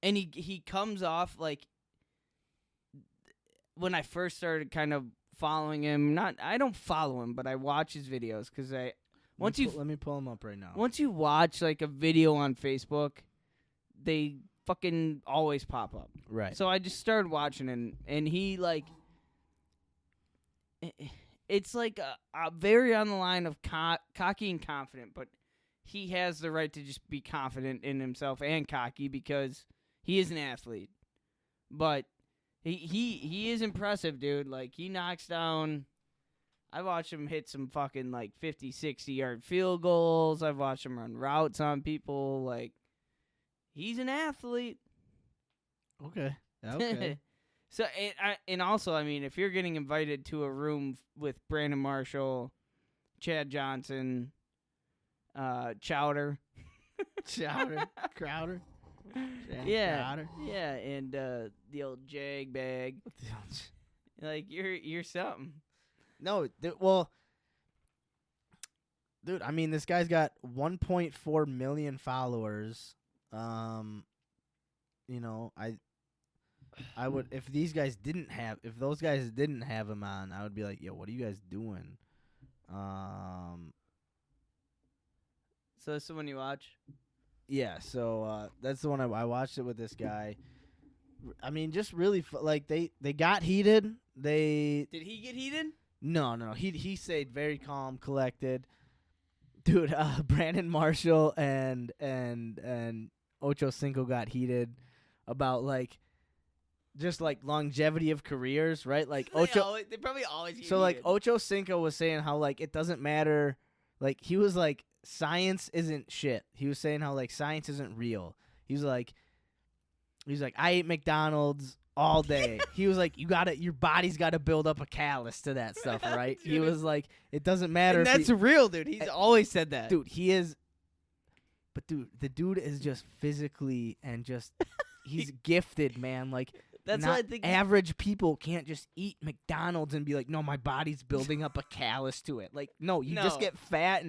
he comes off like, when I first started kind of following him, I don't follow him, but I watch his videos because let me pull him up right now. Once you watch, like, a video on Facebook, they fucking always pop up. Right. So I just started watching, and he, like, it's like a very on the line of cocky and confident, but he has the right to just be confident in himself and cocky because he is an athlete. But he is impressive, dude. Like, he knocks down. I watched him hit some fucking, like, 50, 60-yard field goals. I've watched him run routes on people. Like, he's an athlete. Okay. Okay. So, and also, I mean, if you're getting invited to a room with Brandon Marshall, Chad Johnson, Crowder. Crowder. Yeah, and the old Jag bag. Like, you're something. No, well, dude, I mean, this guy's got 1.4 million followers. I would, if those guys didn't have him on, I would be like, yo, what are you guys doing? So that's the one you watch? Yeah, so that's the one I watched it with this guy. I mean, just really, like, they got heated. Did he get heated? No. He stayed very calm, collected. Dude, Brandon Marshall and Ochocinco got heated about, like, just, like, longevity of careers, right? Like, they probably always get heated. Like, Ochocinco was saying how, like, it doesn't matter. Like, he was like, science isn't shit. He was saying how, like, science isn't real. He's like, I ate McDonald's all day. He was like, your body's got to build up a callus to that stuff, right? Dude, he was like, it doesn't matter. And that's real, dude. He's always said that. Dude, he is. But, dude, the dude is just physically and just, he's gifted, man. Like, That's not why I think average people can't just eat McDonald's and be like, no, my body's building up a callus to it. Like, no, you just No. get fat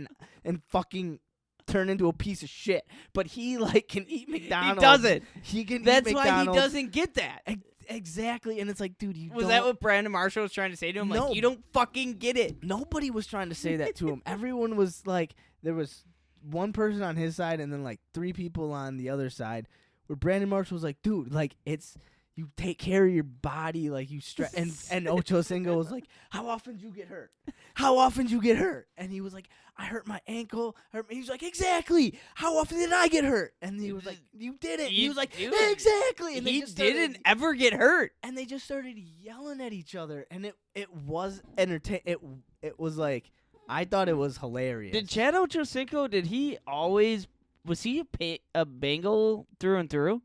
and fucking turn into a piece of shit. But he like can eat McDonald's. he doesn't. He can That's eat why McDonald's. he doesn't get that. Exactly, and it's like, dude, you Was don't. that what Brandon Marshall was trying to say to him? No. Like, you don't fucking get it. Nobody was trying to say that to him. Everyone was like, there was one person on his side and then like 3 people on the other side. Where Brandon Marshall was like, dude, like it's you take care of your body, like you stretch. And Ocho Cinco was like, how often do you get hurt? How often do you get hurt? And he was like, I hurt my ankle. He was like, exactly. How often did I get hurt? And he was like, you didn't. He was like, Dude, exactly. And they He just started- didn't ever get hurt. And they just started yelling at each other, and it was entertaining. It was like, I thought it was hilarious. Did Chad Ochocinco, did he always, was he a Bengal through and through?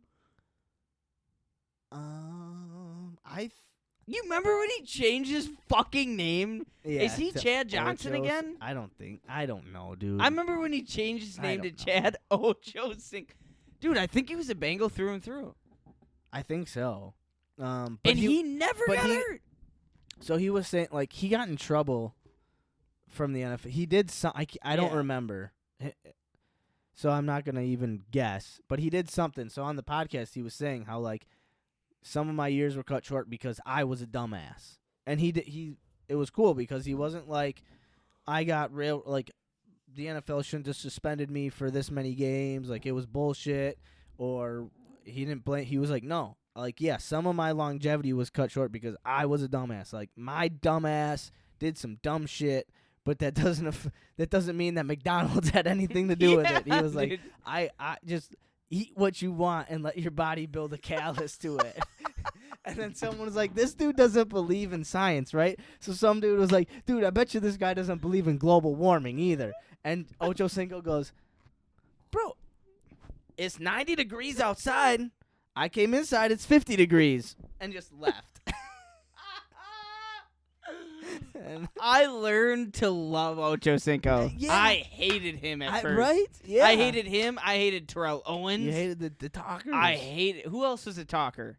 You remember when he changed his fucking name? Yeah, Is he to Chad Johnson Ochos? again? I don't know, dude. I remember when he changed his I name to don't know. Chad Ochocinco. Dude, I think he was a Bengal through and through. I think so. But And he never but got he- hurt. So he was saying, like, he got in trouble from the NFL. He did some. I don't Yeah. remember. So I'm not gonna even guess. But he did something. So on the podcast, he was saying how like some of my years were cut short because I was a dumbass. And it was cool because he wasn't like, I got real like the NFL shouldn't have suspended me for this many games. Like it was bullshit. Or he didn't blame. He was like, no. Like, yeah, some of my longevity was cut short because I was a dumbass. Like, my dumbass did some dumb shit, but that doesn't mean that McDonald's had anything to do with it. He was like, dude. I just eat what you want and let your body build a callus to it. And then someone was like, this dude doesn't believe in science, right? So some dude was like, dude, I bet you this guy doesn't believe in global warming either. And Ocho Cinco goes, bro, it's 90 degrees outside. I came inside, it's 50 degrees, and just left. And I learned to love Ochocinco. Yeah. I hated him at first. right? Yeah. I hated him. I hated Terrell Owens. You hated the talkers. I hated. Who else was a talker?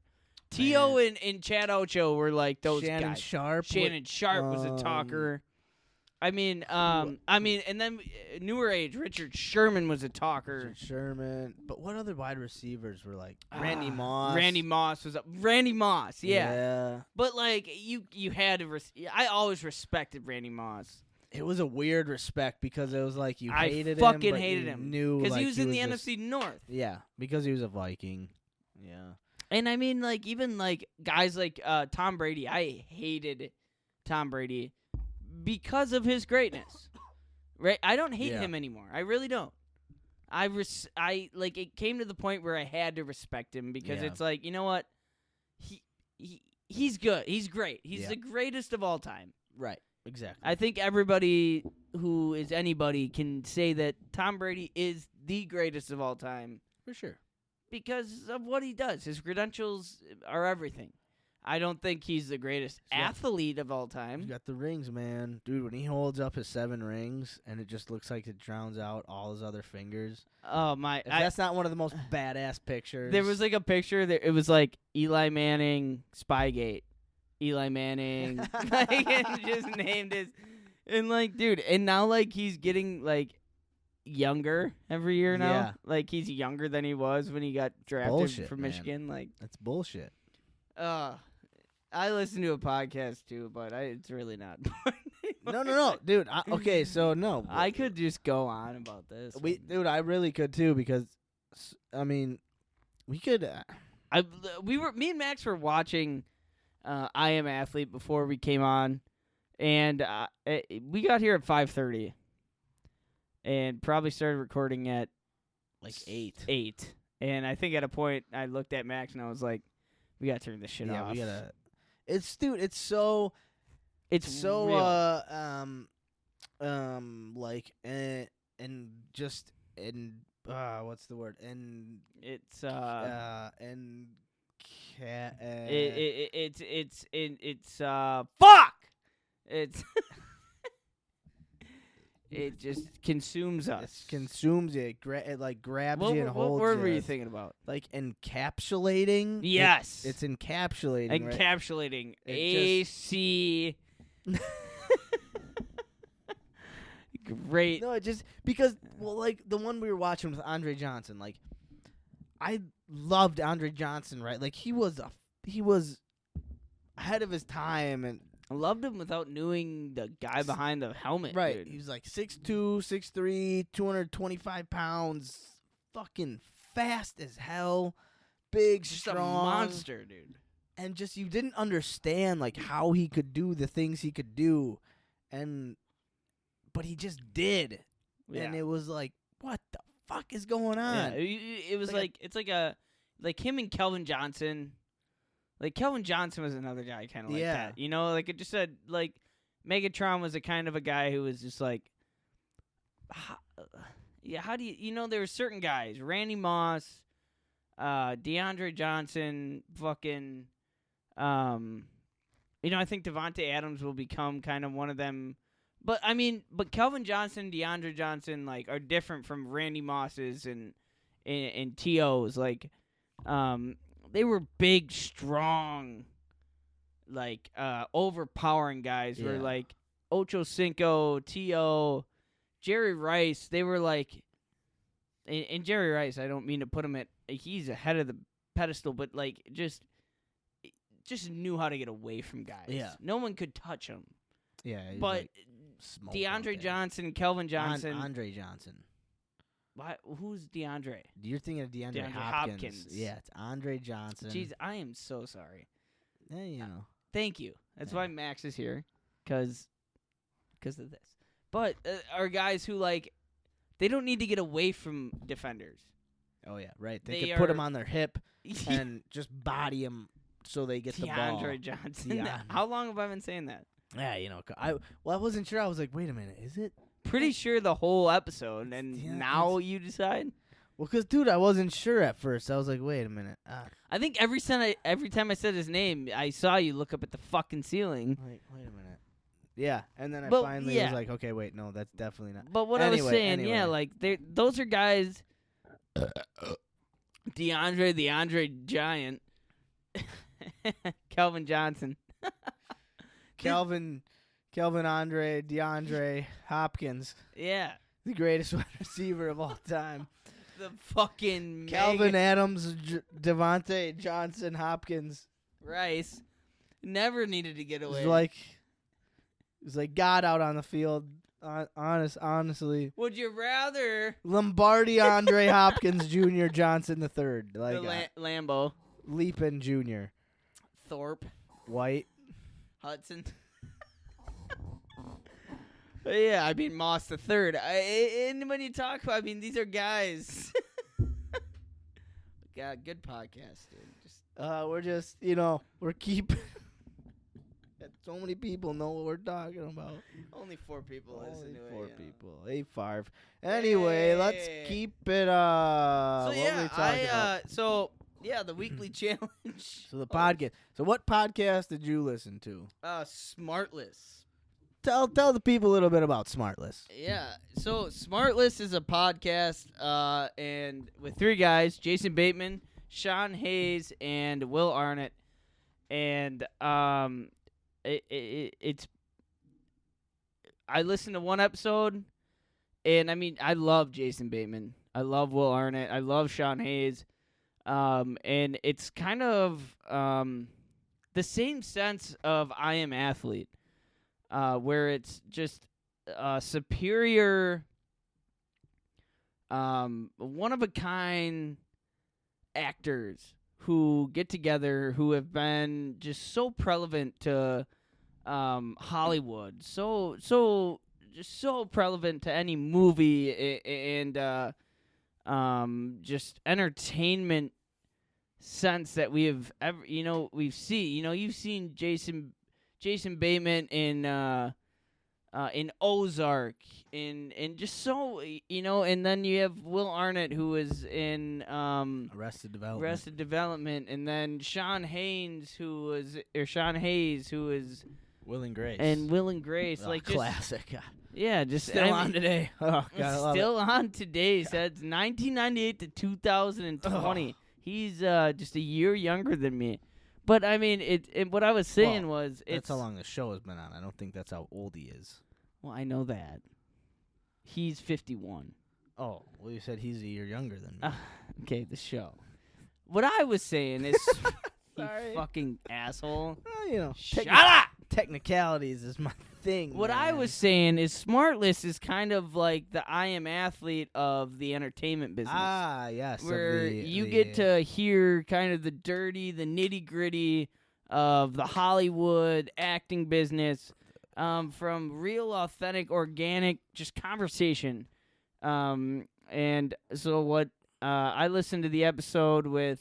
T.O. and Chad Ocho were like those Shannon guys. Sharp. Shannon Sharp was a talker. I mean, and then newer age, Richard Sherman was a talker. Richard Sherman. But what other wide receivers were like? Randy Moss. Randy Moss was Randy Moss, yeah. Yeah. But like you had to. I always respected Randy Moss. It was a weird respect because it was like you I hated him. fucking but hated you him Knew because like he was in the just- NFC North. Yeah, because he was a Viking. Yeah. And I mean, like even like guys like Tom Brady. I hated Tom Brady because of his greatness. Right? I don't hate Yeah. him anymore. I really don't. I like it came to the point where I had to respect him because Yeah. it's like, you know what? He's good. He's great. He's Yeah. the greatest of all time. Right. Exactly. I think everybody who is anybody can say that Tom Brady is the greatest of all time For sure. because of what he does. His credentials are everything. I don't think he's the greatest Yeah. athlete of all He's time. got the rings, man. Dude, when he holds up his 7 rings and it just looks like it drowns out all his other fingers. Oh my! If that's not one of the most badass pictures. There was like a picture that it was like Eli Manning Spygate, Eli Manning, like, and just named his, and like, dude, and now like he's getting like younger every year now. Yeah. Like he's younger than he was when he got drafted bullshit, from man. Michigan. Like, That's bullshit. I listen to a podcast too, but it's really not. No. Dude, okay, so no. I could just go on about this. Dude, I really could too because, I mean, we could. Me and Max were watching I Am Athlete before we came on, and we got here at 5:30, and probably started recording at like 8. 8. And I think at a point I looked at Max and I was like, "We gotta turn this shit Yeah, off." we gotta. Dude, it's so. It's so real. like and just and what's the word and It's and fuck. It's it just consumes us. It consumes you. It like grabs What, you and holds what word you. were you thinking about? Like encapsulating. Yes. It's encapsulating. Right? Encapsulating. It AC. Great. No, it just because like the one we were watching with Andre Johnson, like I loved Andre Johnson, right? Like he was ahead of his time, and I loved him without knowing the guy behind the helmet. right, Dude. he was like 6'2", 6'3", 225 pounds, fucking fast as hell, big, Just strong, a monster, dude. and just you didn't understand like how he could do the things he could do, but he just did, and it was like, what the fuck is going on? Yeah, it was like it's like him and Kelvin Johnson. Like Kelvin Johnson was another guy kind of like that. You know, like it just said like Megatron was a kind of a guy who was just like how do you there were certain guys, Randy Moss, DeAndre Johnson, fucking I think Devontae Adams will become kind of one of them. But Kelvin Johnson, DeAndre Johnson, like are different from Randy Moss's and T.O.'s. Like, they were big, strong, like overpowering guys. Where like Ocho Cinco, T.O., Jerry Rice, they were like, and Jerry Rice. I don't mean to put him he's ahead of the pedestal, but like just knew how to get away from guys. Yeah, no one could touch him. Yeah, but. Like, DeAndre Johnson, Kelvin Johnson. Andre Johnson. Who's DeAndre? You're thinking of DeAndre Hopkins. Yeah, it's Andre Johnson. Jeez, I am so sorry. Yeah, Thank you. That's why Max is here, because of this. But are guys who, like, they don't need to get away from defenders. Oh, yeah, right. They can put them on their hip and just body them so they get the ball. DeAndre Johnson. How long have I been saying that? Yeah, I wasn't sure. I was like, wait a minute, is it? Pretty sure the whole episode, and now you decide? Well, because, dude, I wasn't sure at first. I was like, wait a minute. I think every time I said his name, I saw you look up at the fucking ceiling. Wait a minute. Yeah, and then I finally was like, okay, wait, no, that's definitely not. But what I was saying, like, those are guys, DeAndre Giant, Kelvin Johnson. Kelvin, Andre, DeAndre Hopkins. Yeah. The greatest wide receiver of all time. The fucking Calvin Adams, Devontae Johnson, Hopkins. Rice never needed to get away. It was like God out on the field. Honestly. Would you rather Lombardi, Andre Hopkins Jr., Johnson the third, like Lambo, Leapin Jr., Thorpe, White, Hudson? Yeah, Moss the third. And when you talk about, these are guys. God, good podcast, dude. We're just, we're keeping. So many people know what we're talking about. Only 4 people listen to it. 4 people. 8-5. Anyway, let's keep it. So about? The weekly challenge. So the podcast. So what podcast did you listen to? Smartless. Tell the people a little bit about Smartless. Yeah. So Smartless is a podcast, and with 3 guys: Jason Bateman, Sean Hayes, and Will Arnett. And it's. I listened to one episode, and I love Jason Bateman. I love Will Arnett. I love Sean Hayes. And it's kind of the same sense of I Am Athlete, where it's just superior, one-of-a-kind actors who get together, who have been just so prevalent to Hollywood, so prevalent to any movie and just entertainment sense that we have ever, we've seen. You've seen Jason Bateman in Ozark, in just so, and then you have Will Arnett, who is in Arrested Development, and then Sean Hayes, who is Will and Grace. And Will and Grace, Oh, like just, classic. yeah, just Still on today. Oh, God, still on today. So it's 1998 to 2020. He's just a year younger than me. But I mean, what I was saying was, that's how long the show has been on. I don't think that's how old he is. Well, I know that. He's 51. Oh, well, you said he's a year younger than me. Okay, the show. What I was saying is, you Sorry. fucking asshole. Well, Shut up! Technicalities is my thing. What I was saying is Smartless is kind of like the I Am Athlete of the entertainment business. Ah, yes. Where you get to hear kind of the dirty, the nitty-gritty of the Hollywood acting business from real, authentic, organic, just conversation. And so what I listened to the episode with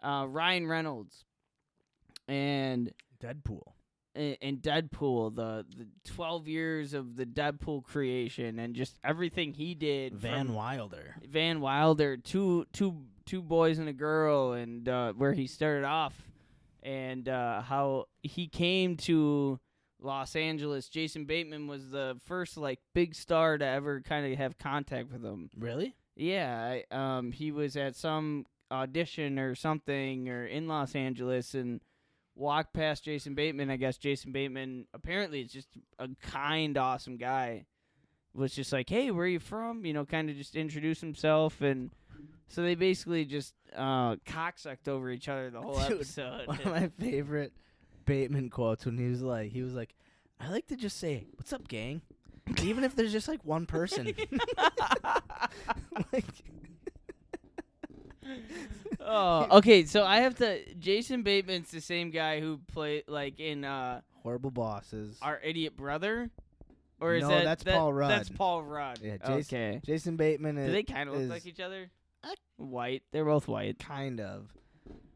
Ryan Reynolds and Deadpool. And Deadpool, the 12 years of the Deadpool creation and just everything he did. Van Wilder, two boys and a girl, and where he started off, and how he came to Los Angeles. Jason Bateman was the first big star to ever kind of have contact with him. Really? Yeah, he was at some audition or something or in Los Angeles and walked past Jason Bateman. I guess Jason Bateman apparently is just a kind, awesome guy. Was just like, hey, where are you from? Kind of just introduce himself, and so they basically just cocksucked over each other the whole episode. One of my favorite Bateman quotes when he was like, I like to just say, "What's up, gang?" Even if there's just one person. Oh, okay. So I have to. Jason Bateman's the same guy who played in Horrible Bosses. Our Idiot Brother, or is No, that's Paul Rudd. That's Paul Rudd. Yeah, okay. Jason Bateman is. Do they kind of look like each other? White. They're both white. Kind of.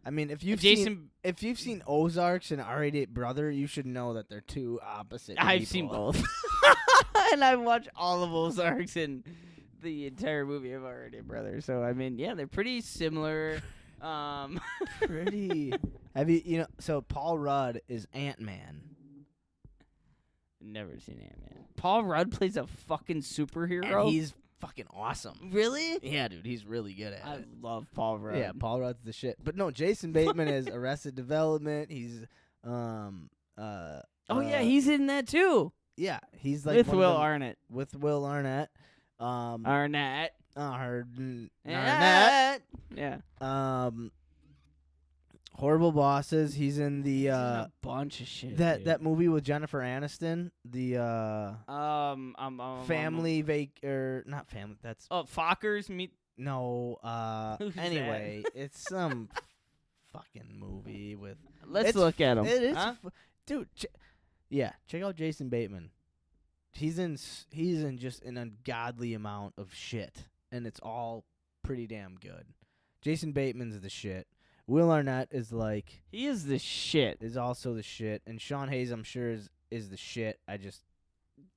I mean, if you've seen Ozarks and Our Idiot Brother, you should know that they're two opposite. I've seen both, and I've watched all of Ozarks and the entire movie of Our Idiot Brother. So I mean, yeah, they're pretty similar. Pretty. Have you So Paul Rudd is Ant-Man. Never seen Ant-Man. Paul Rudd plays a fucking superhero. And he's fucking awesome. Really? Yeah, dude, he's really good at it. I love Paul Rudd. Yeah, Paul Rudd's the shit. But no, Jason Bateman is Arrested Development. He's yeah, he's in that too. Yeah, he's like with Will Arnett. With Will Arnett. Arnett. Arnett. Yeah. Horrible Bosses. He's in the a bunch of shit. That movie with Jennifer Aniston. The family not family. That's Fockers meet. No. Who's anyway, it's some fucking movie with. Let's look at him. It is, huh? Dude. Check out Jason Bateman. He's in just an ungodly amount of shit, and it's all pretty damn good. Jason Bateman's the shit. Will Arnett is he is the shit. Is also the shit, and Sean Hayes I'm sure is the shit. I just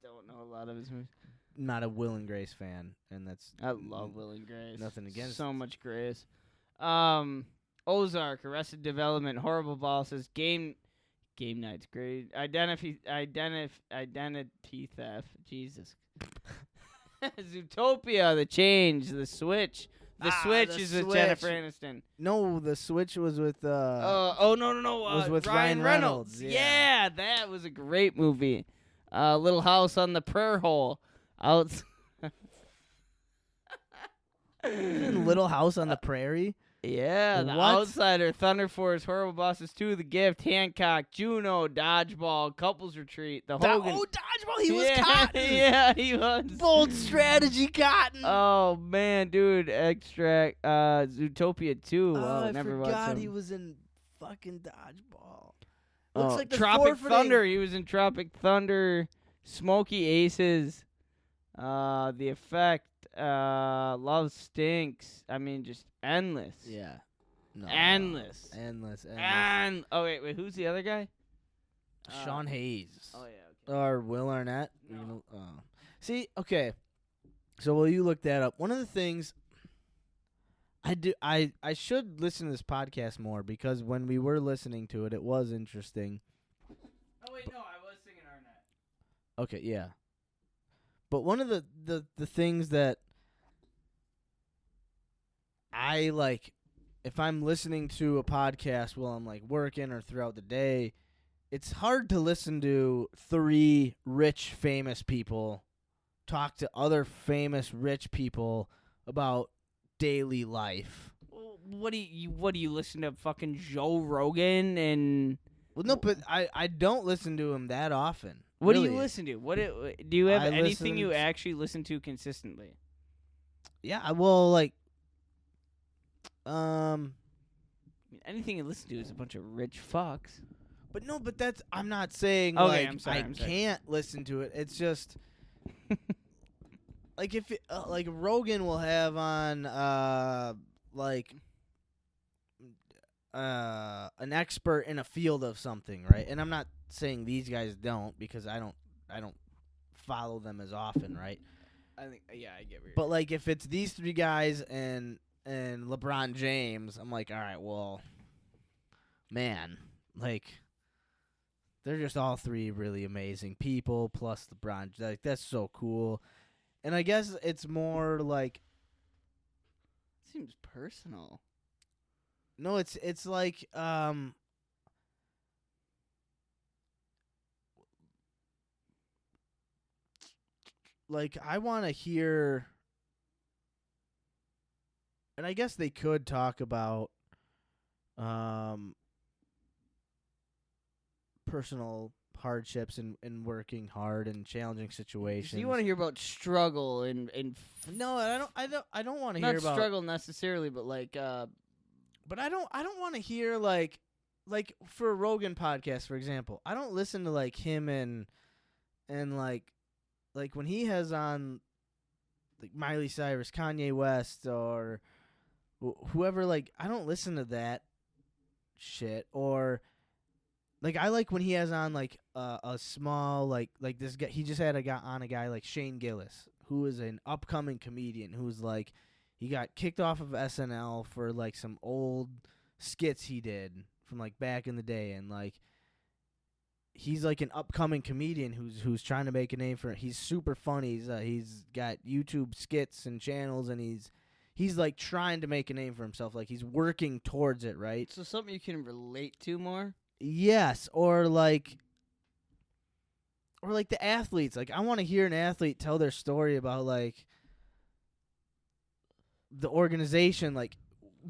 don't know a lot of his movies. Not a Will and Grace fan, and that's I love Will and Grace. Nothing against so much Grace. Ozark, Arrested Development, Horrible Bosses, Game Night's great. Identity Theft. Jesus. Zootopia, The Change, The Switch. The Switch is with Jennifer Aniston. No, The Switch was with no. was with Ryan Reynolds. Yeah, that was a great movie. Little House on the Prayer Hole. Little House on the Prairie. Yeah, The Outsider, Thunder Force, Horrible Bosses 2, The Gift, Hancock, Juno, Dodgeball, Couples Retreat, The Hogan. Dodgeball, he was Cotton. Yeah, he was. Bold Strategy Cotton. Oh, man, dude. Extract, Zootopia 2. I never forgot watched he was in fucking Dodgeball. Looks like Tropic Thunder. He was in Tropic Thunder, Smokey Aces, The Effect, Love Stinks. I mean, just endless. Yeah. No. Endless. And wait, who's the other guy? Sean Hayes. Oh yeah. Or Will Arnett. No. See, okay. So while you look that up, one of the things I should listen to this podcast more because when we were listening to it, it was interesting. Oh wait, no, I was Okay, yeah. But one of the things that I like, if I'm listening to a podcast while I'm like working or throughout the day, it's hard to listen to 3 rich, famous people talk to other famous, rich people about daily life. What do you listen to? Fucking Joe Rogan and. Well, no, but I don't listen to him that often. What really. do you listen to? Do you have I anything you listen- actually listen to consistently? Yeah, well, like, I mean, anything you listen to is a bunch of rich fucks. but no, but that's, I'm not saying, Okay, like, I'm sorry. can't listen to it. It's just, like, if it, like, Rogan will have on, like, an expert in a field of something, right? And I'm not saying these guys don't, because I don't follow them as often, right? I think, yeah, I get where you're But like, if it's these 3 guys and LeBron James, I'm like, all right, well, man, like, they're just all 3 really amazing people. Plus LeBron, like, that's so cool. And I guess it's more like, Seems personal. no, it's like, like, I want to hear, and I guess they could talk about personal hardships and working hard and challenging situations. So you want to hear about struggle and No, I don't want to not hear about struggle necessarily, but like but I don't want to hear like for a Rogan podcast, for example. I don't listen to like him and like when he has on like Miley Cyrus, Kanye West, or whoever. Like, I don't listen to that shit. Or like, I like when he has on like a small like this guy. He just had a guy like Shane Gillis, who is an upcoming comedian who's like, he got kicked off of SNL for like some old skits he did from like back in the day, and like, he's like an upcoming comedian who's trying to make a name for it. He's super funny. He's got YouTube skits and channels, and he's like trying to make a name for himself. Like, he's working towards it, right? so something you can relate to more. Yes, or like the athletes. Like, I want to hear an athlete tell their story about like the organization, like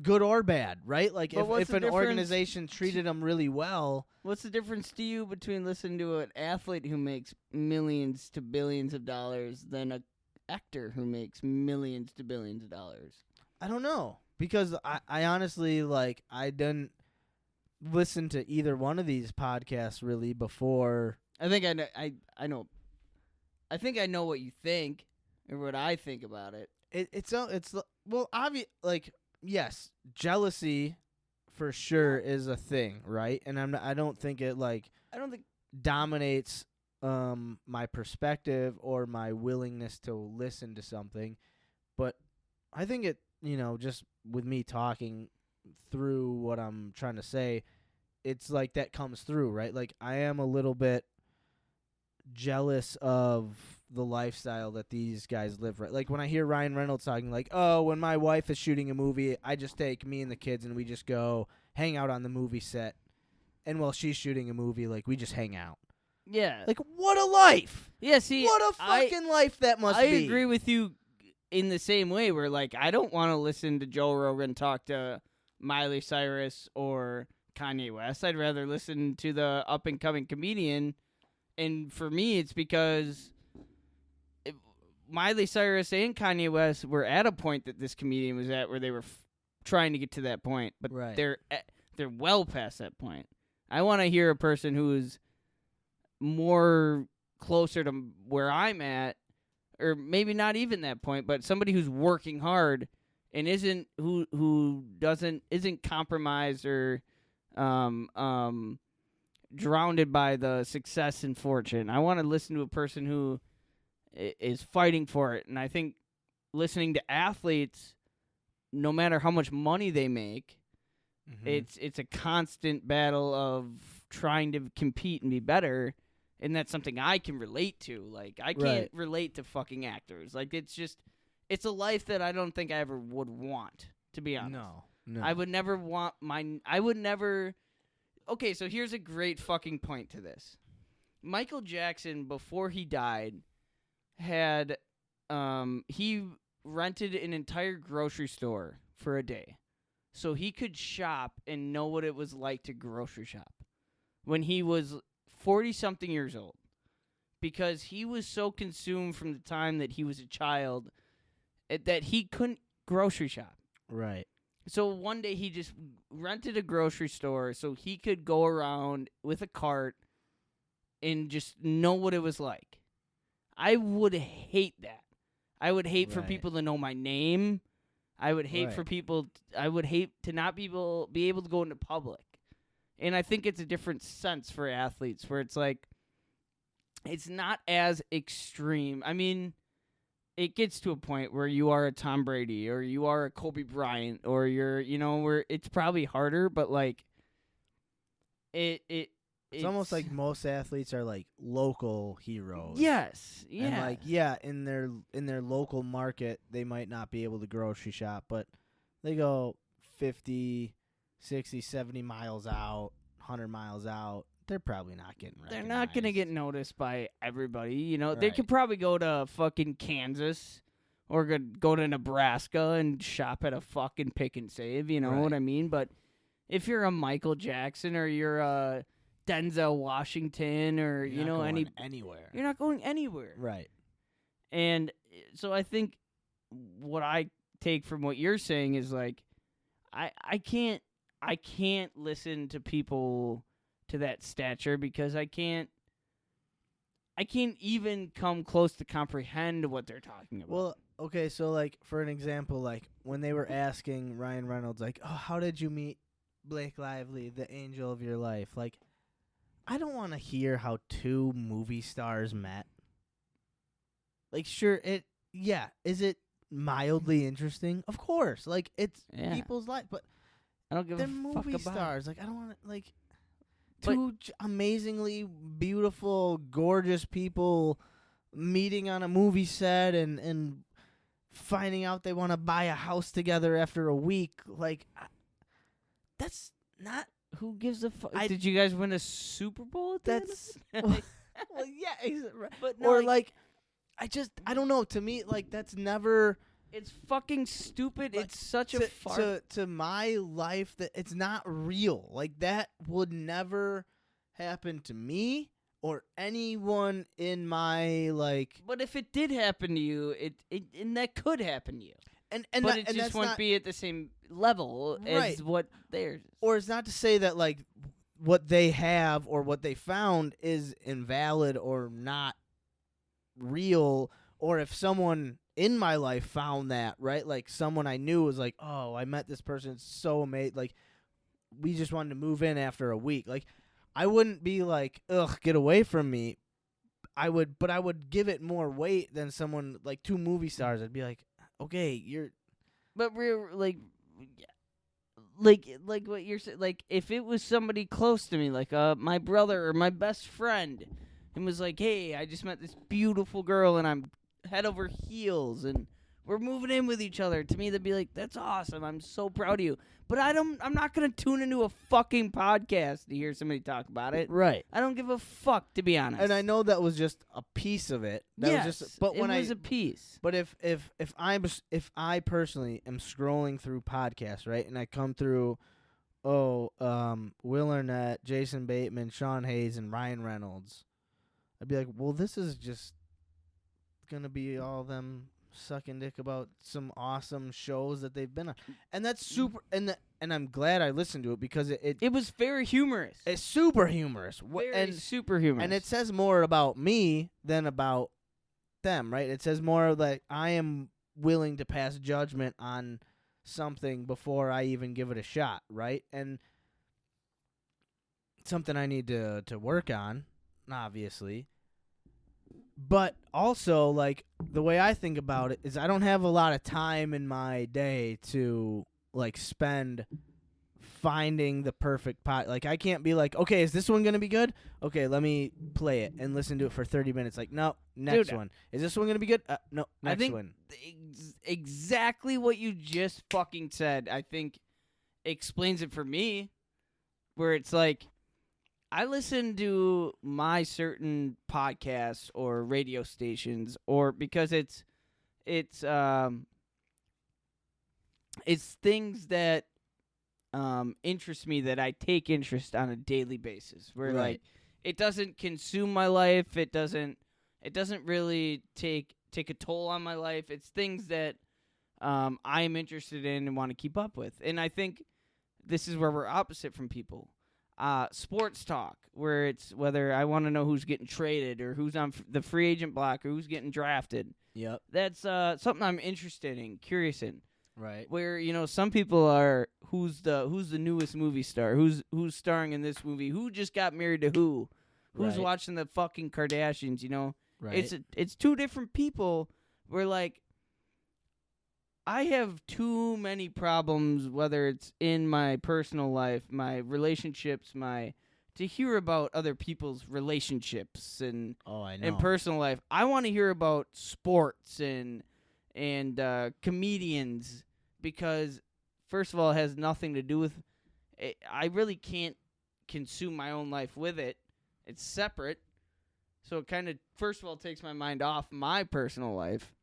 good or bad, right? Like, But what's if the an difference organization treated them really well. What's the difference to you between listening to an athlete who makes millions to billions of dollars than an actor who makes millions to billions of dollars? I don't know, because I honestly, like, I didn't listen to either one of these podcasts really before. I think I know. I think I know what you think or what I think about it. It's well, obvious. Like, yes, jealousy for sure is a thing, right? And I don't think it like I don't think dominates my perspective or my willingness to listen to something, but I think it, just with me talking through what I'm trying to say, it's like that comes through, right? Like, I am a little bit jealous of the lifestyle that these guys live, right? Like, when I hear Ryan Reynolds talking like, oh, when my wife is shooting a movie, I just take me and the kids and we just go hang out on the movie set, and while she's shooting a movie, like, we just hang out. Yeah. Like, what a life! Yeah, see, What a fucking life that must be. I agree with you in the same way where, like, I don't want to listen to Joe Rogan talk to Miley Cyrus or Kanye West. I'd rather listen to the up-and-coming comedian. And for me, it's because Miley Cyrus and Kanye West were at a point that this comedian was at where they were trying to get to that point. But Right. they're well past that point. I want to hear a person who's more closer to where I'm at, or maybe not even that point, but somebody who's working hard and isn't compromised or drowned by the success and fortune. I want to listen to a person who is fighting for it. And I think listening to athletes, no matter how much money they make, it's a constant battle of trying to compete and be better. and that's something I can relate to. Like, I can't relate to fucking actors. Like, it's a life that I don't think I ever would want, to be honest. No. I would never want Okay, so here's a great fucking point to this. Michael Jackson, before he died, had he rented an entire grocery store for a day so he could shop and know what it was like to grocery shop when he was 40-something years old, because he was so consumed from the time that he was a child that he couldn't grocery shop. Right. So one day he just rented a grocery store so he could go around with a cart and just know what it was like. I would hate that. I would hate for people to know my name. I would hate for people. I would hate to not be able to go into public. And I think it's a different sense for athletes where it's like, it's not as extreme. I mean, it gets to a point where you are a Tom Brady or you are a Kobe Bryant or you're, where it's probably harder, but like it's almost like most athletes are like local heroes. Yes. Yeah. And like, in their local market, they might not be able to grocery shop, but they go 50, 60, 70 miles out, 100 miles out. They're probably not getting recognized. They're not going to get noticed by everybody. They could probably go to fucking Kansas or go to Nebraska and shop at a fucking Pick and Save. You know what I mean? But if you're a Michael Jackson or you're a Denzel Washington or, anywhere. You're not going anywhere. Right. And so I think what I take from what you're saying is like, I can't listen to people to that stature because I can't even come close to comprehend what they're talking about. Well, okay, so like for an example, like when they were asking Ryan Reynolds, like, oh, how did you meet Blake Lively, the angel of your life? Like, I don't want to hear how two movie stars met. Like, sure, is it mildly interesting? Of course, like it's people's life, but I don't give they're a fuck movie about stars. Like, I don't want to like. Two amazingly beautiful, gorgeous people meeting on a movie set and finding out they want to buy a house together after a week. Like, that's not... Who gives a fuck? Did you guys win a Super Bowl at that? Well, yeah. But no, or, like, I don't know. To me, like, that's never... It's fucking stupid. Like, it's such a to my life that it's not real. Like, that would never happen to me or anyone in my like. But if it did happen to you, and that could happen to you. And it just won't be at the same level as what theirs is. Or it's not to say that like what they have or what they found is invalid or not real, or if someone in my life found that, right? Like someone I knew was like, oh, I met this person. It's so amazing. Like we just wanted to move in after a week. Like I wouldn't be like, ugh, get away from me. But I would give it more weight than someone like two movie stars. I'd be like, okay, you're. But we're like what you're saying. Like if it was somebody close to me, like my brother or my best friend, and was like, hey, I just met this beautiful girl and I'm head over heels and we're moving in with each other. To me, they'd be like, that's awesome. I'm so proud of you. But I'm not going to tune into a fucking podcast to hear somebody talk about it. Right. I don't give a fuck, to be honest. And I know that was just a piece of it. That was just, but when it was a piece. But if I personally am scrolling through podcasts, right, and I come through, Will Arnett, Jason Bateman, Sean Hayes, and Ryan Reynolds, I'd be like, well, this is just gonna be all them sucking dick about some awesome shows that they've been on, and that's super. And I'm glad I listened to it because it was very humorous. It's super humorous, super humorous, and it says more about me than about them, right? It says more like I am willing to pass judgment on something before I even give it a shot, right? And something I need to work on, obviously. But also, like, the way I think about it is I don't have a lot of time in my day to, like, spend finding the perfect pot. Like, I can't be like, okay, is this one going to be good? Okay, let me play it and listen to it for 30 minutes. Like, no, next one. Is this one going to be good? No, next I think one. exactly what you just fucking said, I think, explains it for me, where it's like, I listen to my certain podcasts or radio stations, or because it's things that interest me, that I take interest on a daily basis, where Right. like it doesn't consume my life, it doesn't really take a toll on my life. It's things that I am interested in and want to keep up with. And I think this is where we're opposite from people. Sports talk, where it's whether I want to know who's getting traded or who's on the free agent block or who's getting drafted. Yep. That's something I'm interested in, curious in. Right. Where, some people are who's the newest movie star, who's starring in this movie, who just got married to who's Right. watching the fucking Kardashians, Right. It's two different people where like I have too many problems, whether it's in my personal life, my relationships, to hear about other people's relationships and I know. and personal life. I want to hear about sports and comedians, because first of all, it has nothing to do with it. I really can't consume my own life with it. It's separate. So it kind of, first of all, takes my mind off my personal life.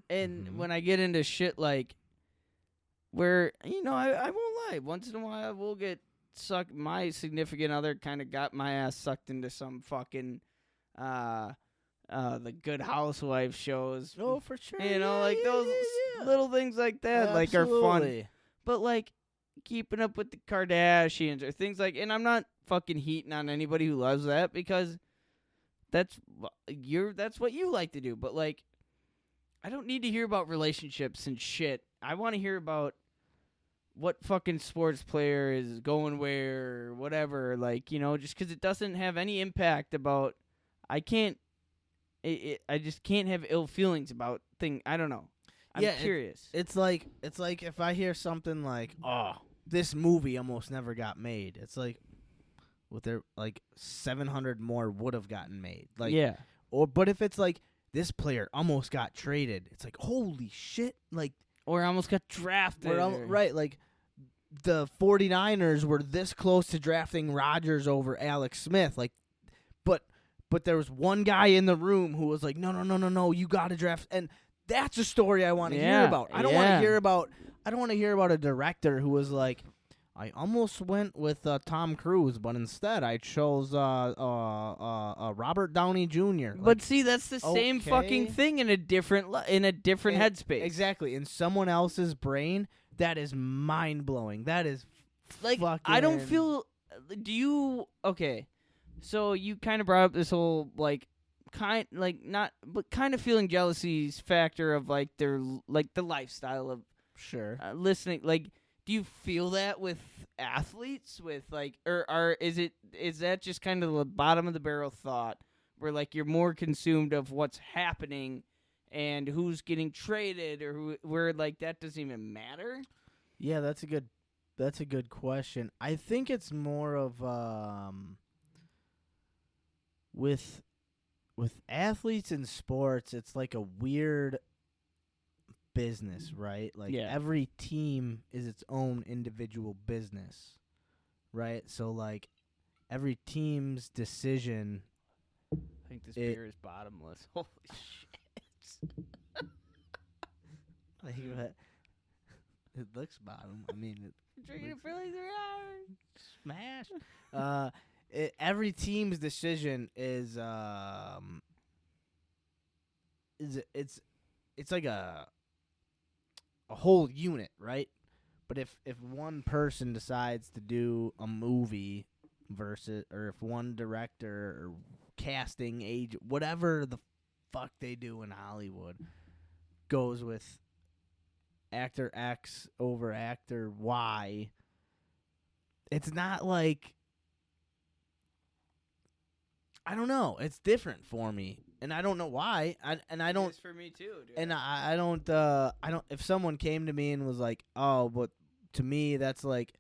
And when I get into shit like where, I won't lie, once in a while I will get sucked. My significant other kind of got my ass sucked into some fucking the Good Housewife shows. Oh, for sure. Like those little things like that, like are fun. Absolutely. But like keeping up with the Kardashians or things like, and I'm not fucking heating on anybody who loves that, because that's what you like to do. But like, I don't need to hear about relationships and shit. I want to hear about what fucking sports player is going where or whatever. Like, just because it doesn't have any impact about, I just can't have ill feelings about things. I don't know. I'm curious. It's like if I hear something like, "Oh, this movie almost never got made." It's like, with their like 700 more would have gotten made. Like, yeah. But if it's like this player almost got traded, it's like, holy shit! Like, or almost got drafted. Right? Like, the 49ers were this close to drafting Rodgers over Alex Smith. Like, but there was one guy in the room who was like, no, you got to draft. And that's a story I want to hear about. I don't want to hear about. I don't want to hear about a director who was like, I almost went with Tom Cruise, but instead I chose Robert Downey Jr. But see, that's the same fucking thing in a different headspace. Exactly. In someone else's brain, that is mind blowing. That is like, fucking. I don't feel. Do you? Okay. So you kind of brought up this whole kind of feeling jealousy's factor of like their the lifestyle of listening. Like, do you feel that with athletes? With or is that just kind of the bottom of the barrel thought where like you're more consumed of what's happening and who's getting traded or where like that doesn't even matter? Yeah, that's a good question. I think it's more of with athletes in sports, it's like a weird business, right? Like, every team is its own individual business, right? So like every team's decision. I think this beer is bottomless. Holy shit. Like, it looks bottom. I mean, drinking it for like 3 hours. Smash. Every team's decision is it's like a whole unit, right? But if one person decides to do a movie versus, or if one director or casting agent, whatever the fuck they do in Hollywood, goes with actor X over actor Y, it's not like, I don't know. It's different for me, and I don't know why. I don't. It's for me too, dude. And I don't. If someone came to me and was like, "Oh, but to me that's like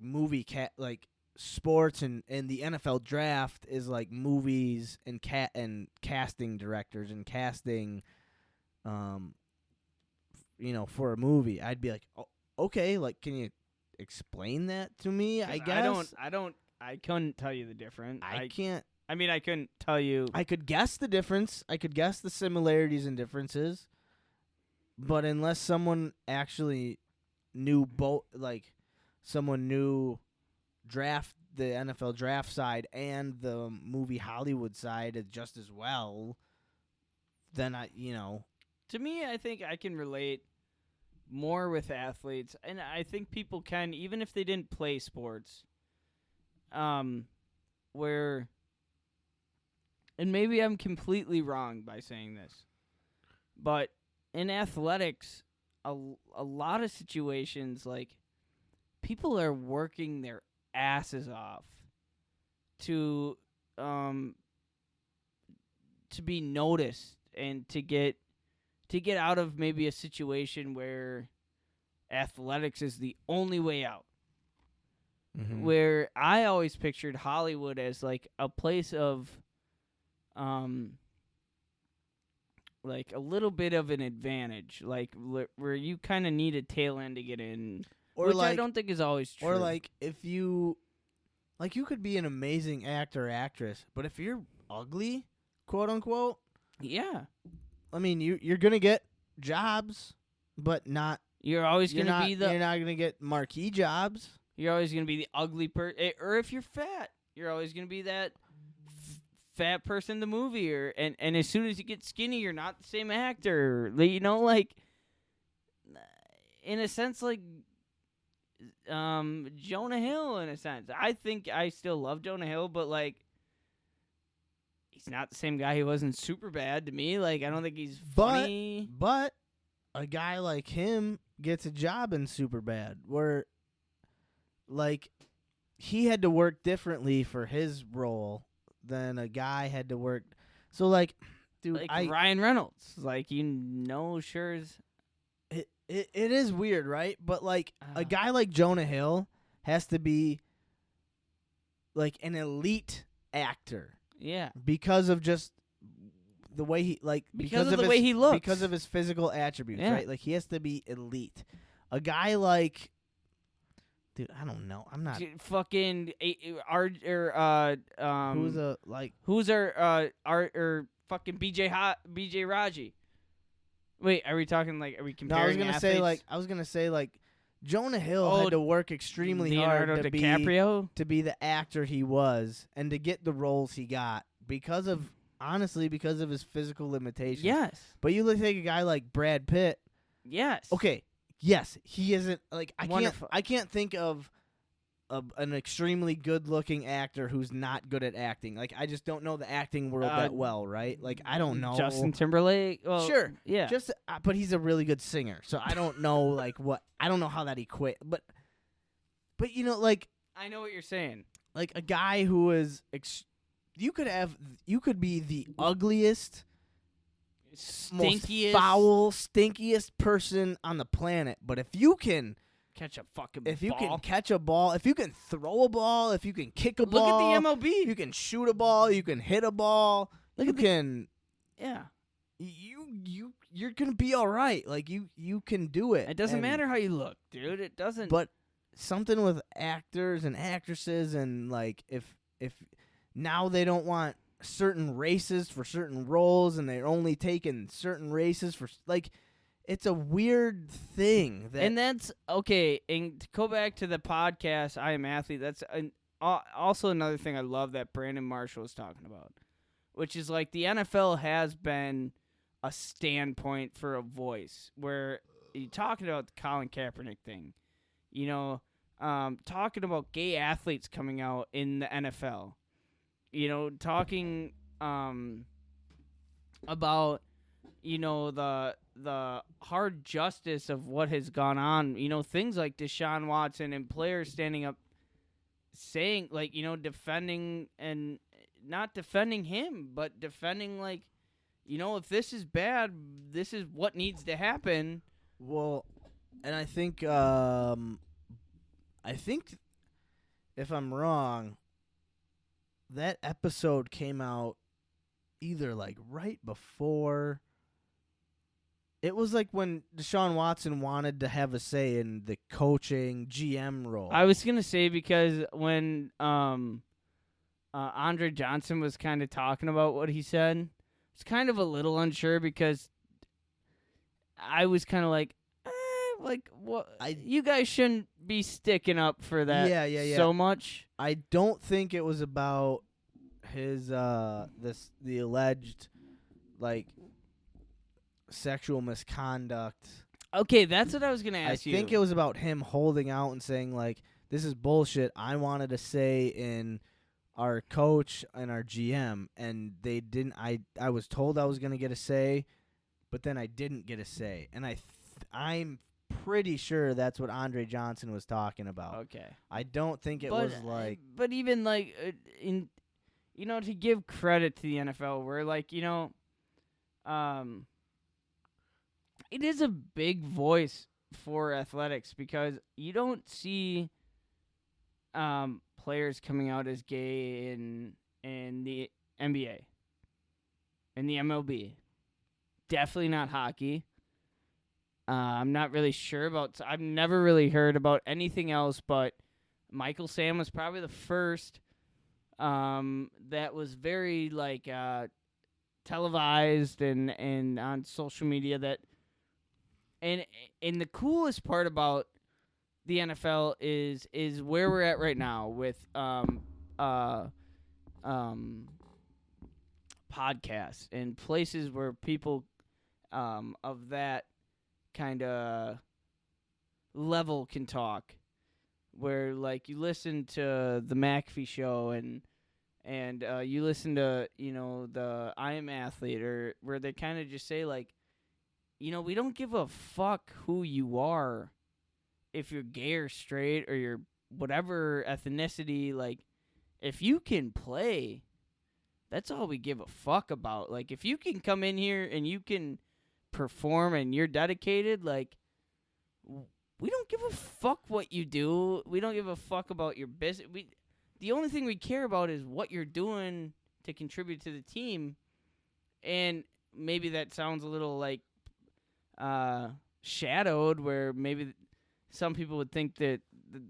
movie like sports and the NFL draft is like movies and casting directors and casting for a movie. I'd be like, oh, okay, like can you explain that to me? I guess I couldn't tell you the difference. I can't. I mean, I couldn't tell you. I could guess the difference. I could guess the similarities and differences. But unless someone actually knew someone knew the NFL draft side and the movie Hollywood side just as well, then To me, I think I can relate more with athletes, and I think people can, even if they didn't play sports. Where, and maybe I'm completely wrong by saying this, but in athletics, a lot of situations, like, people are working their asses off to be noticed and to get out of maybe a situation where athletics is the only way out. Mm-hmm. Where I always pictured Hollywood as like a place of like a little bit of an advantage, like where you kind of need a tail end to get in, or which like, I don't think is always true. Or like if you could be an amazing actor or actress, but if you're ugly, quote unquote, yeah, I mean you're gonna get jobs, but not. You're always gonna be You're not gonna get marquee jobs. You're always gonna be the ugly person, or if you're fat, you're always gonna be that fat person in the movie, and as soon as you get skinny, you're not the same actor. Like in a sense, like Jonah Hill. In a sense, I think I still love Jonah Hill, but like he's not the same guy he was in Superbad to me. Like I don't think he's funny. But a guy like him gets a job in Superbad, where like he had to work differently for his role than a guy had to work. So like, dude, like Ryan Reynolds, like sure as it is weird, right? But like a guy like Jonah Hill has to be like an elite actor, yeah, because of just the way he because of the way he looks, because of his physical attributes, yeah. right? Like he has to be elite. A guy like. Dude, I don't know. I'm not fucking who's our fucking BJ Raji. Wait, are we talking like, are we comparing? No, I was gonna say like Jonah Hill had to work extremely Leonardo hard DiCaprio? to be the actor he was and to get the roles he got because of his physical limitations. Yes. But you take a guy like Brad Pitt. Yes. Okay. Yes, he isn't like Wonderful. I can't think of an extremely good-looking actor who's not good at acting. Like I just don't know the acting world that well, right? Like I don't know. Justin Timberlake. Well, sure. Yeah. But he's a really good singer, so I don't know like what I don't know how that equate. But like I know what you're saying. Like a guy who is you could be the ugliest, most foul, stinkiest person on the planet, but if you can catch a fucking if you ball. can catch a ball, if you can throw a ball, if you can kick a ball, look at the MLB. You can shoot a ball, you can hit a ball, you're gonna be all right. Like you can do it. It doesn't matter how you look, dude. It doesn't. But something with actors and actresses, and like if now they don't want certain races for certain roles, and they're only taking certain races for like. It's a weird thing. And that's okay. And to go back to the podcast, I Am Athlete, that's also another thing I love that Brandon Marshall is talking about, which is like the NFL has been a standpoint for a voice where you're talking about the Colin Kaepernick thing, talking about gay athletes coming out in the NFL, talking about, the hard justice of what has gone on, things like Deshaun Watson and players standing up saying, like, defending and not defending him, but defending, like, if this is bad, this is what needs to happen. Well, And I think if I'm wrong, that episode came out either like right before. It was like when Deshaun Watson wanted to have a say in the coaching GM role. I was gonna say because when Andre Johnson was kind of talking about what he said, I was kind of a little unsure because I was kind of like what? You guys shouldn't be sticking up for that so much. I don't think it was about his the alleged like sexual misconduct. Okay, that's what I was gonna ask you. I think it was about him holding out and saying like, "This is bullshit. I wanted to say in our coach and our GM, and they didn't. I was told I was gonna get a say, but then I didn't get a say, and I'm pretty sure that's what Andre Johnson was talking about. Okay, I don't think it was like, but even like in, to give credit to the NFL, where like it is a big voice for athletics because you don't see players coming out as gay in the NBA, in the MLB. Definitely not hockey. I'm not really sure about. I've never really heard about anything else, but Michael Sam was probably the first that was very like televised and on social media that. And the coolest part about the NFL is where we're at right now with podcasts and places where people of that kind of level can talk, where like you listen to the McAfee show and you listen to the I Am Athlete, or where they kind of just say like, we don't give a fuck who you are, if you're gay or straight or you're whatever ethnicity. Like, if you can play, that's all we give a fuck about. Like, if you can come in here and you can perform and you're dedicated, like, we don't give a fuck what you do. We don't give a fuck about your business. The only thing we care about is what you're doing to contribute to the team. And maybe that sounds a little like shadowed, where maybe some people would think that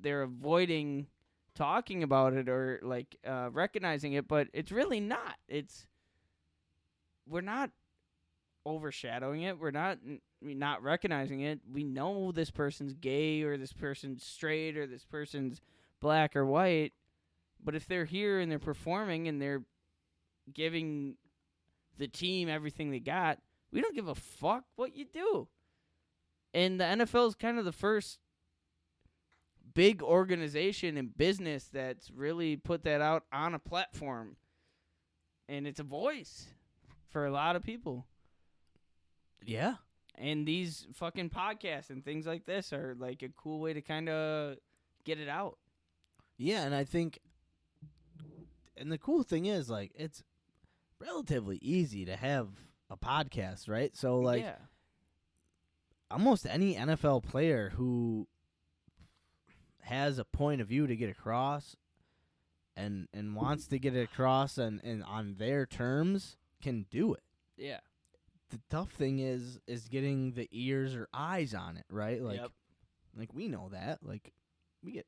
they're avoiding talking about it or like recognizing it, but it's really not. We're not overshadowing it. We're not recognizing it. We know this person's gay or this person's straight or this person's black or white, but if they're here and they're performing and they're giving the team everything they got, we don't give a fuck what you do. And the NFL is kind of the first big organization in business that's really put that out on a platform. And it's a voice for a lot of people. Yeah. And these fucking podcasts and things like this are like a cool way to kind of get it out. Yeah, and I think, and the cool thing is, like, it's relatively easy to have a podcast, right? So, like, almost any NFL player who has a point of view to get across and wants to get it across and on their terms can do it. Yeah. The tough thing is getting the ears or eyes on it, right? Like, like we know that. Like, we get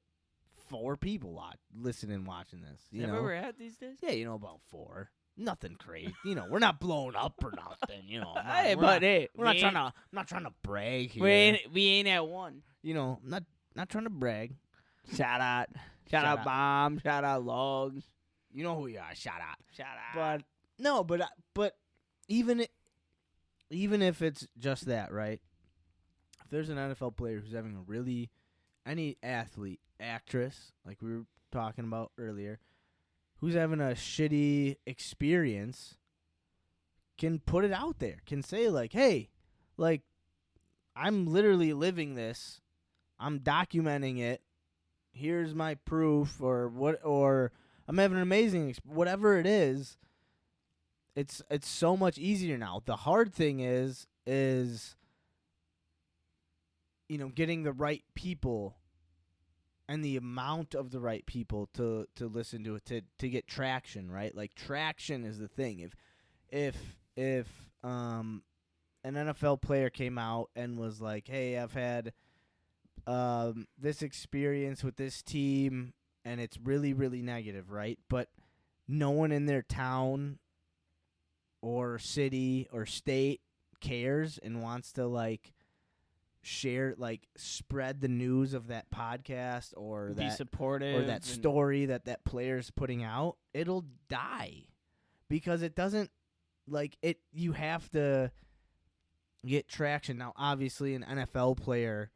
4 people listening and watching this. You know where we're at these days? Yeah, about 4. Nothing crazy. We're not blown up or nothing. I'm not trying to brag here. We ain't at 1. I'm not trying to brag. Shout out Bomb. Shout out Logs. You know who you are. Shout out. But no, but even if it's just that, right? If there's an NFL player who's having any athlete, actress, like we were talking about earlier, who's having a shitty experience, can put it out there, can say like, hey, like, I'm literally living this. I'm documenting it. Here's my proof, or I'm having an amazing whatever it is. It's so much easier now. The hard thing is getting the right people and the amount of the right people to listen to it to get traction, right? Like traction is the thing. If an NFL player came out and was like, "Hey, I've had this experience with this team and it's really, really negative," right? But no one in their town or city or state cares and wants to like share, like spread the news of that podcast or Be supportive or that story that player's putting out, it'll die because it doesn't like it. You have to get traction. Now, obviously, an NFL player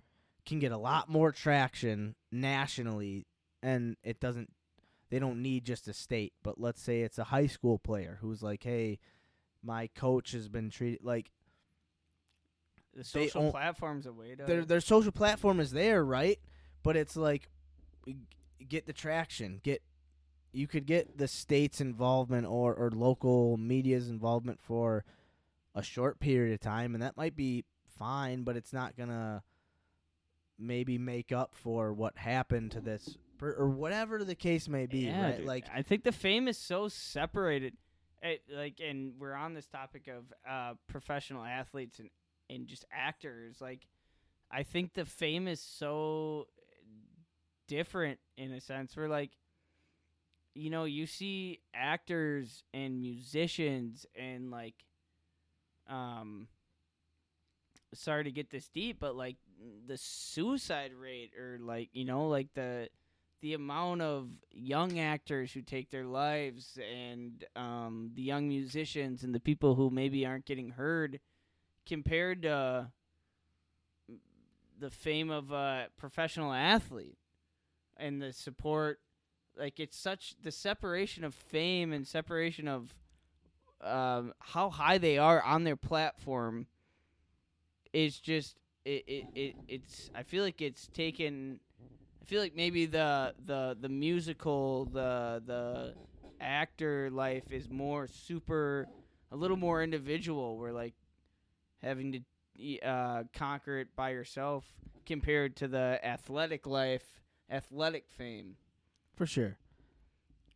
can get a lot more traction nationally, and they don't need just a state. But let's say it's a high school player who's like, "Hey, my coach has been treated like." The social platform's a way to... Their social platform is there, right? But it's like, get the traction. You could get the state's involvement or local media's involvement for a short period of time, and that might be fine, but it's not going to maybe make up for what happened to this, or whatever the case may be, right? Dude, like, I think the fame is so separated. And we're on this topic of professional athletes and just actors. Like, I think the fame is so different in a sense. Where, like, you see actors and musicians and, like, sorry to get this deep, but, like, the suicide rate or, like, like the amount of young actors who take their lives and the young musicians and the people who maybe aren't getting heard compared to the fame of a professional athlete and the support. Like, it's such the separation of fame and separation of how high they are on their platform is just it's I feel like it's taken. I feel like maybe the musical, the actor life is more a little more individual. Where, like, having to conquer it by yourself compared to the athletic life, athletic fame. for sure.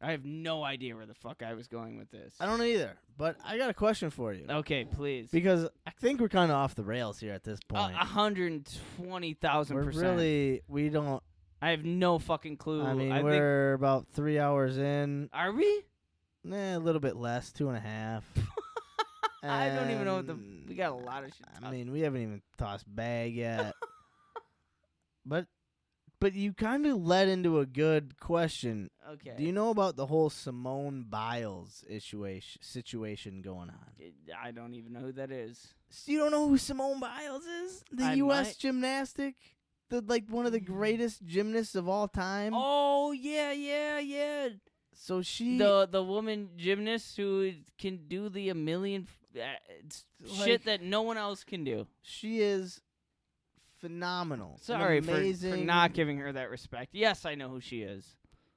I have no idea where the fuck I was going with this. I don't either, but I got a question for you. Okay, please. Because I think we're kind of off the rails here at this point. 120,000%. We don't. I have no fucking clue. I mean, we're about 3 hours in. Are we? A little bit less, 2.5. I don't even know we got a lot of shit. I mean, we haven't even tossed bag yet. But you kind of led into a good question. Okay. Do you know about the whole Simone Biles situation going on? I don't even know who that is. You don't know who Simone Biles is? The U.S. gymnastic? One of the greatest gymnasts of all time? Oh, yeah. So she... The woman gymnast who can do a million shit that no one else can do. She is phenomenal. Sorry for not giving her that respect. Yes, I know who she is.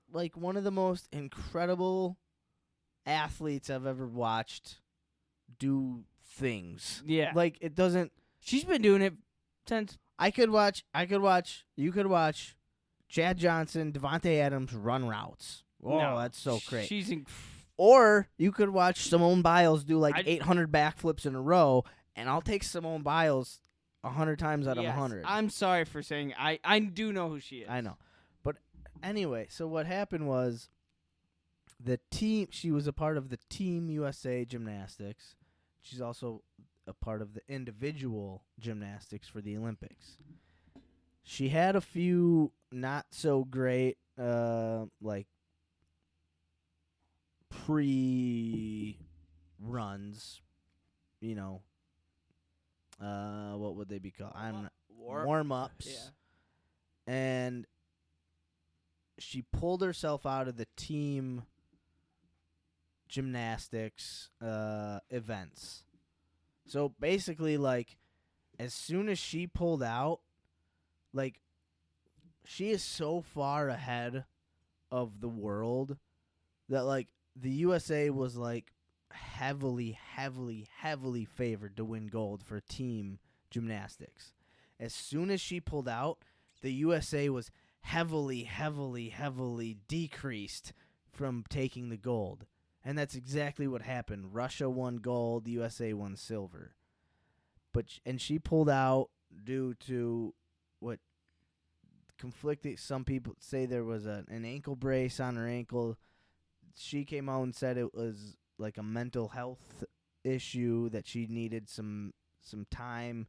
Like, one of the most incredible athletes I've ever watched do things. Yeah. Like, it doesn't... She's been doing it since... you could watch Chad Johnson, Devontae Adams run routes. Oh, no, that's so great. Or you could watch Simone Biles do 800 backflips in a row, and I'll take Simone Biles 100 times out of 100. I'm sorry for saying I do know who she is. I know. But anyway, so what happened was she was a part of the Team USA Gymnastics. She's also a part of the individual gymnastics for the Olympics. She had a few not so great pre-runs, what would they be called? Warm-ups. Yeah. And she pulled herself out of the team gymnastics events. So basically, as soon as she pulled out, she is so far ahead of the world that, the USA was, heavily, heavily, heavily favored to win gold for team gymnastics. As soon as she pulled out, the USA was heavily, heavily, heavily decreased from taking the gold. And that's exactly what happened. Russia won gold, the USA won silver. And she pulled out due to what conflicting. Some people say there was an ankle brace on her ankle. She came out and said it was like a mental health issue, that she needed some time,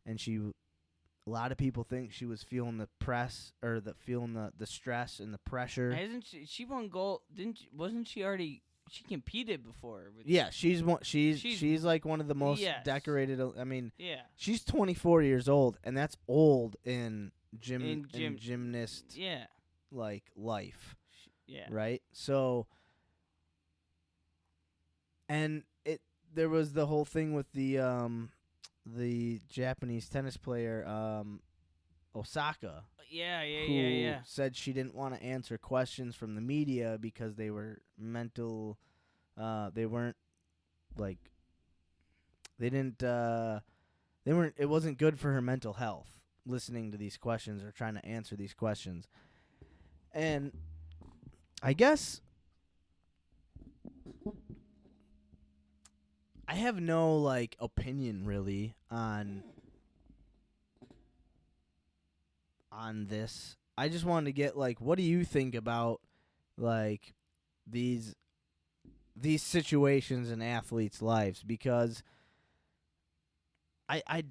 and a lot of people think she was feeling the press, or feeling the stress and the pressure. Hasn't she won gold? Wasn't she already? She competed before. Yeah, she's like one of the most decorated. I mean, yeah, she's 24 years old, and that's old in gymnast like life. Yeah. Right? So, and there was the whole thing with the Japanese tennis player Osaka. Yeah. Who said she didn't want to answer questions from the media because they were mental. They weren't like. They didn't. They weren't. It wasn't good for her mental health listening to these questions or trying to answer these questions. And I guess I have no like opinion really on this. I just wanted to get like, what do you think about like these situations in athletes' lives? Because I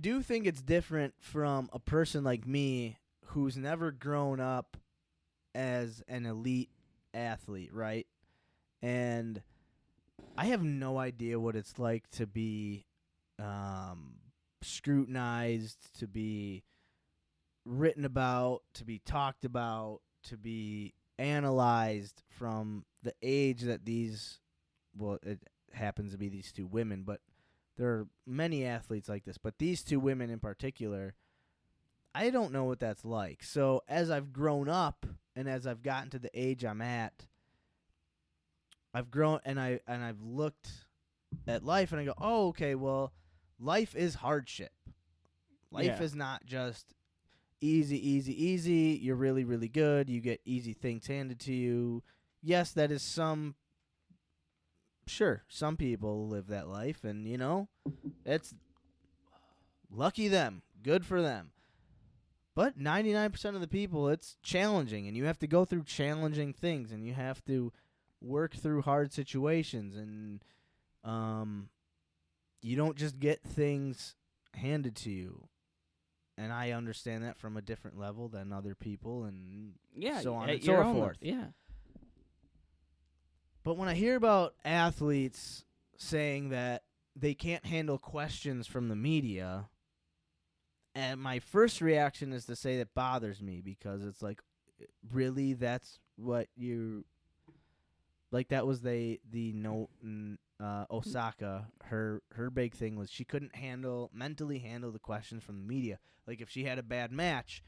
do think it's different from a person like me who's never grown up as an elite athlete, right? And I have no idea what it's like to be scrutinized, to be written about, to be talked about, to be analyzed from the age that it happens to be these two women, but there are many athletes like this. But these two women in particular, I don't know what that's like. So as I've grown up and as I've gotten to the age I'm at, I've grown and I've looked at life and I go, oh, okay, well, life is hardship. Life is not just easy. You're really, really good. You get easy things handed to you. Yes, that is some people live that life, and, it's lucky them. Good for them. But 99% of the people, it's challenging, and you have to go through challenging things, and you have to work through hard situations, and you don't just get things handed to you. And I understand that from a different level than other people, and so on and so forth. Yeah. But when I hear about athletes saying that they can't handle questions from the media, and my first reaction is to say that bothers me, because it's like, really, that's what you like. That was Osaka. Her big thing was she couldn't mentally handle the questions from the media. Like, if she had a bad match,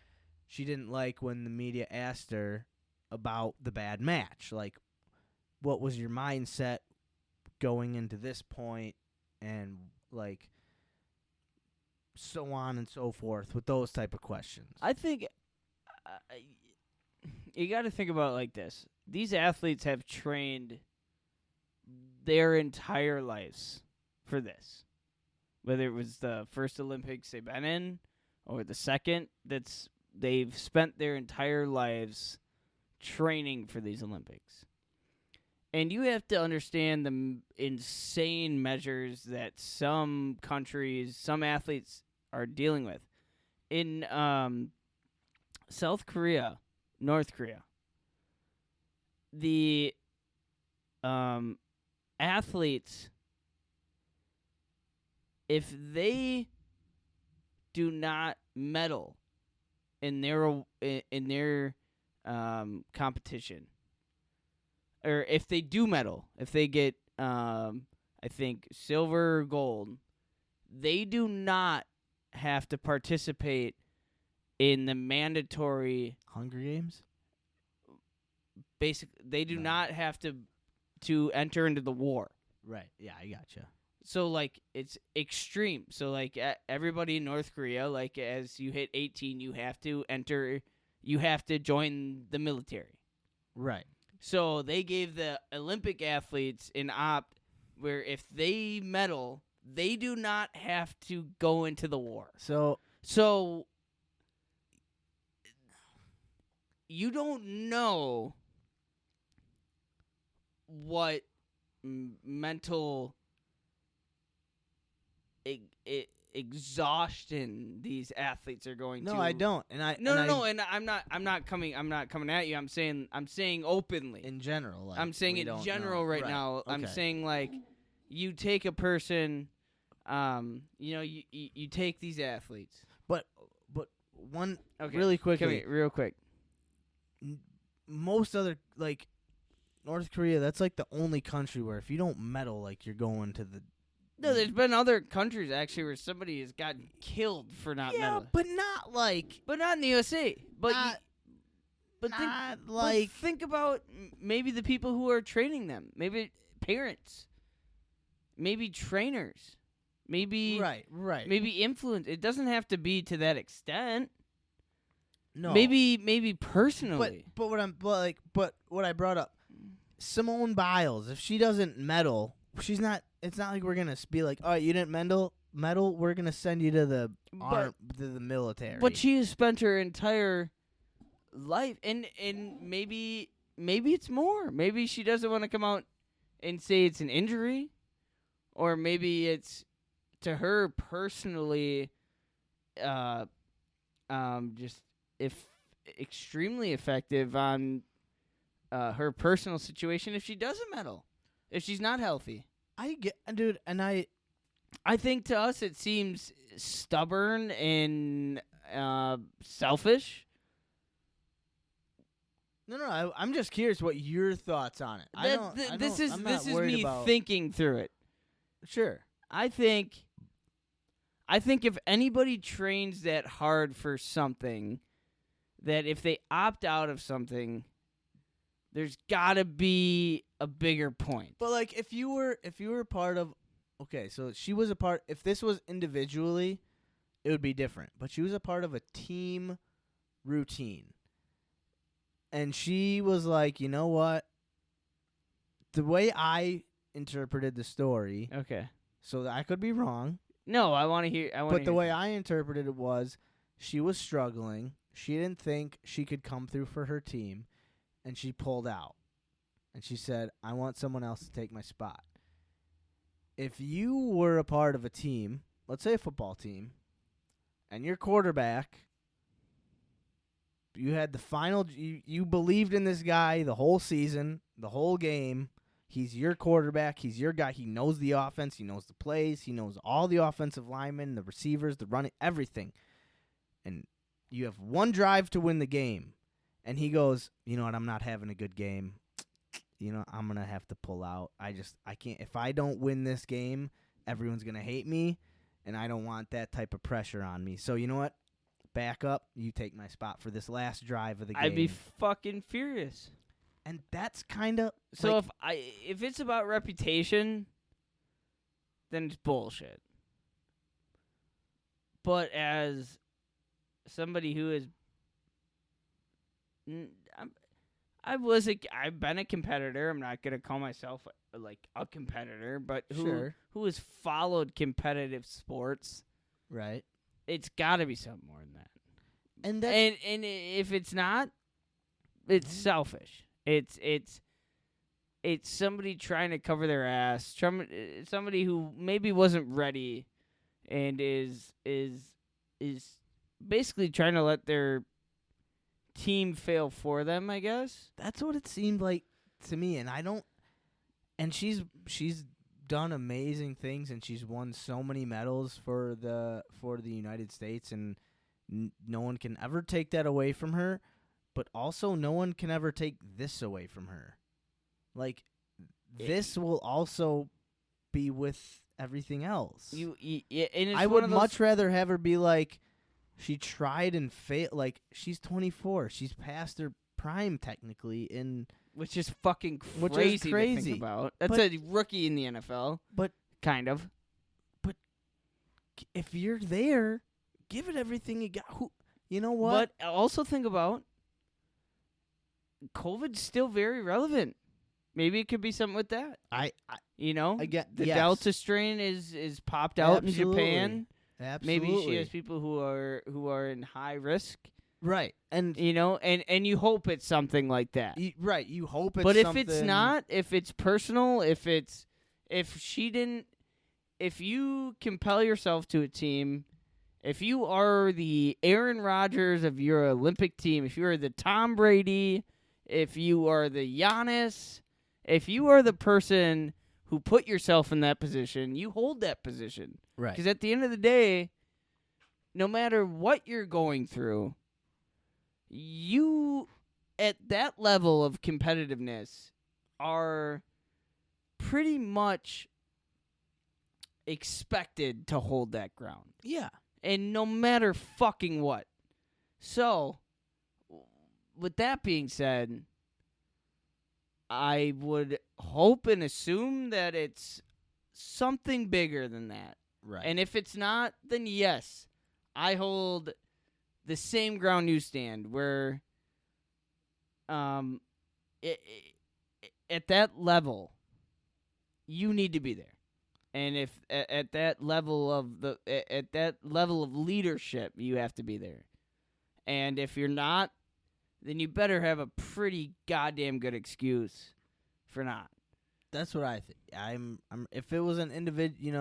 she didn't like when the media asked her about the bad match. Like, what was your mindset going into this point, and like so on and so forth with those type of questions. I think you got to think about it like this. These athletes have trained their entire lives for this. Whether it was the first Olympics they've been in or the second, they've spent their entire lives training for these Olympics. And you have to understand the insane measures that some countries, some athletes are dealing with. In South Korea, North Korea, the athletes, if they do not medal in their competition, or if they do medal, if they get, I think, silver or gold, they do not have to participate in the mandatory Hunger Games. They do not have to enter into the war. Right. Yeah, I gotcha. So like it's extreme. So like everybody in North Korea, like as you hit 18, you have to join the military. Right. So they gave the Olympic athletes an opt where if they medal, they do not have to go into the war. So you don't know what mental exhaustion these athletes are going to. No, I don't. And I'm not coming at you. I'm saying openly. In general, like, I'm saying in general right now. Okay. I'm saying like you take a person, you take these athletes. But one Okay. really quickly, real quick. most other like North Korea, that's like the only country where if you don't medal, like you're going to the. No, there's been other countries actually where somebody has gotten killed for not medaling. but not like. But not in the USA. But think about maybe the people who are training them. Maybe parents. Maybe trainers. Maybe Right. Maybe influence. It doesn't have to be to that extent. No. Maybe personally. But what I brought up, Simone Biles, if she doesn't medal, she's not. It's not like we're gonna be like, all right, you didn't medal. We're gonna send you to the military. But she has spent her entire life, and maybe it's more. Maybe she doesn't want to come out and say it's an injury, or maybe it's to her personally, just extremely effective on her personal situation if she doesn't medal, if she's not healthy. I get, dude, and I think to us it seems stubborn and selfish. No, I'm just curious what your thoughts on it. This is me about... thinking through it. Sure. I think if anybody trains that hard for something, that if they opt out of something, there's gotta be a bigger point. But like if you were part of, okay, so she was a part. If this was individually, it would be different. But she was a part of a team routine, and she was like, you know what? The way I interpreted the story, Okay. so that I could be wrong. No, I want to hear. But the way I interpreted it was, she was struggling. She didn't think she could come through for her team, and she pulled out. And she said, I want someone else to take my spot. If you were a part of a team, let's say a football team, and your quarterback, you had the final, you believed in this guy the whole season, the whole game. He's your quarterback. He's your guy. He knows the offense. He knows the plays. He knows all the offensive linemen, the receivers, the running, everything. And you have one drive to win the game. And he goes, you know what, I'm not having a good game. You know, I'm going to have to pull out. I can't. If I don't win this game, everyone's going to hate me. And I don't want that type of pressure on me. So you know what? Back up. You take my spot for this last drive of the game. I'd be fucking furious. And that's kind of so. Like, if it's about reputation, then it's bullshit. But as somebody who is, I've been a competitor. I'm not gonna call myself like a competitor, but who has followed competitive sports, right? It's got to be something more than that. And if it's not, it's selfish. It's somebody trying to cover their ass. Somebody who maybe wasn't ready, and is basically trying to let their team fail for them, I guess. That's what it seemed like to me, and I don't. And she's done amazing things, and she's won so many medals for the United States, and no one can ever take that away from her. But also, no one can ever take this away from her. Like, this will also be with everything else. I would much rather have her be like, she tried and failed. Like, she's 24. She's past her prime, technically. Which is fucking crazy to think about. That's a rookie in the NFL. But kind of. If you're there, give it everything you got. You know what? But also think about COVID's still very relevant. Maybe it could be something with that. I The yes. Delta strain is popped out Absolutely. in Japan. Absolutely. Maybe she has people who are in high risk. Right. And and you hope it's something like that. right, you hope it's But if something. it's not, if it's personal, if you compel yourself to a team, if you are the Aaron Rodgers of your Olympic team, if you are the Tom Brady, if you are the Giannis, if you are the person who put yourself in that position, you hold that position. Right. Because at the end of the day, no matter what you're going through, you, at that level of competitiveness, are pretty much expected to hold that ground. Yeah. And no matter fucking what. So, with that being said, I would hope and assume that it's something bigger than that. Right. And if it's not, then yes, I hold the same ground you stand, where at that level, you need to be there. And if at that level of leadership, you have to be there. And if you're not, then you better have a pretty goddamn good excuse for not. That's what I think. I'm if it was an individual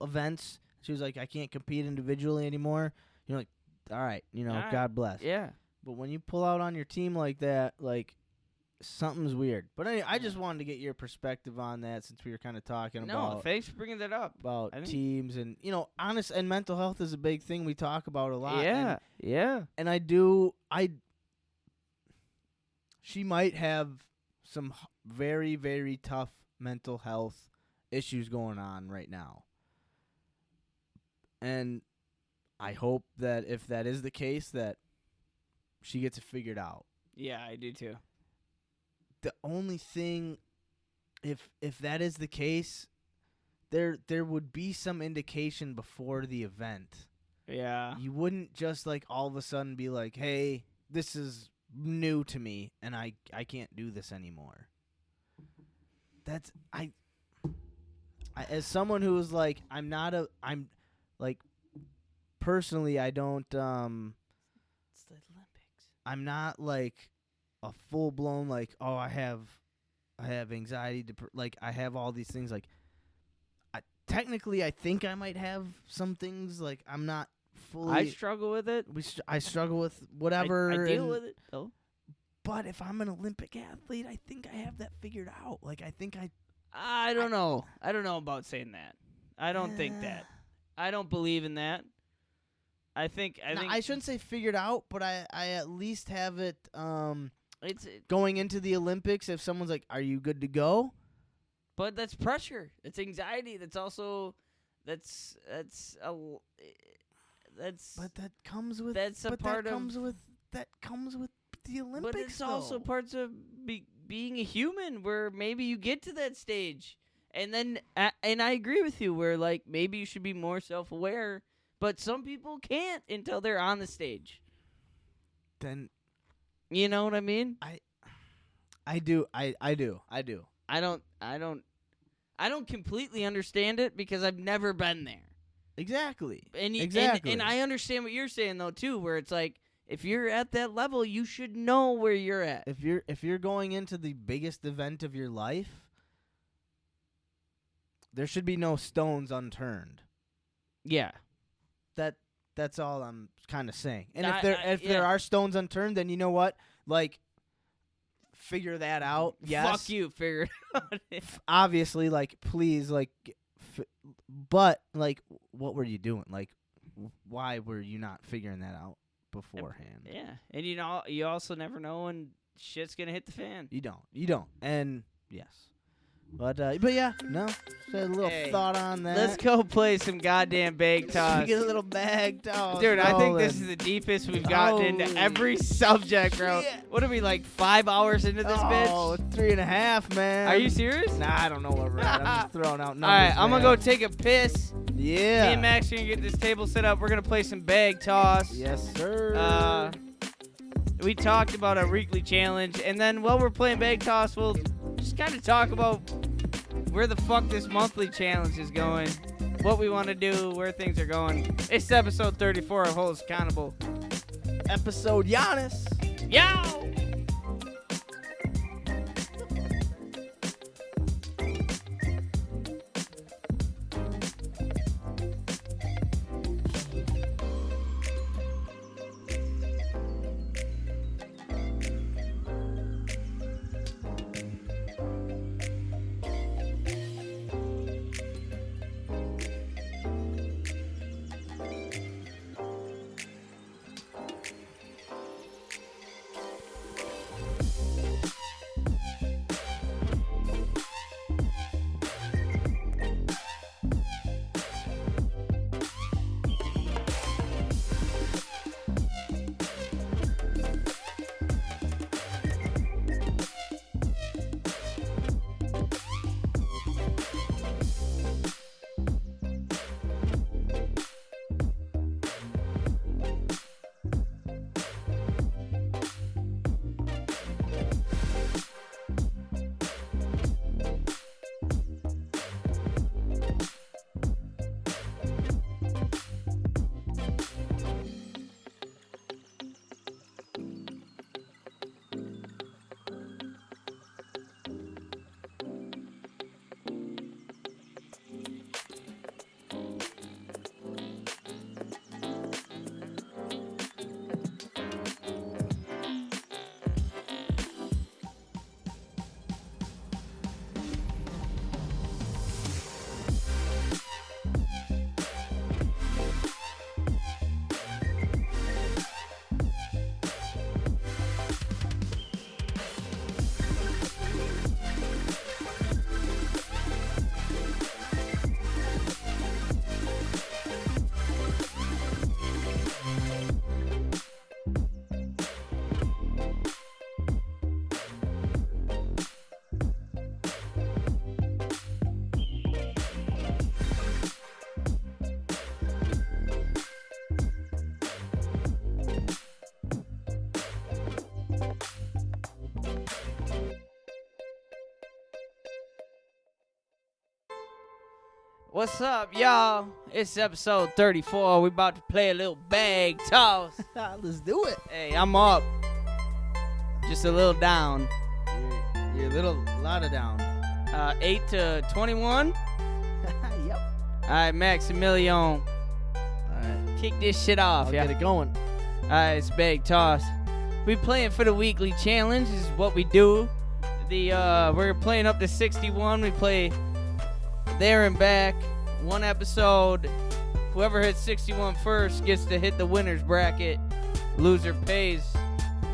events, she was like, I can't compete individually anymore. You're like, all right, All right. God bless. Yeah. But when you pull out on your team like that, like, something's weird. But anyway, I just wanted to get your perspective on that, since we were kind of talking No, thanks for bringing that up. about teams, and honest and mental health is a big thing we talk about a lot. Yeah, yeah. And she might have some very, very tough mental health issues going on right now. And I hope that if that is the case, that she gets it figured out. Yeah, I do too. The only thing, if that is the case, there would be some indication before the event. Yeah. You wouldn't just like all of a sudden be like, hey, this is new to me and I can't do this anymore. That's I as someone who is like, I'm like, personally, I don't It's the Olympics. I'm not like a full blown like, oh, I have anxiety, like I have all these things. Like, technically I think I might have some things. Like, I'm not fully. I struggle with it. I struggle with whatever. I deal with it though. But if I'm an Olympic athlete, I think I have that figured out. Like, I think I don't know. I don't know about saying that. I don't think that. I don't believe in that. I think I shouldn't say figured out, but I at least have it. It's going into the Olympics, if someone's like, "Are you good to go?" But that's pressure. It's anxiety. That's also But that comes with. That's a but part that of. comes with the Olympics. But it's also though. parts of being a human, where maybe you get to that stage, and then and I agree with you, where like maybe you should be more self-aware, but some people can't until they're on the stage. Then. You know what I mean? I do. I do. I don't completely understand it because I've never been there. Exactly. Exactly. And I understand what you're saying though too, where it's like if you're at that level, you should know where you're at. If you're going into the biggest event of your life, there should be no stones unturned. Yeah. That's all I'm kind of saying. And if there are stones unturned, then you know what? Like, figure that out. Yes. Fuck you, figure it out. Obviously, like, please, like, but like, what were you doing? Like, why were you not figuring that out beforehand? Yeah, and you also never know when shit's gonna hit the fan. You don't. And yes, But yeah, no. Just a little Hey, thought on that. Let's go play some goddamn bag toss. Get a little bag toss. Dude, I think this rolling. is the deepest we've gotten into Oh, every subject, bro. shit. What are we, like 5 hours into this Oh, bitch? 3.5, man. Are you serious? Nah, I don't know where we're at. I'm just throwing out numbers. All right, I'm going to man. go take a piss. Yeah. Me and Max are going to get this table set up. We're going to play some bag toss. Yes, sir. We talked about our weekly challenge, and then while we're playing bag toss, we'll just kind of talk about where the fuck this monthly challenge is going, what we want to do, where things are going. It's episode 34 of Hold Us Accountable. Episode Giannis. Yo! What's up, y'all? It's episode 34. We about to play a little bag toss. Let's do it. Hey, I'm up. Just a little down. You're a lot of down. 8 to 21. Yep. All right, Maximilian. All right. Kick this shit off, I'll yeah. get it going. All right, it's bag toss. We playing for the weekly challenge. This is what we do. We're playing up to 61. We play there and back. One episode. Whoever hits 61 first gets to hit the winner's bracket. Loser pays.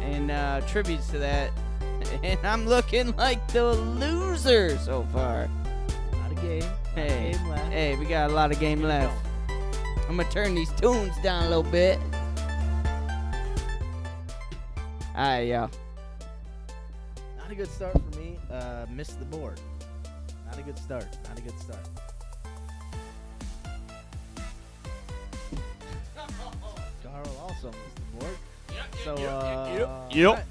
And tributes to that. And I'm looking like the loser so far. Not a game. Hey, Game left. hey, we got a lot of game left. I'm gonna turn these tunes down a little bit. Alright, y'all. Not a good start for me. Missed the board. Not a good start. Not a good start. Kärel also missed the board. So, Yep. alright.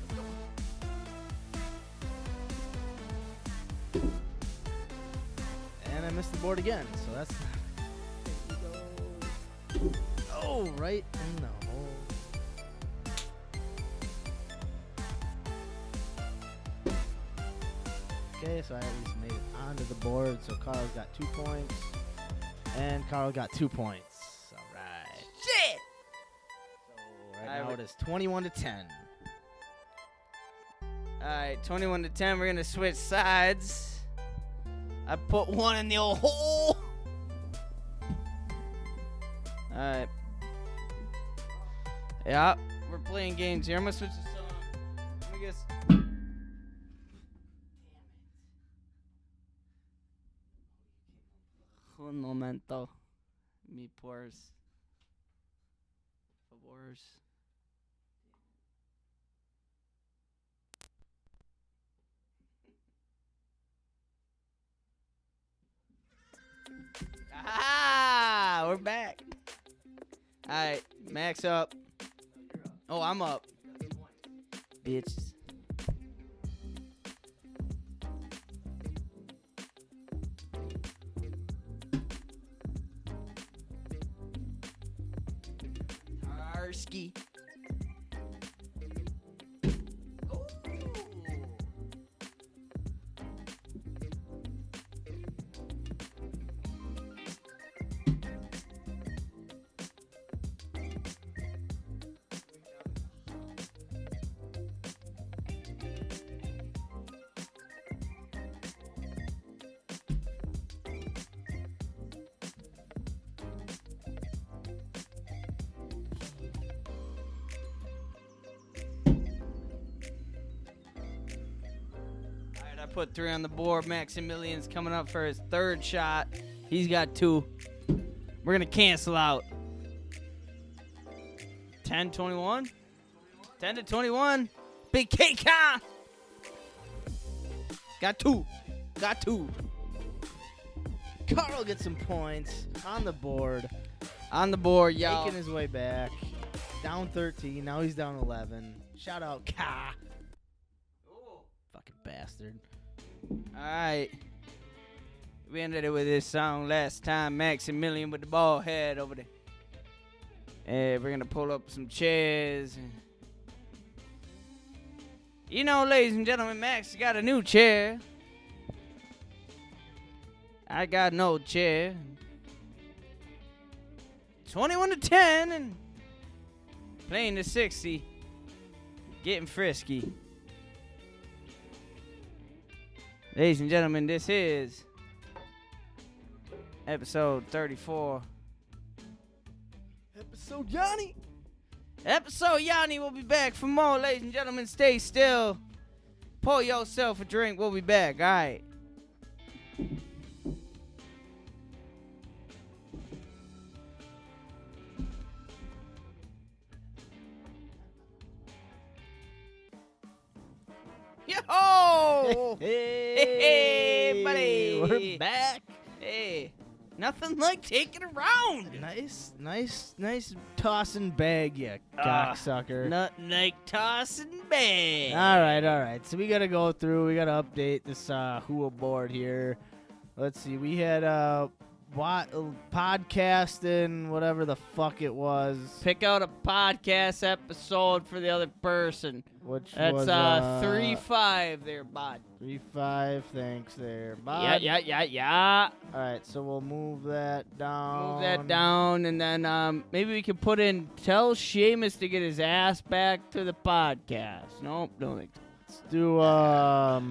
And I missed the board again, so that's oh, right in the hole. Okay, so I at least made it onto the board. So Kärel's got 2 points, and Kärel got 2 points. All right. Shit! So right now it is 21 to 10. Alright, 21 to 10. We're gonna switch sides. I put one in the old hole. Alright. Yeah, we're playing games here. I'm gonna switch the song. Let me guess. Un momento. Mi pores. Favors. Ah, we're back. All right, Max up. Oh, I'm up. Bitches. Tarski. I put 3 on the board. Maximilian's coming up for his 3rd shot. He's got 2. We're going to cancel out. 10-21. 10-21. Big K-Con. Got 2. Got 2. Kärel gets some points on the board. On the board, y'all. Making his way back. Down 13. Now he's down 11. Shout out, Ka. Fucking bastard. All right. We ended it with this song last time. Maximilian with the ball head over there. And we're going to pull up some chairs. You know, ladies and gentlemen, Max got a new chair. I got an old chair. 21-10 and playing the 60. Getting frisky. Ladies and gentlemen, this is episode 34. Episode Yanni. Episode Yanni will be back for more, ladies and gentlemen. Stay still. Pour yourself a drink. We'll be back. All right. Yo! Hey, buddy. We're back. Hey, nothing like taking a round. Nice tossing bag, you cocksucker. Nothing like tossing bag. All right. So we gotta go through. We gotta update this HUA board here. Let's see. We had podcasting, whatever the fuck it was. Pick out a podcast episode for the other person. Which That's was 3-5 there, bud. 3-5. Thanks there, bud. Yeah. All right, so we'll move that down. Move that down, and then maybe we could put in tell Seamus to get his ass back to the podcast. Nope, don't think so.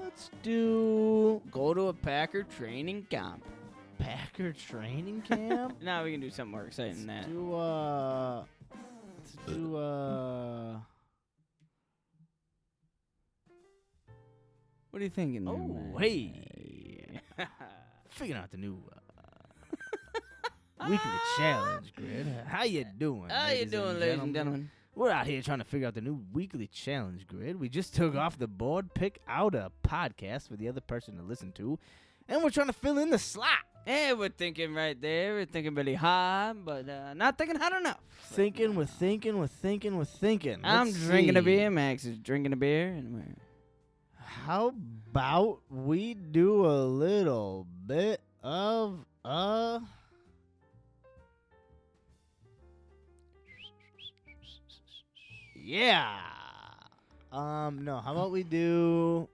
Let's do Go to a Packer training camp. Packer training camp. Now we can do something more exciting than that. Let's do What are you thinking? there, Oh, man? hey. Figuring out the new weekly challenge grid. How you doing? How you doing, ladies and gentlemen? We're out here trying to figure out the new weekly challenge grid. We just took off the board, pick out a podcast for the other person to listen to, and we're trying to fill in the slot. Hey, we're thinking right there. We're thinking really hard, but not thinking hard enough. We're thinking. I'm Let's drinking a see. beer. Max is drinking a beer, and we're How about we do a little bit of yeah. No, how about we do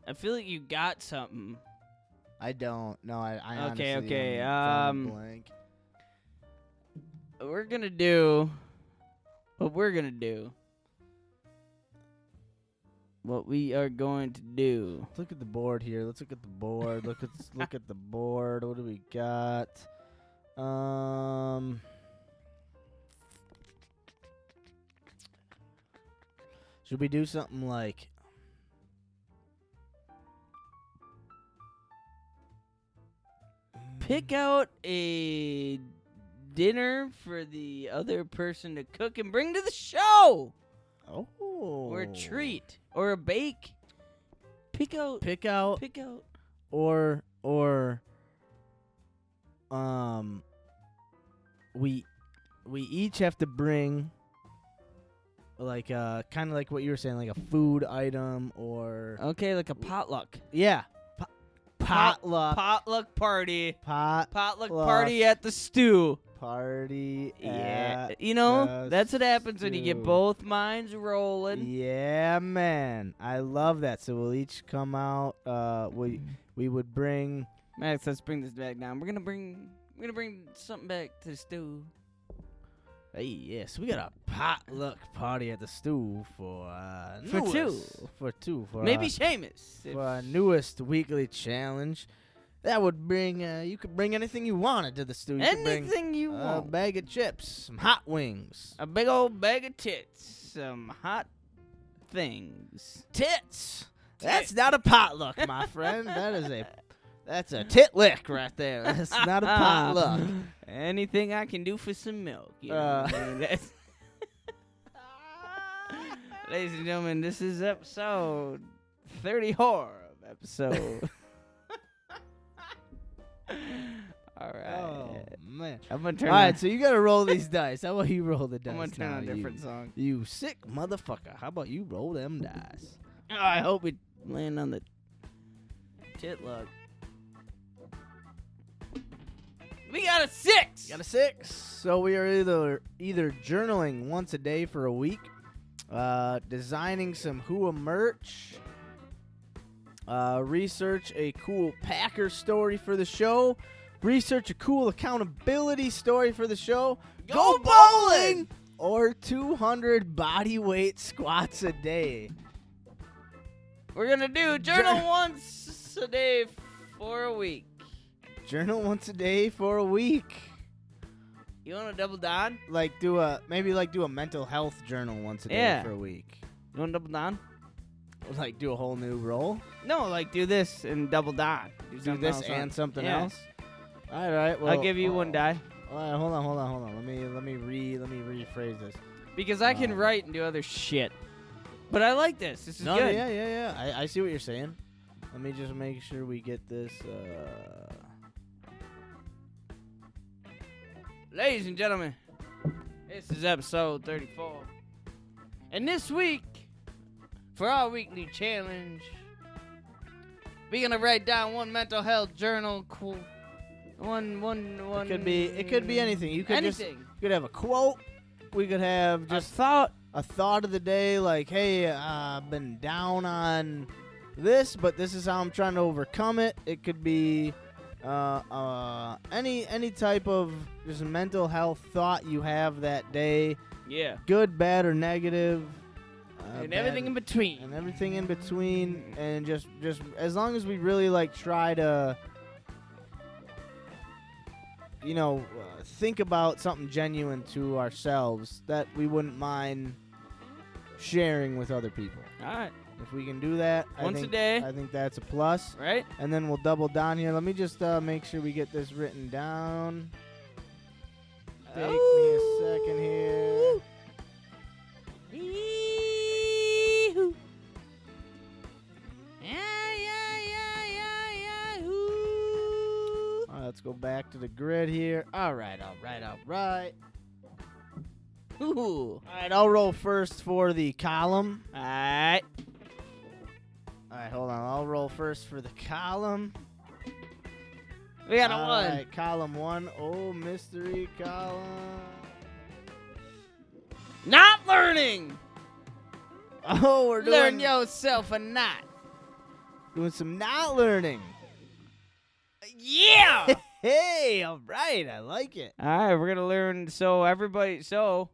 I feel like you got something. I don't. No, I Okay, honestly okay, am drawing blank. We're gonna do what we're gonna do. What we are going to do. Let's look at the board here. Let's look at the board. Look at the board. What do we got? Should we do something like pick out a dinner for the other person to cook and bring to the show. Oh. Or a treat. Or a bake. Pick out. Or we each have to bring like kind of like what you were saying, like a food item or Okay, like a potluck. yeah, potluck Potluck party. Potluck Potluck party at the stew. party. Yeah. at You know, the that's what happens when you get stew. both minds rolling. Yeah, man, I love that. So we'll each come out. We would bring. Max, let's bring this back down. We're gonna bring something back to the stew. Hey, yes, we got a potluck party at the stew for For two. Maybe Seamus. For our newest weekly challenge. That would bring, you could bring anything you wanted to the stew. You could bring Anything you a want. bag of chips, some hot wings. A big old bag of tits. Some hot things. Tits! That's not a potluck, my friend. That's a tit lick right there. That's not a potluck. Anything I can do for some milk. You know what I mean? That's Ladies and gentlemen, this is episode 34 of episode. All right. Oh, man. I'm going to turn All right, so you got to roll these dice. How about you roll the dice? I'm going to turn now, on a different song. You sick motherfucker. How about you roll them dice? Oh, I hope we land on the tit luck. We got a 6. Got a 6. So we are either journaling once a day for a week, designing some HUA merch, research a cool Packer story for the show, research a cool accountability story for the show, Go bowling! or 200 body weight squats a day. We're going to do journal once a day for a week. Journal once a day for a week. You want to double down? Like do a mental health journal once a day for a week. You want to double down? Like do a whole new role. No, like do this and double down. Do something this else and on- something Yeah. else. All right. Well, I'll give you one die. All right, hold on. Let me rephrase this. Because I can write and do other shit. But I like this. This is No, good. yeah. I see what you're saying. Let me just make sure we get this. Ladies and gentlemen, this is episode 34. And this week, for our weekly challenge, we're going to write down one mental health journal quote. One. It could be anything. You could anything. you could have a quote. We could have just thought. a thought of the day, like, hey, I've been down on this, but this is how I'm trying to overcome it. It could be any type of just mental health thought you have that day, Yeah. good, bad, or negative, And everything in between. and everything in between, and just as long as we really like try to, think about something genuine to ourselves that we wouldn't mind sharing with other people. All right. If we can do that Once a day. I think that's a plus. Right? And then we'll double down here. Let me just make sure we get this written down. Take me a second here. Yee-hoo. All right, let's go back to the grid here. All right. Ooh. All right, I'll roll first for the column. All right. All right, hold on. I'll roll first for the column. We got a All 1. right, column 1. Oh, mystery column. Not learning. Oh, we're Learn doing yourself a not. some not learning. Yeah. Hey, all right. I like it. All right, we're gonna learn. So everybody, we're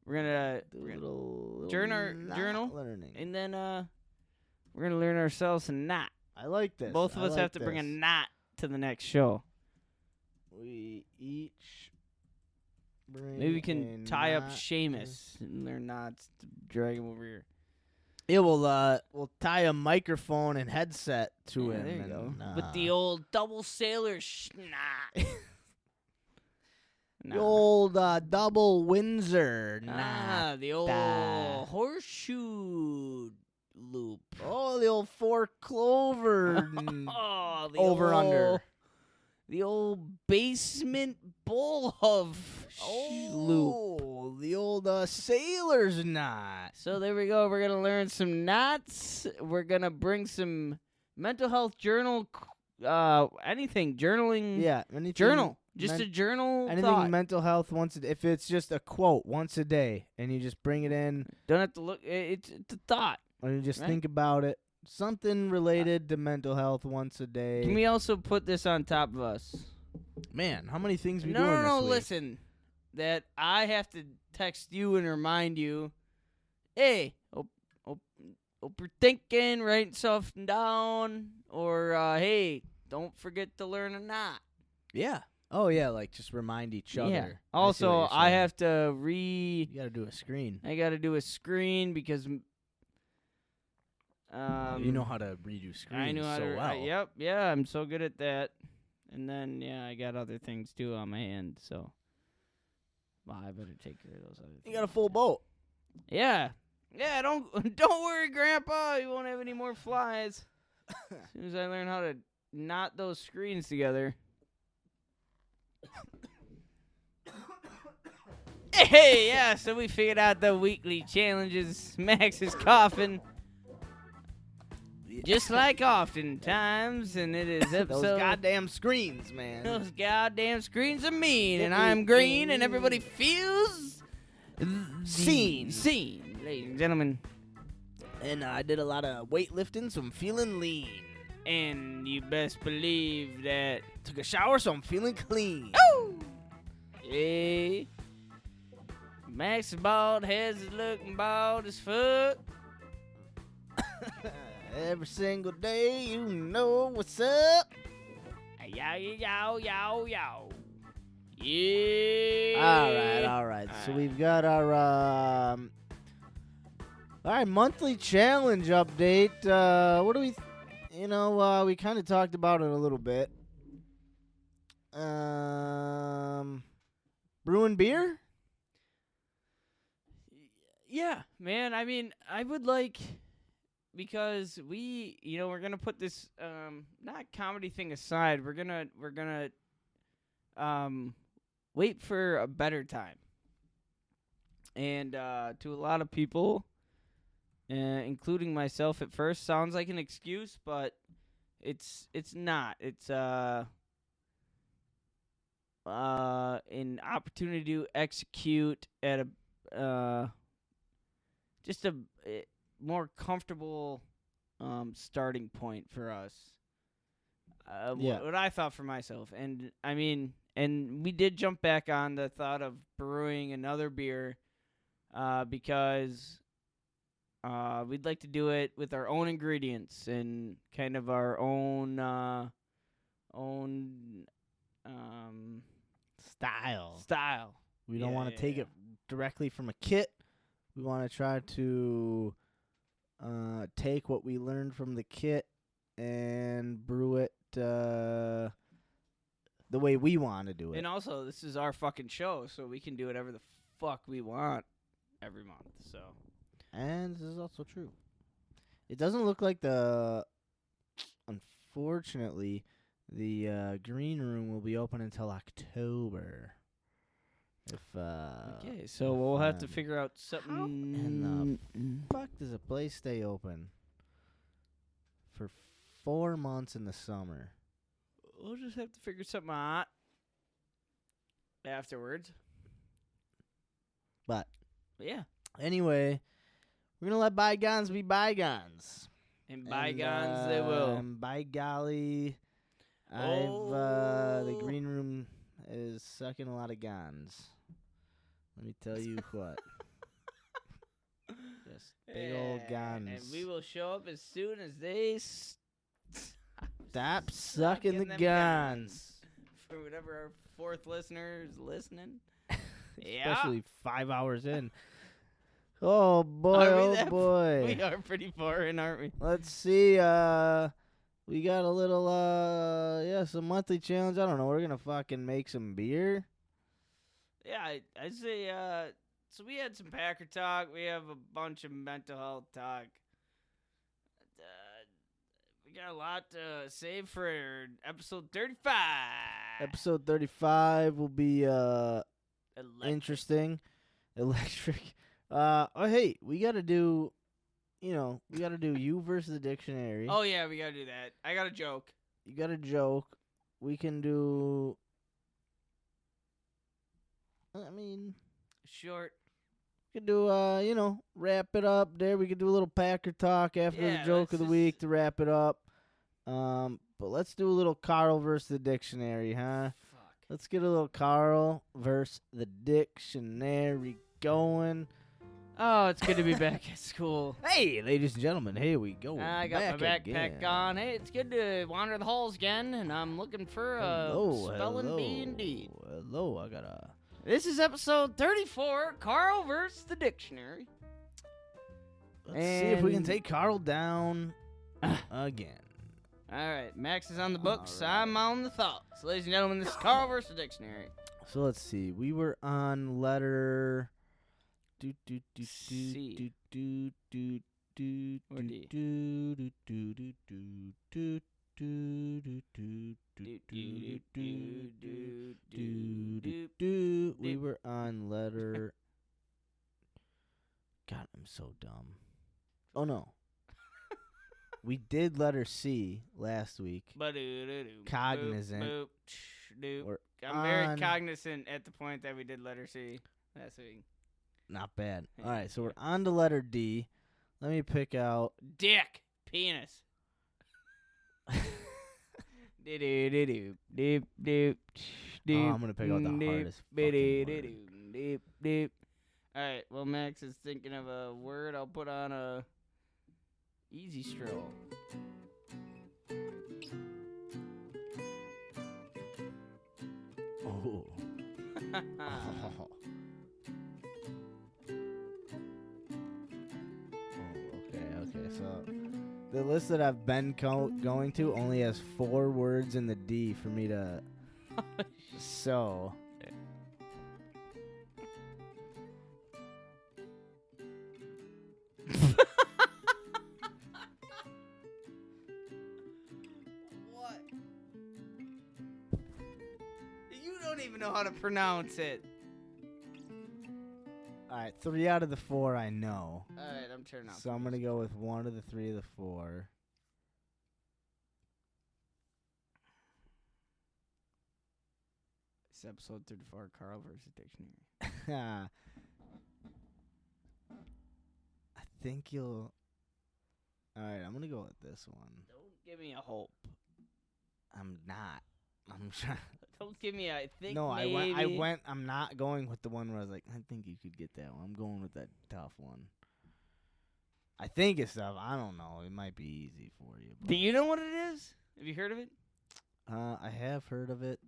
gonna Little journal, not learning. and then we're gonna learn ourselves a not. I like this. Both of I us like have to bring a this. not to the next show. We each bring Maybe we can a tie up knot. Seamus and learn knots to drag him over here. Yeah, we'll tie a microphone and headset to Yeah, him. there you and, go. With the old double sailor snot. The old double Windsor. The old horseshoe loop. Oh, the old four clover. Oh, the over old, under. The old basement bull of loop. Oh, the old sailor's knot. So there we go. We're going to learn some knots. We're going to bring some mental health journal, anything, journaling. Yeah, anything, Journal. Just a journal anything thought. mental health if it's just a quote once a day and you just bring it in. Don't have to look. It's a thought. And you just Right. think about it. Something related to mental health once a day. Can we also put this on top of us? Man, how many things we No, doing no, this no. week? Listen, that I have to text you and remind you. Hey, hope you're thinking, writing stuff down, or hey, don't forget to learn a knot. Yeah. Oh, yeah, like just remind each other. Yeah. I see Also, what you're I saying. have to You got to do a screen. I got to do a screen because. You know how to redo screens I know how so to. well. Yep, yeah, I'm so good at that. And then I got other things too on my hand. So, well, I better take care of those other things. You got a full boat. Yeah, Don't worry, Grandpa. You won't have any more flies. As soon as I learn how to knot those screens together. Hey, yeah. So we figured out the weekly challenges. Max is coughing. Just like oftentimes, and it is episode. Those goddamn screens, man. Those goddamn screens are mean, and I'm green, and everybody feels Seen. Seen, ladies and gentlemen. And I did a lot of weightlifting, so I'm feeling lean. And you best believe that. Took a shower, so I'm feeling clean. Oh! Yeah. Max is bald, head's looking bald as fuck. Every single day, you know what's up. Yow, yow, yow, yow. Yeah. All right. So we've got our monthly challenge update. What do we? We kind of talked about it a little bit. Brewing beer. Yeah, man. I mean, I would like, because we're gonna put this not comedy thing aside. We're gonna wait for a better time. And to a lot of people, including myself at first, sounds like an excuse, but it's not. It's an opportunity to execute at a just a more comfortable starting point for us. What I thought for myself. And I mean, and we did jump back on the thought of brewing another beer because we'd like to do it with our own ingredients and kind of our own style. We don't want to take yeah. it directly from a kit. We want to try to take what we learned from the kit and brew it the way we want to do it. And also, this is our fucking show, so we can do whatever the fuck we want every month. So, And this is also true. It doesn't look like unfortunately, the green room will be open until October. okay, so we'll have to figure out something. How in the fuck does a place stay open for 4 months in the summer? We'll just have to figure something out afterwards. But yeah, anyway, we're gonna let bygones be bygones. and bygones they will. And by golly, the green room is sucking a lot of guns. Let me tell you what. Just big old guns. And we will show up as soon as they Stop sucking the them guns. For whatever our fourth listener is listening. Yeah. Especially 5 hours in. Oh boy, Are we oh that- boy. We are pretty foreign, aren't we? Let's see. We got a little. Some monthly challenge. I don't know. We're gonna fucking make some beer. Yeah, I say. So we had some Packer talk. We have a bunch of mental health talk. We got a lot to save for episode 35. Episode 35 will be Electric. interesting. Electric. Hey, we gotta do. We gotta do you versus the dictionary. Oh yeah, we gotta do that. I got a joke. You got a joke. We can do. I mean, Short. we could do. Wrap it up there. We could do a little Packer talk after Yeah, the joke of the let's week to wrap it up. But let's do a little Kärel versus the dictionary, huh? Fuck. Let's get a little Kärel versus the dictionary going. Oh, it's good to be back at school. Hey, ladies and gentlemen, here we go. I got my back backpack again. on. Hey, it's good to wander the halls again, and I'm looking for a spelling bee indeed. Hello, I got a. This is episode 34, Kärel versus the dictionary. Let's see if we can And- take Kärel down again. All right, Max is on the books. All right. I'm on the thoughts. Ladies and gentlemen, this is Kärel versus the dictionary. So let's see. We were on letter. C. Or D. We were on letter. God, I'm so dumb. Oh no. We did letter C last week. Cognizant. We're I'm very on- cognizant at the point that we did letter C last week. Not bad. Yeah, All right, so yeah. we're on to letter D. Let me pick out. Dick. Penis. Oh, I'm gonna pick out the hardest fucking word. Alright, well, Max is thinking of a word. I'll put on a easy stroll. Oh. Okay. So the list that I've been going to only has 4 words in the D for me to. So. What? You don't even know how to pronounce it. All right, 3 out of the 4 I know. Alright, I'm turning off. So I'm gonna go with 1 of the 3 of the 4. It's episode 34, Kärel versus dictionary. I think you'll. All right, I'm gonna go with this one. Don't give me a hope. I'm not. I'm trying. Don't give me a I think No, maybe. I went. I'm not going with the one where I was like, I think you could get that one. I'm going with that tough one. I think it's tough. I don't know. It might be easy for you. Do you know what it is? Have you heard of it? I have heard of it.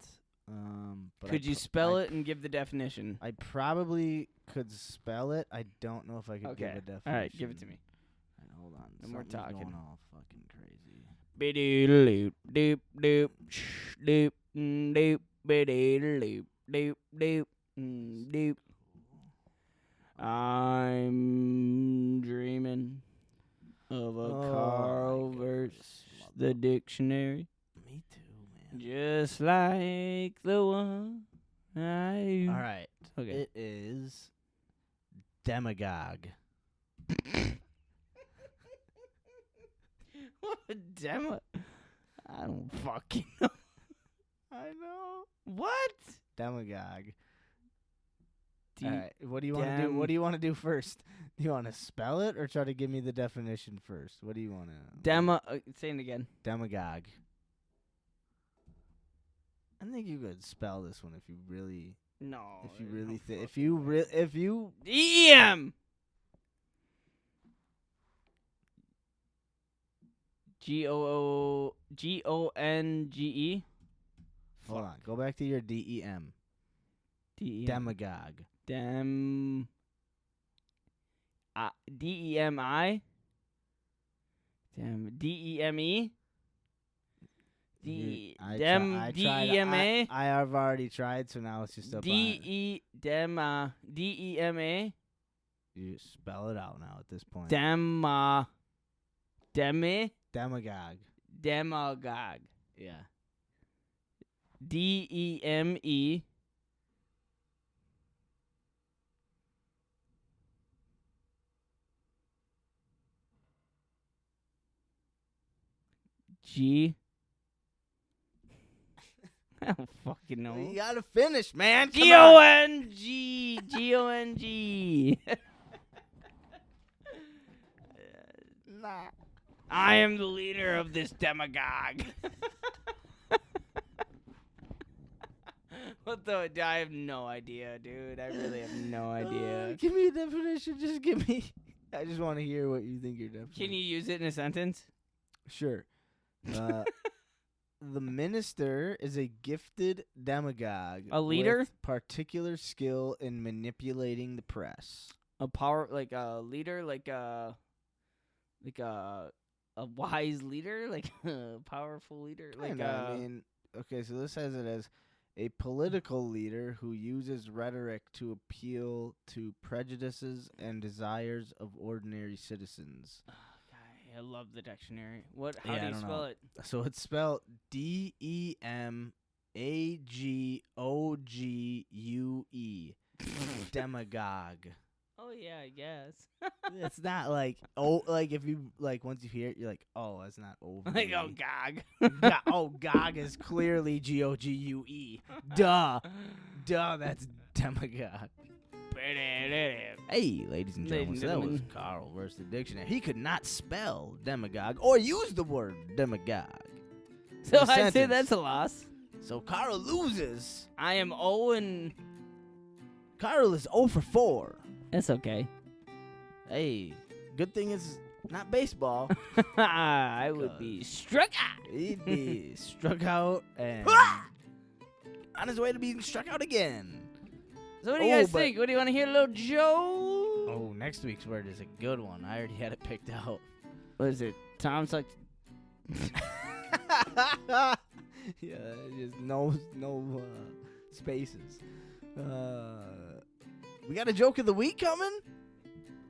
But Could you spell it and give the definition? I probably could spell it. I don't know if I could give a definition. All right, give it to me. All right, hold on. No more Something's talking. Going all fucking crazy. Doop doop doop doop doop doop doop doop doop. I'm dreaming of a Oh, Kärel my versus goodness. the dictionary, Me too, man. just like the one I. All right. Okay. It is demagogue. What a demo. I don't fucking know. I know. What? Demagogue. Do All you- right. What do you want to do? What do you want to do first? Do you want to spell it or try to give me the definition first? What do you want to? Say it again. Demagogue. I think you could spell this one if you really, No. if you there's really no think, if fucking you way. really, if you. DM. Gongge. Hold on. Go back to your DEM. DEM. Demagogue. D-E-M-I. Damn, D-E-M-E. D-E-M-A. I have already tried, so now it's just up D-E-M-A. You spell it out now at this point. Demagogue. Demagogue. Yeah. D-E-M-E. G. I don't fucking know. You gotta finish, man. G-O-N-G. G-O-N-G. Nah. I am the leader of this demagogue. What the? I have no idea, dude. I really have no idea. Give me a definition. Just give me. I just want to hear what you think your definition. Can you use it in a sentence? Sure. The minister is a gifted demagogue. A leader? With particular skill in manipulating the press. A power, like a leader, like a wise leader, like a powerful leader, Kinda, I mean, okay, so this has it as a political leader who uses rhetoric to appeal to prejudices and desires of ordinary citizens. I love the dictionary. What? How do you spell it? So it's spelled D-E-M-A-G-O-G-U-E. Demagogue. Oh yeah, I guess. It's not like if you once you hear it, you're like, oh, that's not over. Like gog. Gog is clearly G-O-G-U-E. Duh, that's demagogue. Hey, ladies and gentlemen, so that was Carl versus the dictionary. He could not spell demagogue or use the word demagogue. So I'd say that's a loss. So Carl loses. I am 0. Carl is 0 for 4. That's okay. Hey, good thing it's not baseball. I would be struck out. He'd be struck out and on his way to being struck out again. So what do you guys think? What do you want to hear, little Joe? Oh, next week's word is a good one. I already had it picked out. What is it? Tom's like... Yeah, just no spaces. We got a joke of the week coming?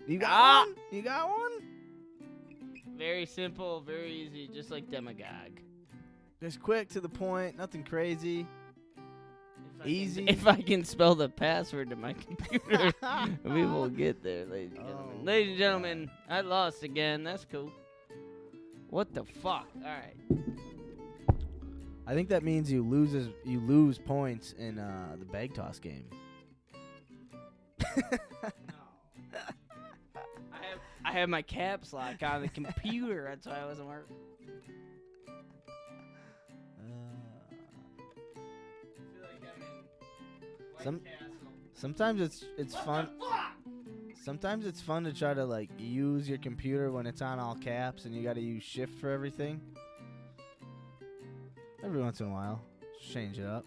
You got one? You got one? Very simple, very easy, just like demagogue. Just quick, to the point, nothing crazy. Easy. If I can spell the password to my computer, we will get there, ladies and gentlemen. Ladies and gentlemen, I lost again. That's cool. What the fuck? All right. I think that means you lose points in the bag toss game. I have my caps lock on the computer. That's why I wasn't working. Sometimes it's fun. Sometimes it's fun to try to like use your computer when it's on all caps and you got to use shift for everything. Every once in a while, just change it up.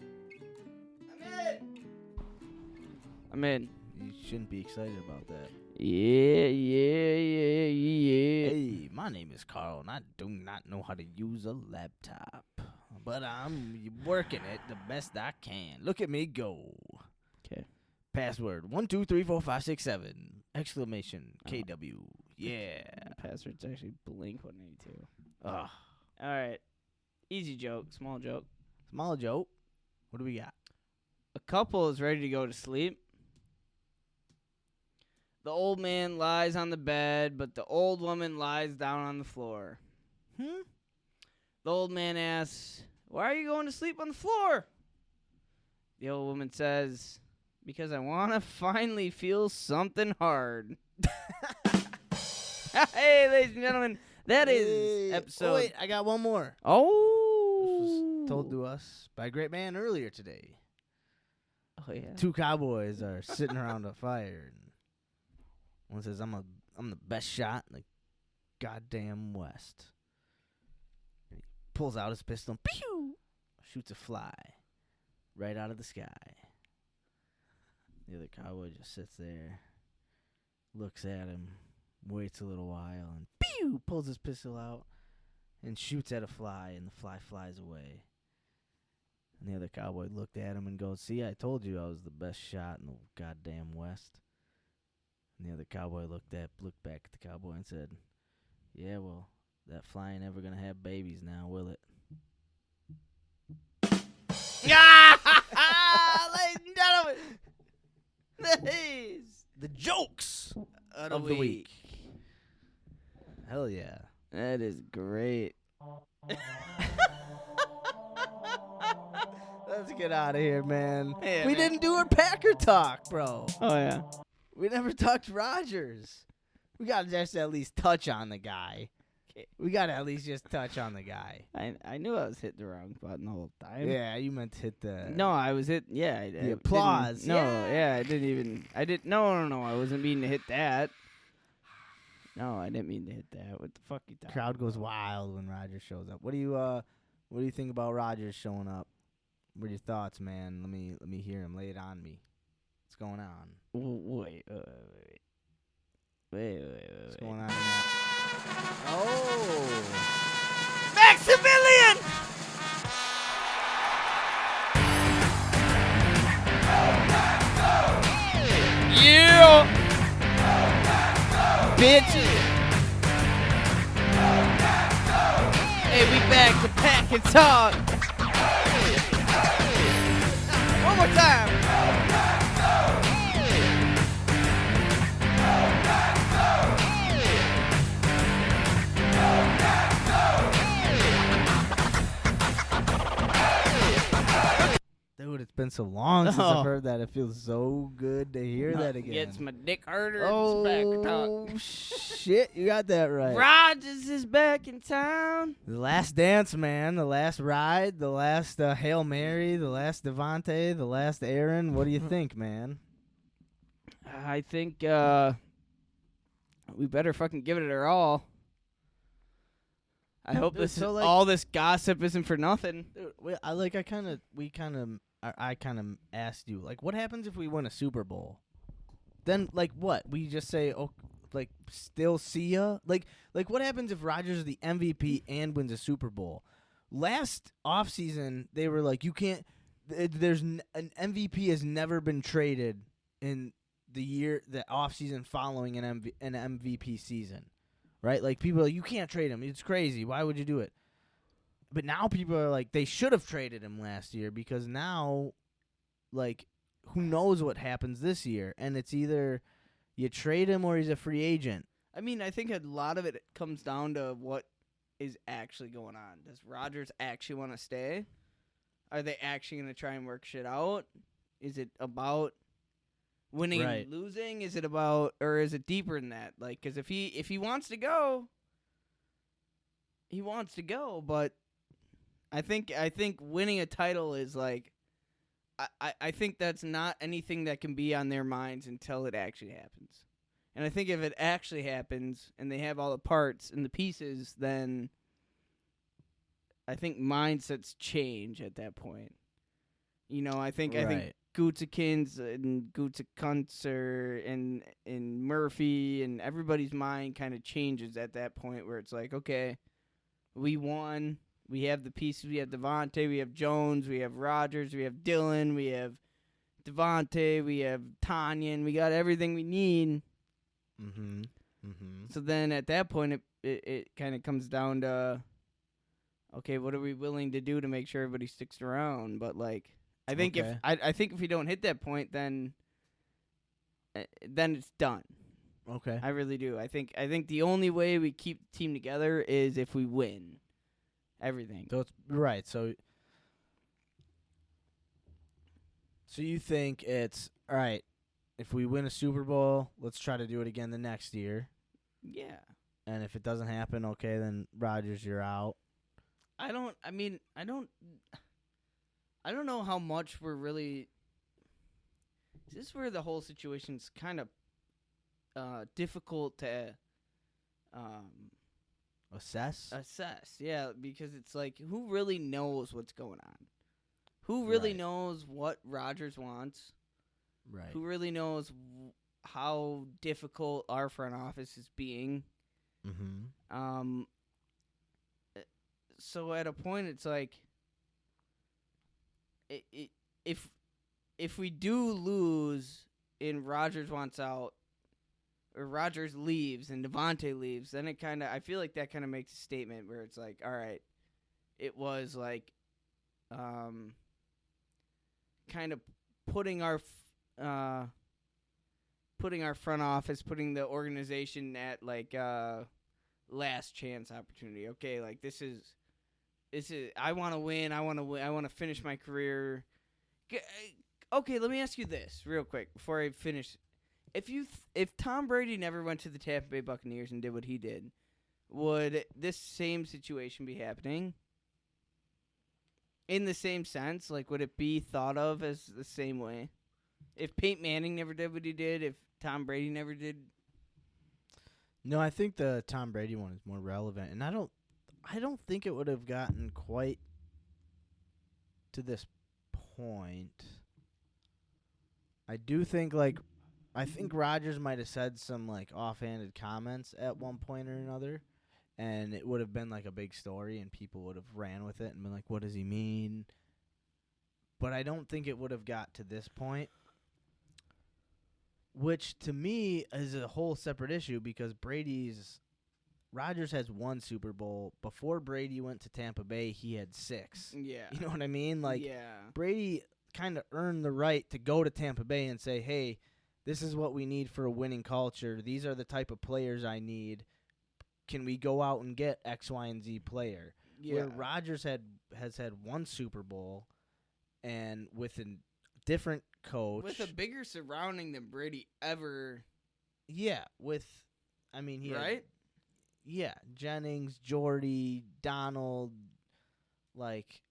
I'm in. You shouldn't be excited about that. Yeah. Hey, my name is Carl, and I do not know how to use a laptop, but I'm working it the best I can. Look at me go. Okay. Password 1 2 3 4 5 6 7 exclamation KW. Yeah. Password's actually Blink 182. Ugh. All right. Easy joke. Small joke. Small joke. What do we got? A couple is ready to go to sleep. The old man lies on the bed, but the old woman lies down on the floor. The old man asks, "Why are you going to sleep on the floor?" The old woman says, "Because I want to finally feel something hard." Hey, ladies and gentlemen, that is episode... Oh, wait, I got one more. Oh! This was told to us by a great man earlier today. Oh, yeah. 2 cowboys are sitting around a fire, and one says, I'm the best shot in the goddamn West. And he pulls out his pistol and pew! Shoots a fly right out of the sky. The other cowboy just sits there, looks at him, Waits a little while and pew pulls his pistol out and shoots at a fly, and the fly flies away. And the other cowboy looked at him and goes, "See, I told you I was the best shot in the goddamn West." And the other cowboy looked back at the cowboy and said, "Yeah, well, that fly ain't ever gonna have babies now, will it?" Ladies and gentlemen, The jokes of the week. Hell yeah. That is great. Let's get out of here, man. Yeah, we man. didn't do our Packer talk, bro. Oh, yeah. We never talked Rodgers. We got to just at least touch on the guy. We got to at least just touch on the guy. I knew I was hitting the wrong button the whole time. Yeah, you meant to hit the... No, I was hit. Yeah, I The applause. No, I didn't even. I didn't. No, I wasn't meaning to hit that. No, I didn't mean to hit that. What the fuck you talking? Crowd goes wild when Rodgers shows up. What do you think about Rodgers showing up? What are your thoughts, man? Let me hear him. Lay it on me. What's going on? Wait. What's going on? Oh, Maximilian! Yeah! Bitches! Hey, we back to pack and talk! One more time! dude, it's been so long since I've heard that. It feels so good to hear that again. Gets my dick harder. Oh, It's back to talk. shit, you got that right. Rodgers is back in town. The last dance, man. The last ride. The last Hail Mary. The last Devontae. The last Aaron. What do you think, man? I think we better fucking give it our all. I hope Dude, so, like- all this gossip isn't for nothing. Dude, I kind of asked you, like, what happens if we win a Super Bowl? Then, like, what? We just say, oh, like, still see ya? Like, what happens if Rodgers is the MVP and wins a Super Bowl? Last offseason, they were like, you can't. An MVP has never been traded in the offseason following an MVP season. Right? Like, people are like, you can't trade him. It's crazy. Why would you do it? But now people are like, they should have traded him last year because now, like, who knows what happens this year? And it's either you trade him or he's a free agent. I mean, I think a lot of it comes down to what is actually going on. Does Rodgers actually want to stay? Are they actually going to try and work shit out? Is it about winning and losing? Is it about, or is it deeper than that? Like, because if he wants to go, he wants to go. But I think winning a title is like, I think that's not anything that can be on their minds until it actually happens. And I think if it actually happens and they have all the parts and the pieces, then I think mindsets change at that point. You know, I think Gutekunst and Gutekunster and Murphy and everybody's mind kind of changes at that point where it's like, okay, we won. We have the pieces. We have Devontae. We have Jones. We have Rodgers. We have Dillon. We have Devontae. We have Tanyan. We got everything we need. Mm-hmm. Mm-hmm. So then at that point, it kind of comes down to, okay, what are we willing to do to make sure everybody sticks around? But, like, I think I think if we don't hit that point, then it's done. Okay. I really do. I think the only way we keep the team together is if we win everything. So it's right. So you think it's all right? If we win a Super Bowl, let's try to do it again the next year. Yeah. And if it doesn't happen, okay, then Rodgers, you're out. I don't know how much we're really. This is where the whole situation's kind of difficult to assess. Yeah, because it's like, who really knows what's going on? Who really knows what Rodgers wants? Right. Who really knows how difficult our front office is being. Mm-hmm. So at a point, it's like, if we do lose and Rodgers wants out, or Rodgers leaves and Devontae leaves, then I feel like that kind of makes a statement where it's like, all right, it was like, kind of putting our front office, putting the organization at like last chance opportunity. Okay, like this is I want to win. I want to finish my career. Okay, let me ask you this real quick before I finish. If Tom Brady never went to the Tampa Bay Buccaneers and did what he did, would this same situation be happening? In the same sense, like, would it be thought of as the same way? If Peyton Manning never did what he did, if Tom Brady never did? No, I think the Tom Brady one is more relevant, and I don't think it would have gotten quite to this point. I do think, like, I think Rodgers might have said some, like, offhanded comments at one point or another, and it would have been, like, a big story, and people would have ran with it and been like, what does he mean? But I don't think it would have got to this point, which to me is a whole separate issue because Rodgers has 1 Super Bowl. Before Brady went to Tampa Bay, he had 6. Yeah. You know what I mean? Like, yeah. Brady kind of earned the right to go to Tampa Bay and say, hey, this is what we need for a winning culture. These are the type of players I need. Can we go out and get X, Y, and Z player? Yeah. Where Rodgers has had 1 Super Bowl, and with a different coach. With a bigger surrounding than Brady ever. Yeah, he right? had, yeah, Jennings, Jordy, Donald, like,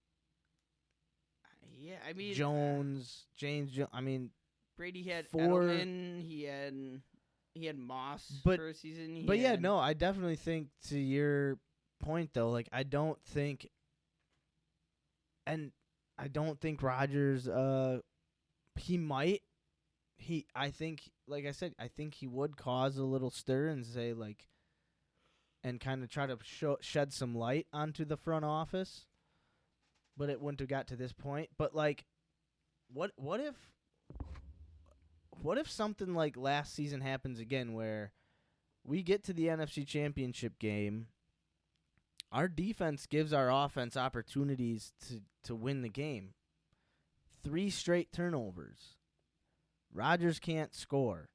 yeah, I mean, James Jones. I mean, Brady had 4. Edelman. He had Moss for a season. No, I definitely think, to your point though, like, I don't think Rodgers. I think, like I said, I think he would cause a little stir and say, like, and kind of try to shed some light onto the front office, but it wouldn't have got to this point. But, like, what if something like last season happens again, where we get to the NFC Championship game, our defense gives our offense opportunities to win the game. 3 straight turnovers. Rodgers can't score.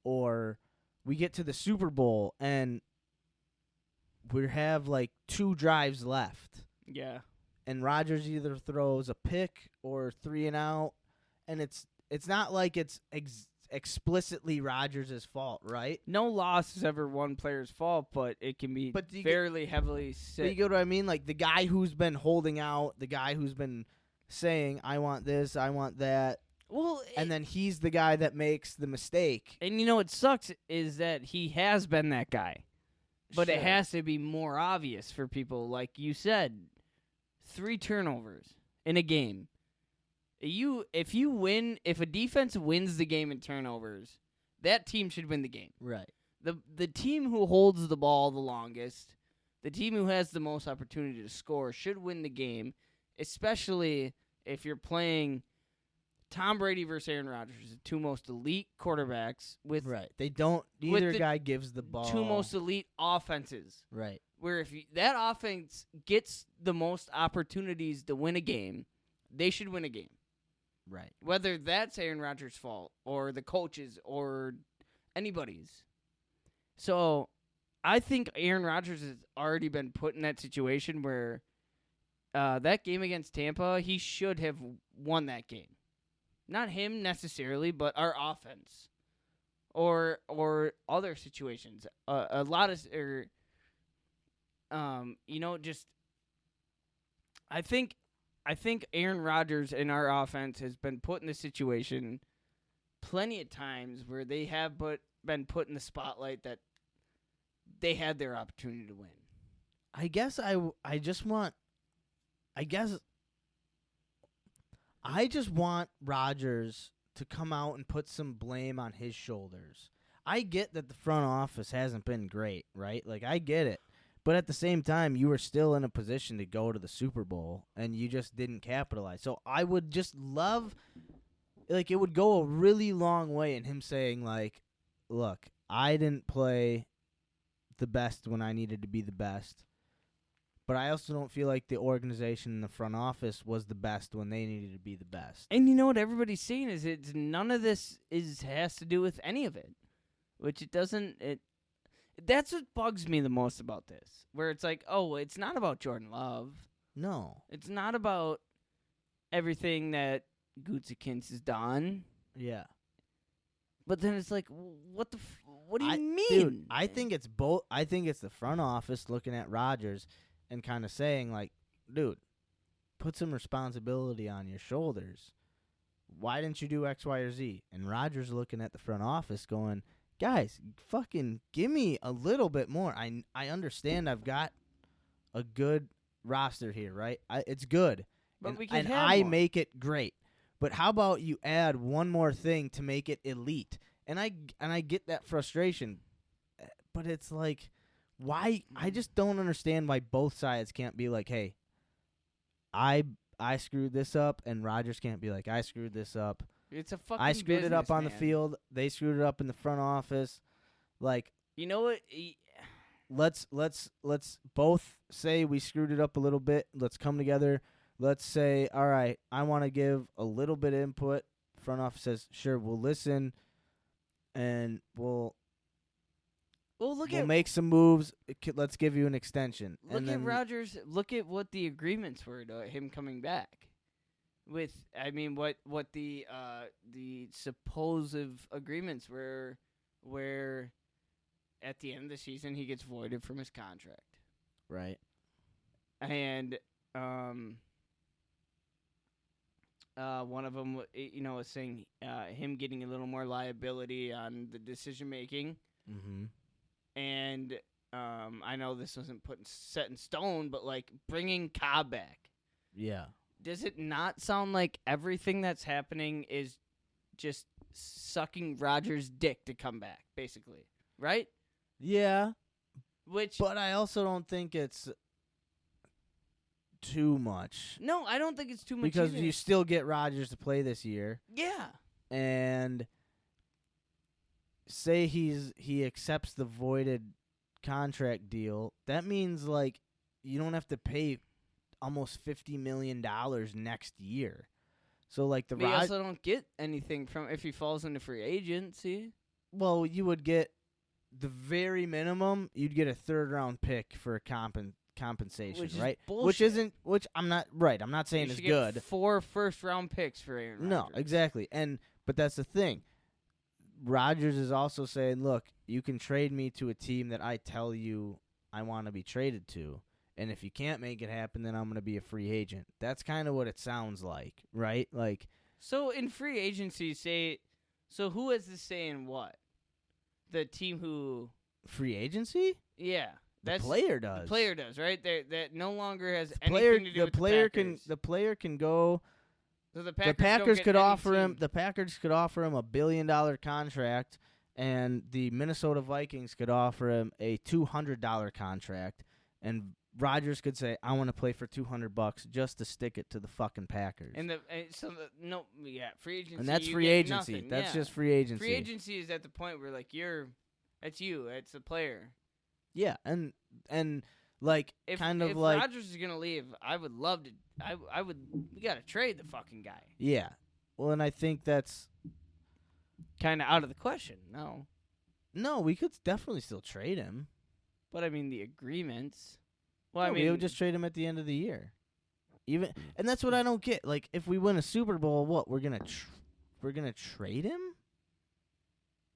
Or we get to the Super Bowl and we have like 2 drives left. Yeah. And Rodgers either throws a pick or 3 and out, and it's not like it's explicitly Rodgers' fault, right? No loss is ever one player's fault, but it can be fairly heavily sick. You get what I mean? Like, the guy who's been holding out, the guy who's been saying, I want this, I want that. Well, and then he's the guy that makes the mistake. And you know what sucks is that he has been that guy. But Sure. It has to be more obvious for people. Like you said, 3 turnovers in a game. If a defense wins the game in turnovers, that team should win the game. Right. The team who holds the ball the longest, the team who has the most opportunity to score should win the game, especially if you're playing Tom Brady versus Aaron Rodgers, the 2 most elite quarterbacks with Right. They don't. Neither guy gives the ball. 2 most elite offenses. Right. Where if that offense gets the most opportunities to win a game, they should win a game. Right. Whether that's Aaron Rodgers' fault or the coaches or anybody's. So I think Aaron Rodgers has already been put in that situation where that game against Tampa, he should have won that game. Not him necessarily, but our offense or other situations. A lot of just I think Aaron Rodgers and our offense has been put in this situation plenty of times where they have been put in the spotlight that they had their opportunity to win. I just want Rodgers to come out and put some blame on his shoulders. I get that the front office hasn't been great, right? Like, I get it. But at the same time, you were still in a position to go to the Super Bowl, and you just didn't capitalize. So I would just love, like, it would go a really long way in him saying, like, look, I didn't play the best when I needed to be the best. But I also don't feel like the organization in the front office was the best when they needed to be the best. And you know what everybody's saying is it's none of this has to do with any of it, which it doesn't. That's what bugs me the most about this, where it's like, oh, it's not about Jordan Love. No. It's not about everything that Gutekunst has done. Yeah. But then it's like, what do you mean? Dude, I think it's both. I think it's the front office looking at Rodgers and kind of saying, like, dude, put some responsibility on your shoulders. Why didn't you do X, Y, or Z? And Rodgers looking at the front office going, guys, fucking give me a little bit more. I understand I've got a good roster here, right? It's good. But and, we can and have I more. make it great. But how about you add one more thing to make it elite? And I get that frustration. But it's like, why? I just don't understand why both sides can't be like, hey, I screwed this up, and Rodgers can't be like, I screwed this up. It's a fucking I screwed it up business, on the man. field. They screwed it up in the front office. Like, You know what? let's both say we screwed it up a little bit. Let's come together. Let's say, all right, I want to give a little bit of input. Front office says, sure, we'll listen, and we'll make some moves. Let's give you an extension. Look and at then, Rodgers. Look at what the agreements were to him coming back. What the supposed agreements were, where at the end of the season he gets voided from his contract, right? and one of them, was saying him getting a little more liability on the decision making. Mm-hmm. And I know this wasn't set in stone, but like bringing Cobb back. Yeah. Does it not sound like everything that's happening is just sucking Rodgers' dick to come back, basically, right? Yeah. Which, But I also don't think it's too much. no, I don't think it's too much Because either. you still get Rodgers to play this year. Yeah. And say he accepts the voided contract deal, that means like you don't have to pay almost $50 million next year. So like We also don't get anything from if he falls into free agency. well, you would get the very minimum. You'd get a third-round pick for a compensation, Which is right? bullshit. Which I'm not right. I'm not saying You it's should good. get 4 first-round picks for Aaron No, Rodgers. exactly. But that's the thing. Rodgers is also saying, look, you can trade me to a team that I tell you I want to be traded to. And if you can't make it happen, then I'm going to be a free agent. That's kind of what it sounds like, right? Like, So in free agency, so who has the say in what? The team who, free agency? yeah, The player does. The player does, right? That no longer has Player, anything to do with the player can go. So the The Packers, Packers don't get could any offer him. team. The Packers could offer him $1 billion contract, and the Minnesota Vikings could offer him a $200 contract, and Rodgers could say, "I want to play for $200 just to stick it to the fucking Packers." Free agency. And that's you free get agency. nothing, That's yeah. just free agency. Free agency is at the point where like it's the player. Yeah, and like If like Rodgers is gonna leave, I would love to. We gotta trade the fucking guy. yeah. Well, and I think that's Kind of out of the question. No, we could definitely still trade him. but I mean the agreements. Well, No, I mean, we would just trade him at the end of the year. And that's what I don't get. Like, if we win a Super Bowl, what we're gonna trade him?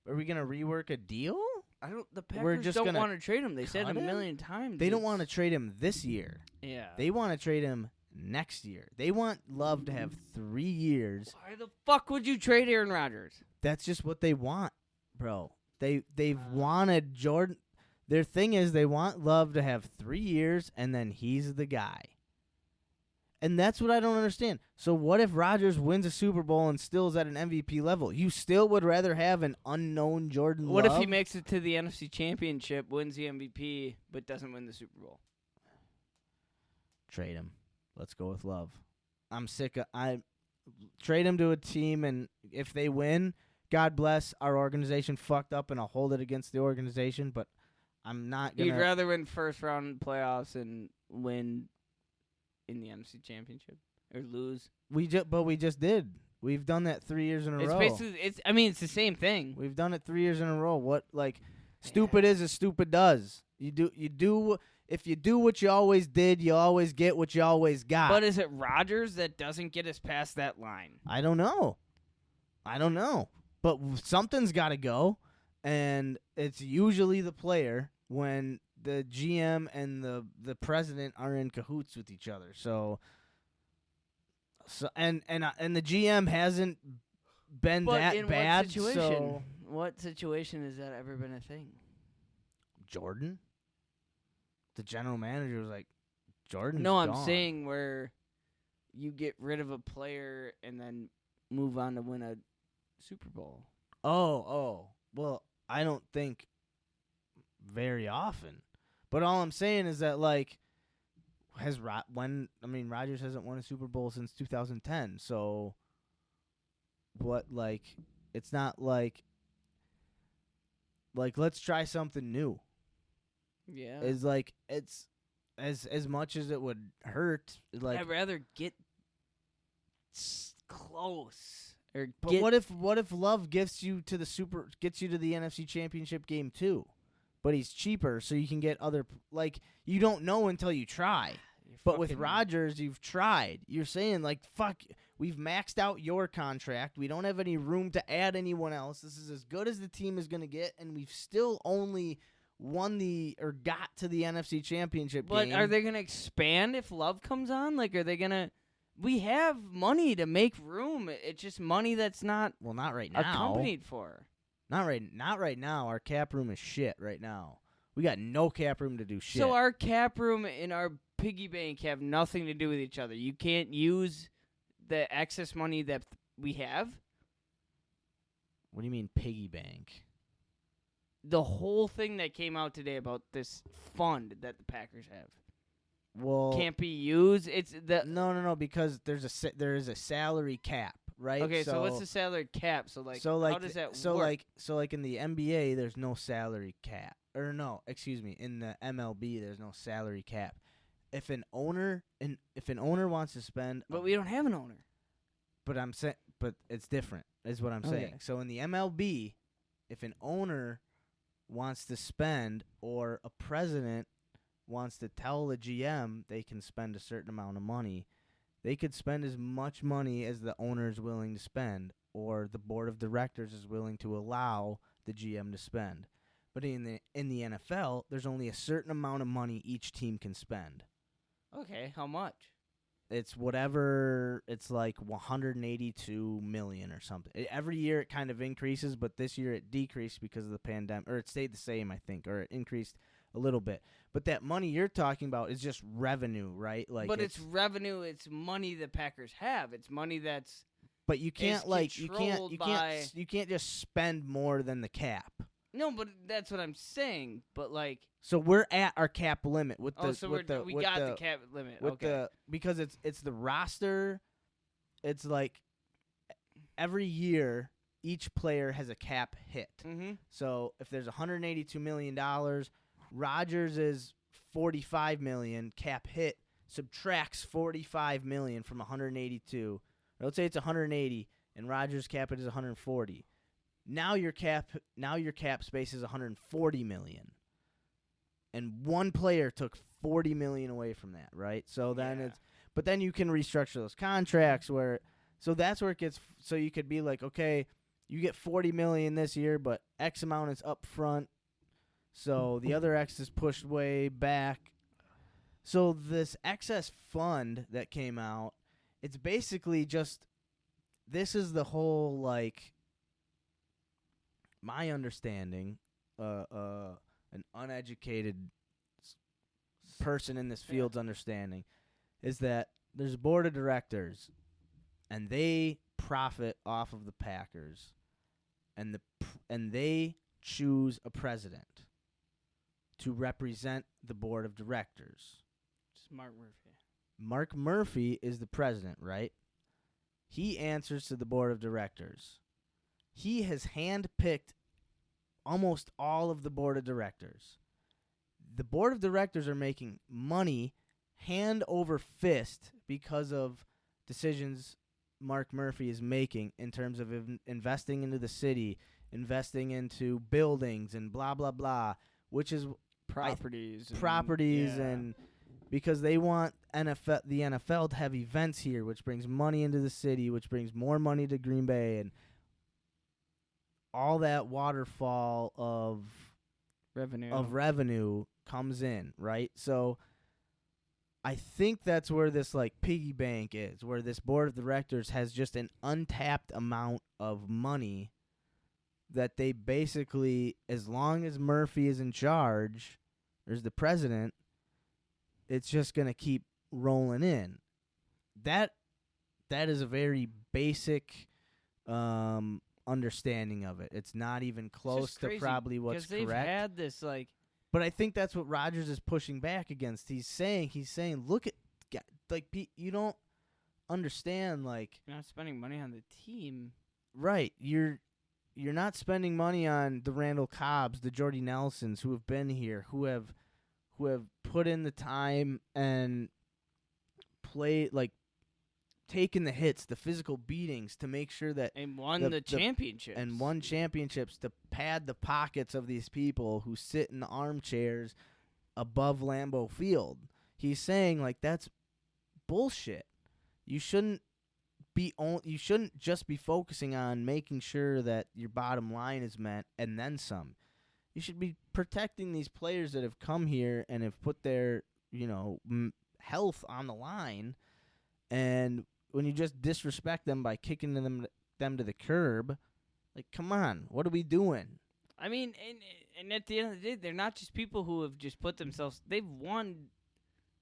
Are we gonna rework a deal? I don't. The we're Packers just don't gonna want to trade him. They said cut a him? million times. They don't want to trade him this year. Yeah. They want to trade him next year. They want Love to have 3 years. Why the fuck would you trade Aaron Rodgers? That's just what they want, bro. They've wanted Jordan. Their thing is they want Love to have 3 years, and then he's the guy. And that's what I don't understand. So what if Rodgers wins a Super Bowl and still is at an MVP level? You still would rather have an unknown Jordan What Love? if he makes it to the NFC Championship, wins the MVP, but doesn't win the Super Bowl? Trade him. Let's go with Love. I'm sick of I trade him to a team, and if they win, God bless. Our organization fucked up, and I'll hold it against the organization, but I'm not going to. You'd rather win first round playoffs and win in the NFC Championship or lose? But we just did. We've done that 3 years in a row. It's the same thing. We've done it 3 years in a row. What stupid is as stupid does. If you do what you always did, you always get what you always got. But is it Rodgers that doesn't get us past that line? I don't know. But something's got to go, and it's usually the player when the GM and the president are in cahoots with each other. So and the GM hasn't been that in bad. What situation? So What situation has that ever been a thing? Jordan, the general manager, was like, Jordan's No, I'm gone. saying where you get rid of a player and then move on to win a Super Bowl. Oh. Well, I don't think very often. But all I'm saying is that, like, Rodgers hasn't won a Super Bowl since 2010. So, it's not like, let's try something new. Yeah. It's as much as it would hurt. I'd rather get close. But what if Love gets you to the NFC Championship game too? But he's cheaper, so you can get other you don't know until you try. But with Rodgers, you've tried. You're saying fuck, we've maxed out your contract. We don't have any room to add anyone else. This is as good as the team is going to get, and we've still only got to the NFC Championship game. But are they going to expand if Love comes on? Are they going to? We have money to make room. It's just money that's not not right now. Accompanied for. Not right now. Our cap room is shit right now. We got no cap room to do shit. So our cap room and our piggy bank have nothing to do with each other. You can't use the excess money that we have. What do you mean piggy bank? The whole thing that came out today about this fund that the Packers have. Well, can't be used. It's the no, because there is a salary cap, right? Okay, so what's the salary cap? So how does that work? So in the NBA there's no salary cap. Or no, excuse me, in the MLB there's no salary cap. If an owner wants to spend But we don't have an owner. But it's different, is what I'm saying. So in the MLB, if an owner wants to spend or a president wants to tell the GM they can spend a certain amount of money, they could spend as much money as the owner is willing to spend, or the board of directors is willing to allow the GM to spend. But in the NFL, there's only a certain amount of money each team can spend. Okay, how much? It's whatever. It's like $182 million or something. Every year it kind of increases, but this year it decreased because of the pandemic, or it stayed the same, I think, or it increased a little bit. But that money you're talking about is just revenue, right? But it's revenue. It's money the Packers have. It's money that's. But you can't you can't just spend more than the cap. No, but that's what I'm saying. But so we're at our cap limit with the. We got the cap limit. Because it's the roster. It's every year each player has a cap hit. Mm-hmm. So if there's $182 million, Rodgers is $45 million cap hit. Subtracts $45 million from 182. Or let's say it's 180, and Rodgers' cap hit is 140. Now your cap space is $140 million, and one player took $40 million away from that, right? So then but then you can restructure those contracts so that's where it gets. So you could be like, okay, you get $40 million this year, but X amount is up front, so the other X is pushed way back. So this excess fund that came out, it's basically just, this is the whole my understanding, an uneducated person in this field's understanding, is that there's a board of directors, and they profit off of the Packers, and they choose a president to represent the board of directors. It's Mark Murphy. Mark Murphy is the president, right? He answers to the board of directors. He has handpicked almost all of the board of directors. The board of directors are making money hand over fist because of decisions Mark Murphy is making in terms of investing into the city, investing into buildings and blah, blah, blah, which is Properties. and because they want the NFL to have events here, which brings money into the city, which brings more money to Green Bay, and all that waterfall of revenue comes in, right? So I think that's where this like piggy bank is, where this board of directors has just an untapped amount of money that they basically, as long as Murphy is in charge, there's the president, it's just going to keep rolling in. That is a very basic understanding of it. It's not even close to probably what's correct. Because they've had this like, but I think that's what Rodgers is pushing back against. He's saying, look at, like, you don't understand, like, you're not spending money on the team, right? You're not spending money on the Randall Cobbs, the Jordy Nelsons, who have been here, who have put in the time and played, like, taken the hits, the physical beatings to make sure that and won the championships. And won championships to pad the pockets of these people who sit in the armchairs above Lambeau Field. He's saying, like, that's bullshit. You shouldn't just be focusing on making sure that your bottom line is met and then some. You should be protecting these players that have come here and have put their, health on the line. And when you just disrespect them by kicking them to the curb, like, come on, what are we doing? I mean, and at the end of the day, they're not just people who have just put themselves. They've won.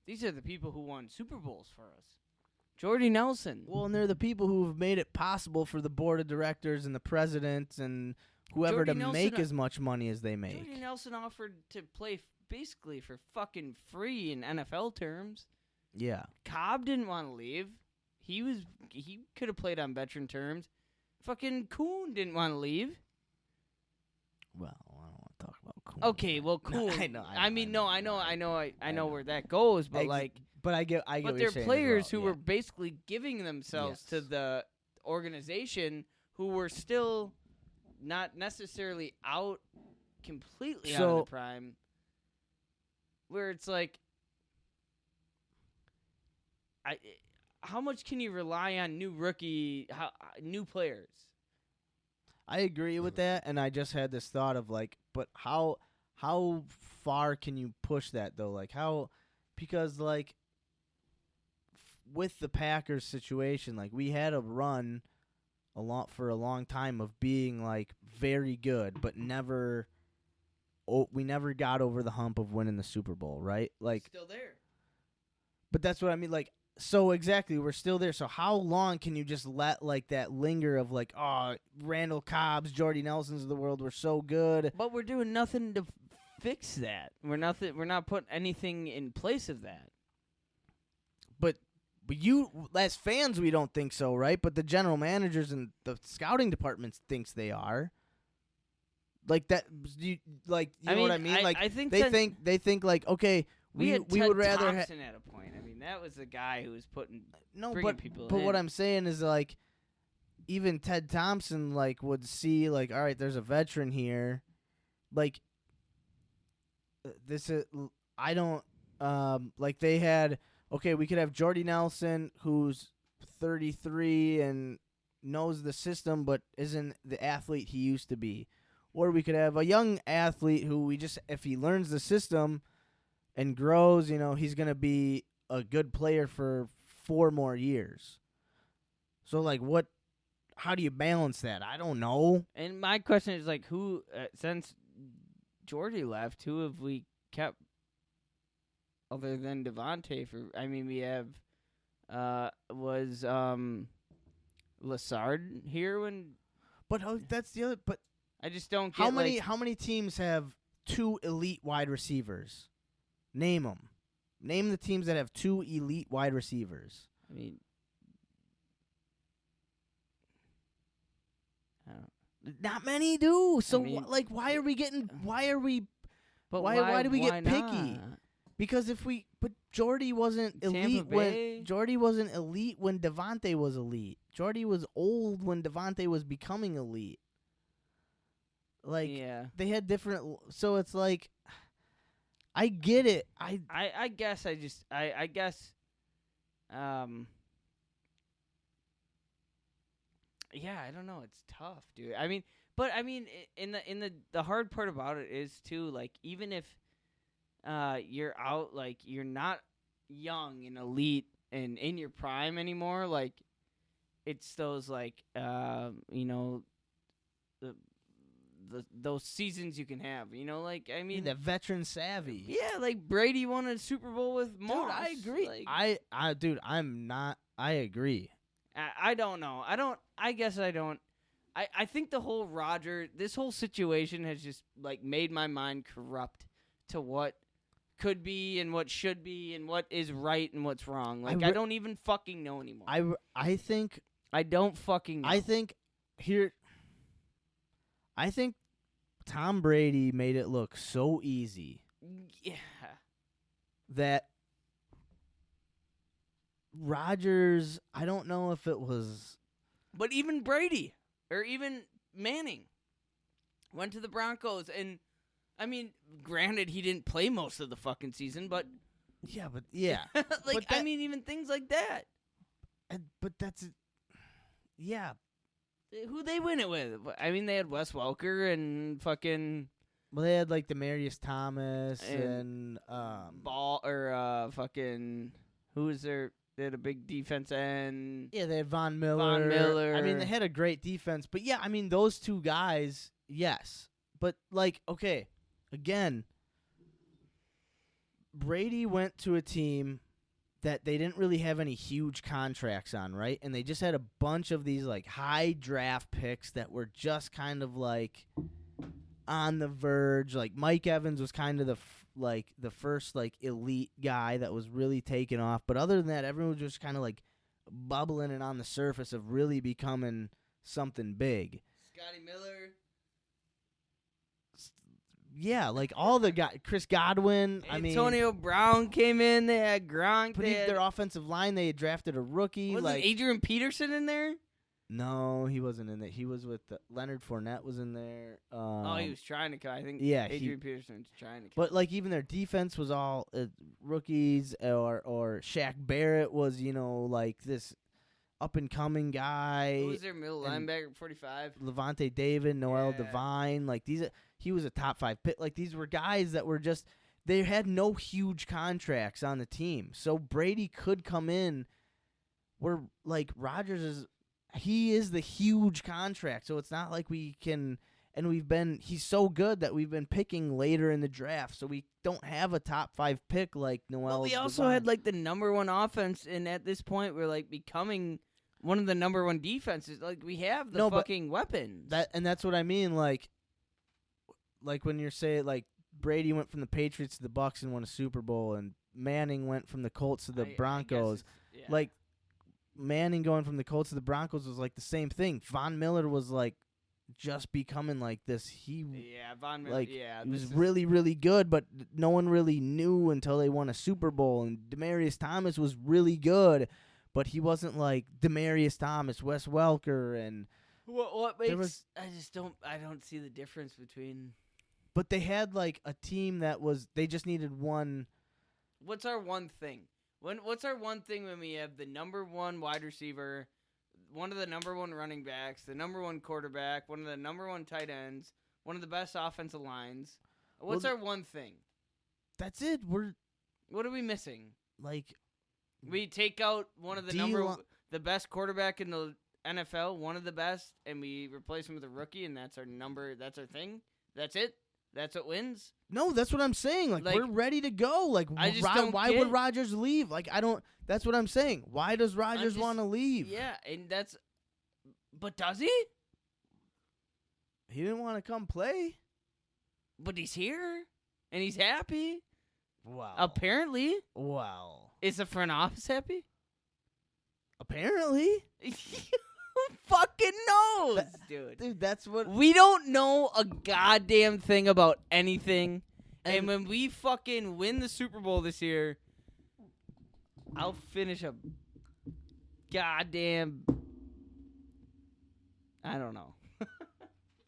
These are the people who won Super Bowls for us. Jordy Nelson. Well, and they're the people who have made it possible for the board of directors and the president and whoever Jordy to Nelson, make as much money as they make. Jordy Nelson offered to play basically for fucking free in NFL terms. Yeah. Cobb didn't want to leave. He could have played on veteran terms. Fucking Kuhn didn't want to leave. Well, I don't want to talk about Kuhn. Okay, well, Kuhn. No, I know where that goes, but but I get. But what they're you're saying players as well. who were basically giving themselves to the organization, who were still not necessarily out completely out of the prime. Where it's like, how much can you rely on new players? I agree with that, and I just had this thought of, like, but how far can you push that, though? Like, because, like, with the Packers situation, like, we had a run for a long time of being, like, very good, but we never got over the hump of winning the Super Bowl, right? Like, still there. But that's what I mean, like, so exactly, we're still there. So how long can you just let, like, that linger of, like, Randall Cobbs, Jordy Nelsons of the world were so good? But we're doing nothing to fix that. We're not putting anything in place of that. But you, as fans, we don't think so, right? But the general managers and the scouting departments thinks they are. Like that, you know what I mean? Like, I think they think like, okay, we would rather Thompson at a point. I mean, that was the guy who was bringing people but in. what I'm saying is, like, even Ted Thompson, like, would see, like, all right, there's a veteran here, like, this is, I don't, like, they had, okay, we could have Jordy Nelson, who's 33 and knows the system, but isn't the athlete he used to be. Or we could have a young athlete who if he learns the system and grows, he's going to be a good player for 4 more years. So, like, how do you balance that? I don't know. And my question is, like, who, since Jordy left, who have we kept other than Devontae we have, Was Lassard here when? But that's the other. But I just don't get how many teams have 2 elite wide receivers? Name them. Name the teams that have 2 elite wide receivers. I mean, I don't. Not many do. So I mean, why are we getting? Why are we? But why do we get picky? not? Because but Jordy wasn't Tampa elite Bay? when Jordy wasn't elite when Devontae was elite. Jordy was old when Devontae was becoming elite. Like Yeah. they had different. So it's like, I get it. I guess I guess yeah, I don't know, it's tough, dude. I mean, but I mean in the hard part about it is too, like, even if you're out, like, you're not young and elite and in your prime anymore, like, it's those, like, you know, those seasons you can have, you know, like, I mean, the veteran savvy. yeah, like Brady won a Super Bowl with Moss. Dude, I agree. Like, Dude, I'm not. I agree. I don't know. I guess I don't. I think the whole this whole situation has just, like, made my mind corrupt to what could be and what should be and what is right and what's wrong. Like, I don't even fucking know anymore. I think I don't fucking know. I think Tom Brady made it look so easy Yeah. that Rodgers, I don't know if it was. But even Brady or even Manning went to the Broncos, and I mean, granted, he didn't play most of the fucking season, but Yeah. like, But I mean, even things like that. But that's. Yeah. Who they win it with? I mean, they had Wes Welker and fucking Well, they had like Demaryius Thomas And and Ball or fucking who was there? They had a big defense end. yeah, they had Von Miller. I mean, Miller. they had a great defense, but yeah, I mean, those 2 guys, yes. But like, okay, again, Brady went to a team that they didn't really have any huge contracts on, right? And they just had a bunch of these like high draft picks that were just kind of like on the verge. Like Mike Evans was kind of the first like elite guy that was really taking off. But other than that, everyone was just kind of like bubbling and on the surface of really becoming something big. Scotty Miller. Yeah, like all the guys, Chris Godwin. Antonio Brown came in. They had Gronk. But They even had, their offensive line, they had drafted a rookie. wasn't like Adrian Peterson in there? No, he wasn't in there. He was with Leonard Fournette was in there. He was trying to cut. I think yeah, Adrian Peterson was trying to cut. But like even their defense was all rookies, or Shaq Barrett was, you know, like this up and coming guy. Who was their middle and linebacker, 45? Levante David, Noel Yeah. Devine, like he was a top 5 pick. Like these were guys that were just, they had no huge contracts on the team. So Brady could come in where like Rodgers he is the huge contract. So it's not like we can, and he's so good that we've been picking later in the draft. So we don't have a top 5 pick like Noel. Well, we also had like the number 1 offense, and at this point we're like becoming one of the number 1 defenses. Like we have the fucking weapons. That's what I mean. Like when you're saying like Brady went from the Patriots to the Bucks and won a Super Bowl, and Manning went from the Colts to the Broncos. Like Manning going from the Colts to the Broncos was like the same thing. Von Miller was like just becoming like this. Von Miller. Like, yeah, he was really, really good, but no one really knew until they won a Super Bowl. And Demaryius Thomas was really good, but he wasn't like Demaryius Thomas, Wes Welker, and what makes I don't see the difference between. But they had like a team that was, they just needed one. What's our one thing? What's our one thing when we have the number 1 wide receiver, one of the number 1 running backs, the number 1 quarterback, one of the number 1 tight ends, one of the best offensive lines? What's our one thing? That's it. What are we missing? Like, we take out one of the best quarterback in the NFL, one of the best, and we replace him with a rookie, and that's our thing. That's it. That's what wins. No, that's what I'm saying. Like we're ready to go. Like I just don't why would Rodgers leave? Like I don't. That's what I'm saying. Why does Rodgers want to leave? Yeah, and that's. But does he? He didn't want to come play. But he's here, and he's happy. Wow. Apparently. Wow. Is the front office happy? Apparently. Who fucking knows, dude? Dude, that's what... We don't know a goddamn thing about anything. And when we fucking win the Super Bowl this year, I'll finish a goddamn... I don't know.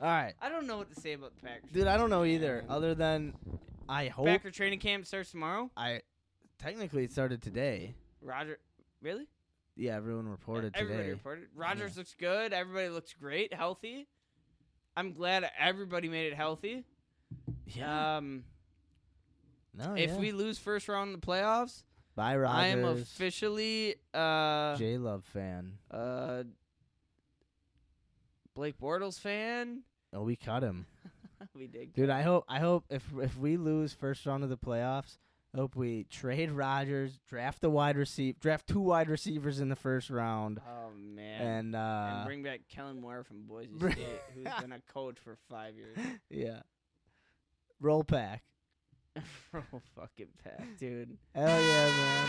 All right. I don't know what to say about the Packers. Dude, I don't know either. Other than I hope... Packer training camp starts tomorrow? Technically, it started today. Roger... Really? Yeah, everyone reported today. Everybody reported. Rodgers looks good. Everybody looks great, healthy. I'm glad everybody made it healthy. Yeah. If we lose first round in the playoffs, bye Rodgers. I am officially J-Love fan. Blake Bortles fan. Oh, we cut him. We did. Dude, I hope if we lose first round of the playoffs, I hope we trade Rodgers, draft two wide receivers in the first round. Oh man. And bring back Kellen Moore from Boise State, who's been a coach for 5 years. Yeah. Roll pack. Roll fucking pack, dude. Hell yeah, man.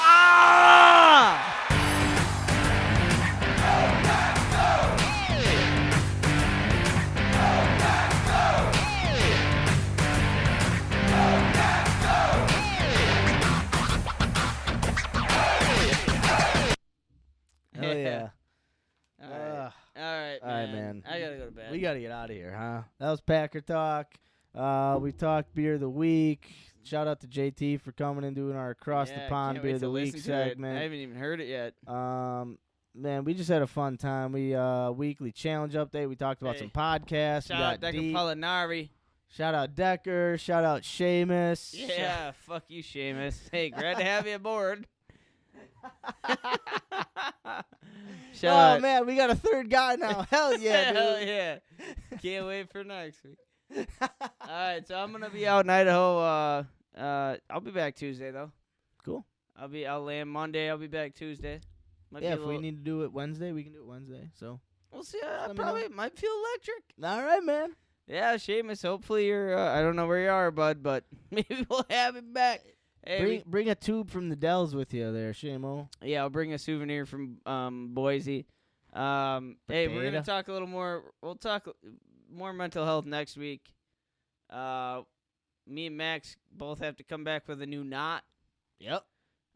Ah! Hell yeah. All right, man. I gotta go to bed. We gotta get out of here, huh? That was Packer Talk. We talked Beer of the Week. Shout out to JT for coming and doing our Across the Pond Beer of the Week segment. I haven't even heard it yet. Man, we just had a fun time. We weekly challenge update. We talked about some podcasts. Shout out Decker Pollinari. Shout out Decker. Shout out Seamus. Yeah, fuck you, Seamus. Hey, glad to have you aboard. Oh man, we got a third guy now. Hell yeah, dude. Hell yeah. Can't wait for next week. All right, so I'm gonna be out in Idaho. I'll be back Tuesday though. Cool. I'll land Monday. I'll be back Tuesday. If we need to do it Wednesday, we can do it Wednesday. So we'll see. I probably might feel electric. All right, man. Yeah, Seamus. Hopefully you're. I don't know where you are, bud, but maybe we'll have him back. Hey, bring a tube from the Dells with you there, Shamo. Yeah, I'll bring a souvenir from Boise. Hey, we're gonna talk a little more. We'll talk more mental health next week. Me and Max both have to come back with a new knot. Yep.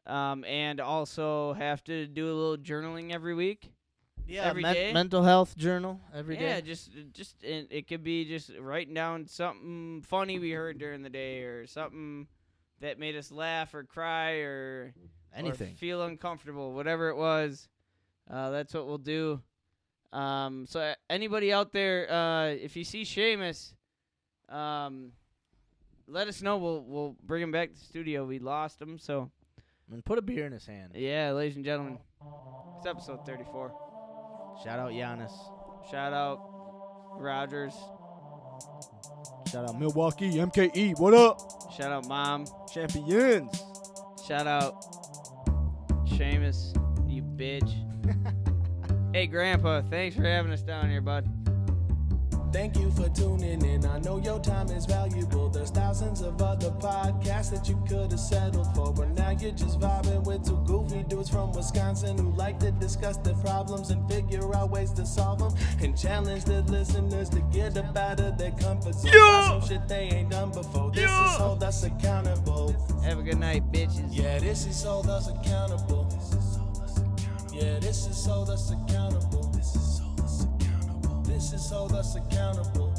And also have to do a little journaling every week. Yeah, every day. Mental health journal every day. Yeah, just it could be just writing down something funny we heard during the day, or something that made us laugh or cry or anything, or feel uncomfortable, whatever it was. That's what we'll do. So anybody out there, if you see Seamus, let us know. We'll bring him back to the studio. We lost him, so. And put a beer in his hand. Yeah, ladies and gentlemen, it's episode 34. Shout out Giannis. Shout out Rodgers. Shout out Milwaukee, MKE, what up? Shout out Mom. Champions. Shout out Seamus, you bitch. Hey, Grandpa, thanks for having us down here, bud. Thank you for tuning in. I know your time is valuable. There's thousands of other podcasts that you could have settled for, but now you're just vibing with two goofy dudes from Wisconsin who like to discuss their problems and figure out ways to solve them, and challenge the listeners to get up out of their comfort zone. Some shit they ain't done before. This is Hold Us Accountable. Have a good night, bitches. Yeah, this is Hold Us Accountable. Yeah, this is Hold Us Accountable. This is Hold Us Accountable. This is Hold Us Accountable.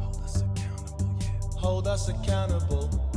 Hold Us Accountable, yeah. Hold Us Accountable.